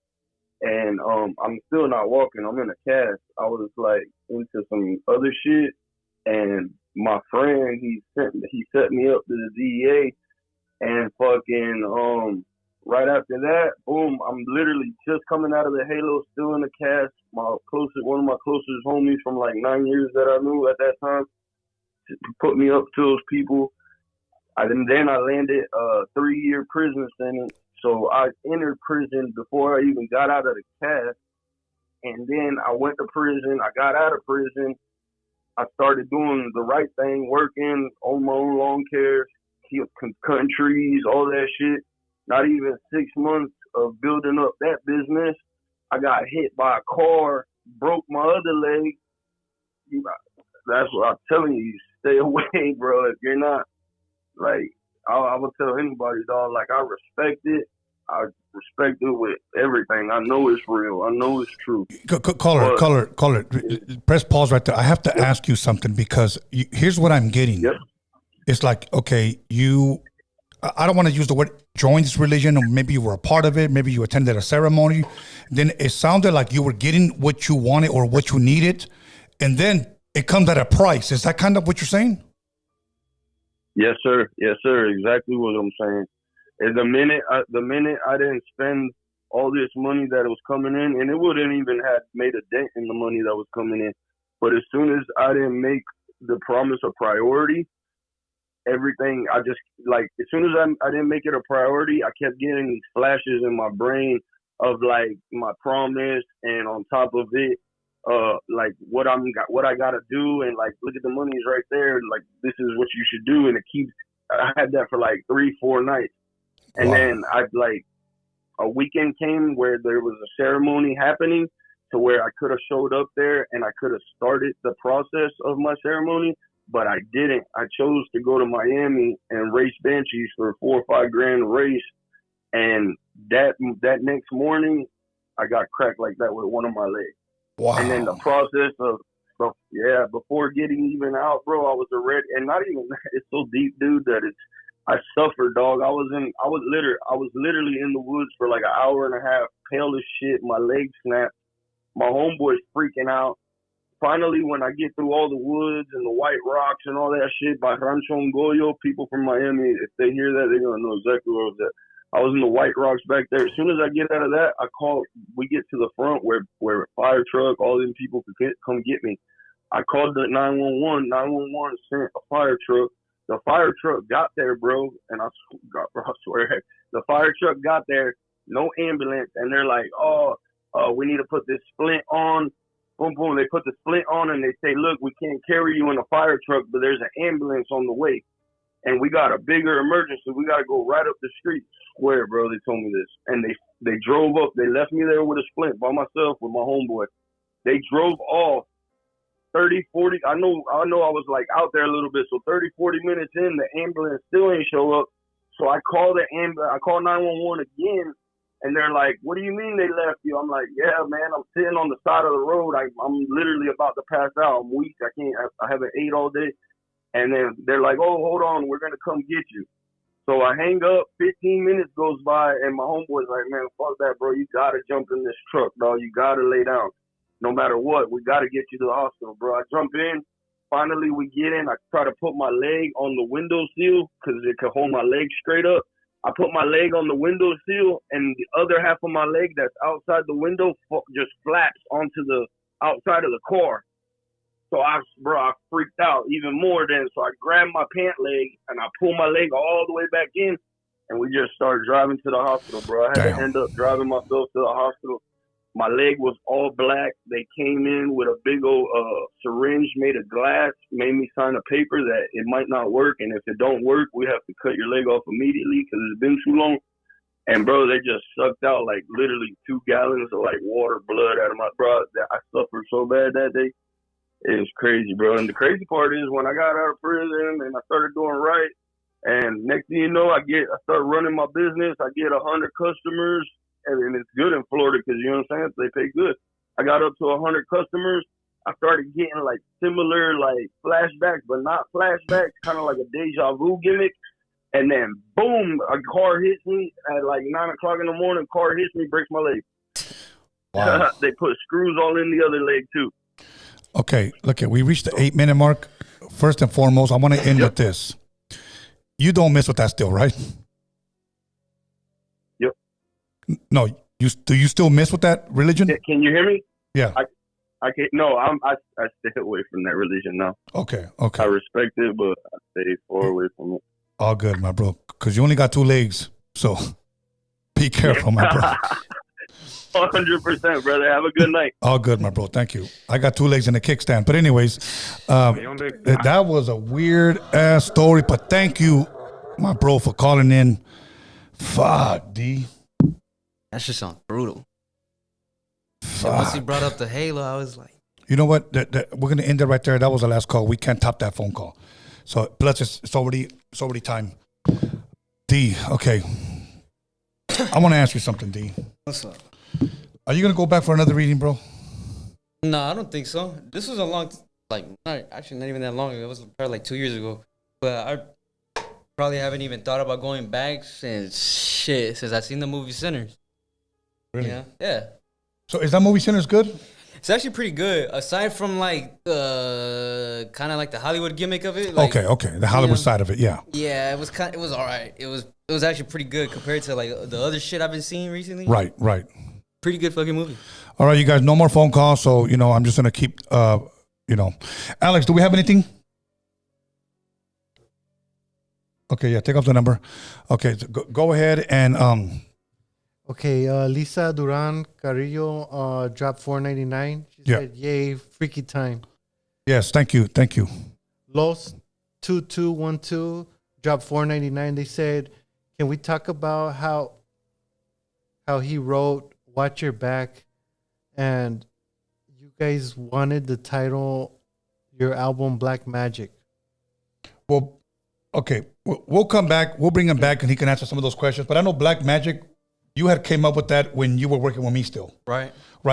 and I'm still not walking, I'm in a cast. I was like into some other shit, and my friend, he set me up to the DEA, and fucking right after that, boom, I'm literally just coming out of the halo, still in the cast, one of my closest homies from like 9 years that I knew at that time, put me up to those people. And then I landed a 3-year prison sentence. So I entered prison before I even got out of the cast. And then I went to prison. I got out of prison. I started doing the right thing, working on my own lawn care, cutting trees, all that shit. Not even 6 months of building up that business, I got hit by a car, broke my other leg. That's what I'm telling you. Stay away, bro. If you're not, like, I would tell anybody, dog, like, I respect it. I respect it with everything. I know it's real. I know it's true. Caller. Press pause right there. I have to ask you something because here's what I'm getting. Yep. It's like, okay, I don't want to use the word join this religion, or maybe you were a part of it, maybe you attended a ceremony. Then it sounded like you were getting what you wanted or what you needed, and then it comes at a price. Is that kind of what you're saying? Yes, sir. Yes, sir. Exactly what I'm saying. And the minute I didn't spend all this money that was coming in, and it wouldn't even have made a dent in the money that was coming in, but as soon as I didn't make the promise a priority, everything, I just, like, as soon as I didn't make it a priority, I kept getting these flashes in my brain of, like, my promise, and on top of it, like, what I gotta do, and, like, look at the money's right there, like, this is what you should do, and I had that for, like, 3-4 nights, and wow. Then a weekend came where there was a ceremony happening, to where I could have showed up there, and I could have started the process of my ceremony, but I didn't. I chose to go to Miami and race Banshees for a $4 or $5 grand race. And that next morning, I got cracked like that with one of my legs. Wow. And then the process of before getting even out, bro, I was already, and not even, it's so deep, dude, that I suffered, dog. I was literally in the woods for like an hour and a half, pale as shit. My legs snapped. My homeboy's freaking out. Finally, when I get through all the woods and the white rocks and all that shit by Rancho Ngoyo, people from Miami, if they hear that, they're going to know exactly where I was at. I was in the white rocks back there. As soon as I get out of that, we get to the front where a fire truck, all them people could come get me. I called the 911. 911 sent a fire truck. The fire truck got there, bro, and I swear, the fire truck got there, no ambulance, and they're like, we need to put this splint on. Boom, boom. They put the splint on and they say, look, we can't carry you in a fire truck, but there's an ambulance on the way. And we got a bigger emergency. We got to go right up the street. Swear, bro, they told me this. And they drove up. They left me there with a splint by myself with my homeboy. They drove off 30, 40. I know I was like out there a little bit. So 30, 40 minutes in, the ambulance still ain't show up. So I call 911 again. And they're like, what do you mean they left you? I'm like, yeah, man, I'm sitting on the side of the road. I'm literally about to pass out. I'm weak. I haven't ate all day. And then they're like, oh, hold on. We're going to come get you. So I hang up. 15 minutes goes by. And my homeboy's like, man, fuck that, bro. You got to jump in this truck, dog. You got to lay down. No matter what, we got to get you to the hospital, bro. I jump in. Finally, we get in. I try to put my leg on the window sill because it could hold my leg straight up. I put my leg on the window sill, and the other half of my leg that's outside the window just flaps onto the outside of the car. So I freaked out even more then. So I grabbed my pant leg, and I pulled my leg all the way back in, and we just started driving to the hospital, bro. I had to end up driving myself to the hospital. My leg was all black. They came in with a big old syringe made of glass, made me sign a paper that it might not work. And if it don't work, we have to cut your leg off immediately because it's been too long. And, bro, they just sucked out like literally 2 gallons of like water, blood out of my bro. I suffered so bad that day. It was crazy, bro. And the crazy part is when I got out of prison and I started doing right, and next thing you know, I start running my business. I get 100 customers. And it's good in Florida because, you know what I'm saying, they pay good. I got up to 100 customers. I started getting, like, similar, like, flashbacks, but not flashbacks, kind of like a deja vu gimmick. And then, boom, a car hits me at, like, 9 o'clock in the morning. Car hits me, breaks my leg. Wow. They put screws all in the other leg, too. Okay, look, we reached the 8-minute mark. First and foremost, I want to end with this. You don't mess with that still, right? Yep. No, do you still mess with that religion? Can you hear me? Yeah. I can't. No, I stay away from that religion now. Okay. I respect it, but I stay far away from it. All good, my bro. Because you only got 2 legs, so be careful, my bro. 100%, brother. Have a good night. All good, my bro. Thank you. I got 2 legs and a kickstand. But anyways, that was a weird ass story. But thank you, my bro, for calling in. Fuck, D. That shit sounds brutal. Fuck. Once he brought up the Halo, I was like, You know what? We're gonna end it right there. That was the last call. We can't top that phone call. So plus it's already time. D. Okay. I want to ask you something, D. what's up? Are you gonna go back for another reading, bro? No, I don't think so. This was a long, actually not even that long ago. It was probably like 2 years ago. But I probably haven't even thought about going back since I seen the movie Sinners. Really? Yeah. Yeah. So is that movie Sinners good? It's actually pretty good, aside from like kind of like the Hollywood gimmick of it. Like, Okay. The Hollywood side of it, yeah. Yeah, it was all right. It was actually pretty good compared to like the other shit I've been seeing recently. Right. Pretty good fucking movie. All right, you guys, no more phone calls. So, I'm just going to keep, Alex, do we have anything? Okay, yeah, take off the number. Okay, so go ahead and... Okay, Lisa Duran Carrillo dropped $4.99. She said, "Yay, freaky time." Yes, thank you. Los 2212 dropped $4.99. They said, "Can we talk about how he wrote Watch Your Back, and you guys wanted the title your album Black Magic?" Well, okay, we'll come back. We'll bring him back and he can answer some of those questions. But I know Black Magic, you had came up with that when you were working with me still. Right.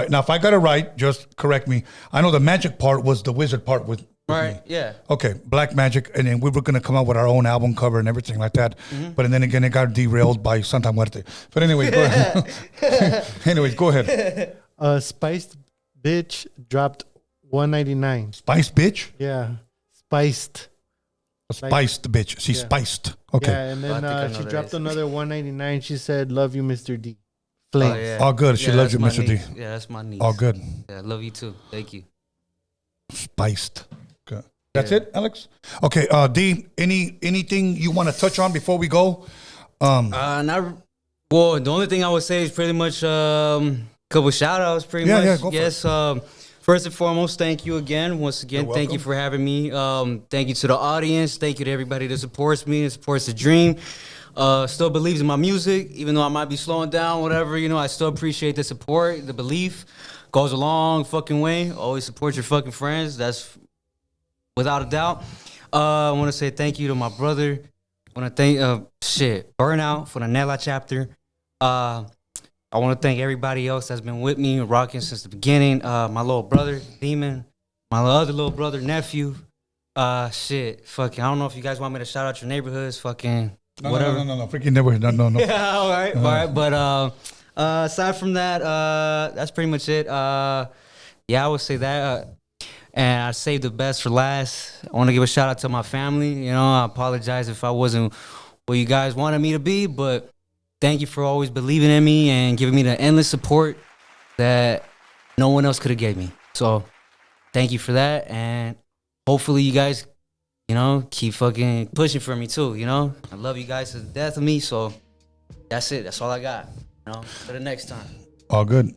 Now, if I got it right, just correct me. I know the magic part was the wizard part with right, me. Yeah. Okay, Black Magic, and then we were going to come out with our own album cover and everything like that. Mm-hmm. But then again, it got derailed by Santa Muerte. But anyway, go ahead. Anyways, go ahead. Spiced Bitch dropped $1.99. Spiced Bitch? Yeah, spiced. Spiced bitch. She's spiced. Okay. Yeah, and then she dropped another $1.99. She said, "Love you, Mr. D." Flames. Oh, yeah. All good. She loves you, Mr. D. Yeah, that's my niece. All good. Yeah, I love you too. Thank you. Spiced. Good. That's it, Alex? Okay, D, anything you want to touch on before we go? Well, the only thing I would say is pretty much couple shout outs pretty much. Yeah, go for it. First and foremost, thank you again. Once again, thank you for having me. Thank you to the audience. Thank you to everybody that supports me and supports the dream. Still believes in my music, even though I might be slowing down, whatever. I still appreciate the support, the belief. Goes a long fucking way. Always support your fucking friends. That's without a doubt. I want to say thank you to my brother. I want to thank Burnout for the Nella chapter. I want to thank everybody else that's been with me rocking since the beginning. My little brother, Demon. My other little brother, nephew. Fucking, I don't know if you guys want me to shout out your neighborhoods. Fucking, whatever. No. Freaking neighborhood. No. Yeah, all right. But aside from that, that's pretty much it. I would say that. And I saved the best for last. I want to give a shout out to my family. I apologize if I wasn't what you guys wanted me to be, but thank you for always believing in me and giving me the endless support that no one else could have gave me. So thank you for that. And hopefully you guys, keep fucking pushing for me too, I love you guys to the death of me. So that's it. That's all I got, for the next time. All good.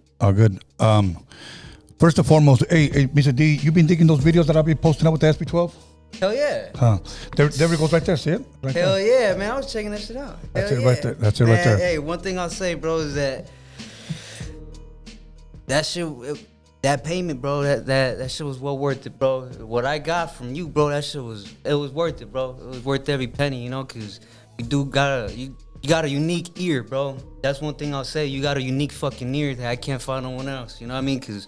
First and foremost, hey, Mr. D, you been digging those videos that I'll be posting up with the SP12? Hell yeah. There it goes right there. See it? Right Hell there. yeah, man. I was checking that shit out. That's Hell it yeah. right there. That's it right there. Hey, one thing I'll say, bro, is that shit, that payment, bro, that shit was well worth it, bro. What I got from you, bro, it was worth it, bro. It was worth every penny, because you got a unique ear, bro. That's one thing I'll say. You got a unique fucking ear that I can't find no one else. You know what I mean? Because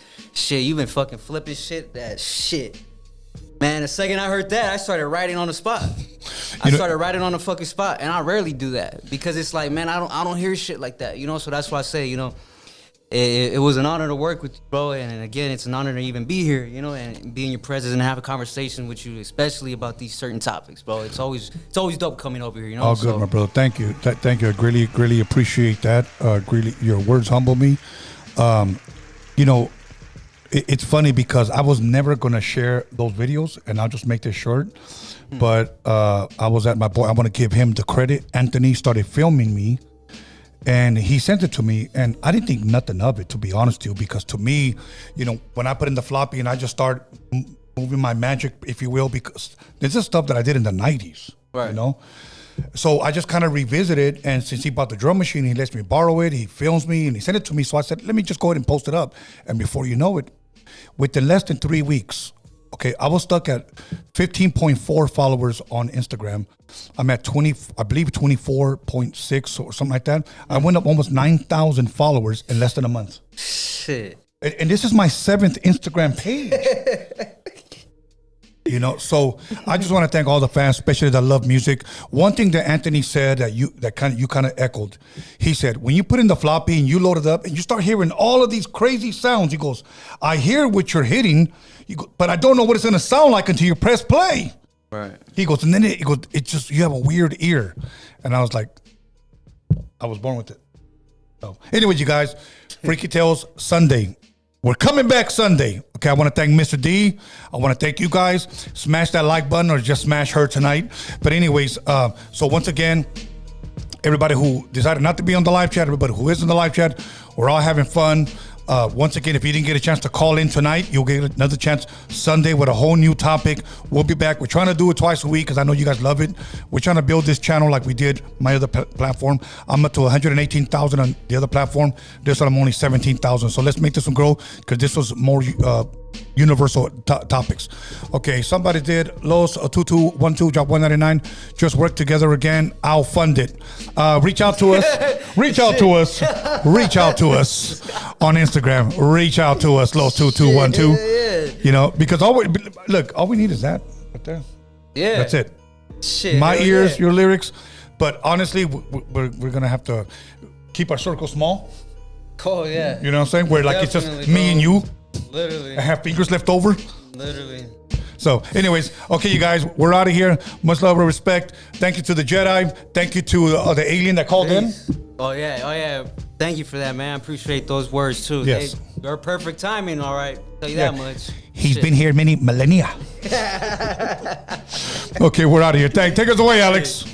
you've been fucking flipping shit. That shit. Man, the second I heard that, I started writing on the spot. I started writing on the fucking spot, and I rarely do that because it's like, man, I don't hear shit like that, So that's why I say, it was an honor to work with you, bro. And again, it's an honor to even be here, and be in your presence and have a conversation with you, especially about these certain topics, bro. It's always dope coming over here, All good, my brother. Thank you. Thank you. I really appreciate that. Really, your words humble me. it's funny because I was never gonna share those videos, and I'll just make this short. But I was at my boy. I want to give him the credit. Anthony started filming me, and he sent it to me, and I didn't think nothing of it, to be honest with you, because to me, you know, when I put in the floppy and I just start moving my magic, if you will, because this is stuff that I did in the 90s, right? You know. So I just kind of revisited, and since he bought the drum machine, he lets me borrow it. He films me, and he sent it to me. So I said, let me just go ahead and post it up. And before you know it, within less than 3 weeks, okay, I was stuck at 15.4 followers on Instagram. I'm at 24.6 or something like that. I went up almost 9,000 followers in less than a month. Shit. And this is my 7th Instagram page. You know, so I just want to thank all the fans, especially that love music. One thing that Anthony said that you kind of echoed, he said, when you put in the floppy and you load it up and you start hearing all of these crazy sounds, he goes, I hear what you're hitting, but I don't know what it's going to sound like until you press play. Right. He goes, and then it just, you have a weird ear. And I was like, I was born with it. So anyways, you guys, Freaky Tales Sunday. We're coming back Sunday. Okay, I want to thank Mr. D. I want to thank you guys. Smash that like button or just smash her tonight. But anyways, so once again, everybody who decided not to be on the live chat, everybody who is in the live chat, we're all having fun. Once again, if you didn't get a chance to call in tonight, you'll get another chance Sunday with a whole new topic. We'll be back. We're trying to do it twice a week because I know you guys love it. We're trying to build this channel like we did my other platform. I'm up to 118,000 on the other platform. This one I'm only 17,000. So let's make this one grow because this was more universal topics. Okay, somebody did Los 2212 job 199. Just work together again. I'll fund it. Reach out to us. Reach out to us. Reach out to us on Instagram. Reach out to us, Los 2212. You know, because all we need is that right there. Yeah, that's it. Shit, my ears, your lyrics. But honestly, we're gonna have to keep our circle small. Oh yeah. You know what I'm saying? Where like it's just me and you. Literally. I have fingers left over. Literally. So anyways, okay, you guys, we're out of here. Much love and respect. Thank you to the Jedi. Thank you to the alien that called in. Oh yeah. Thank you for that, man. I appreciate those words too. Yes. They're perfect timing, all right. Tell you that much. He's been here many millennia. Okay, we're out of here. Take us away, Alex.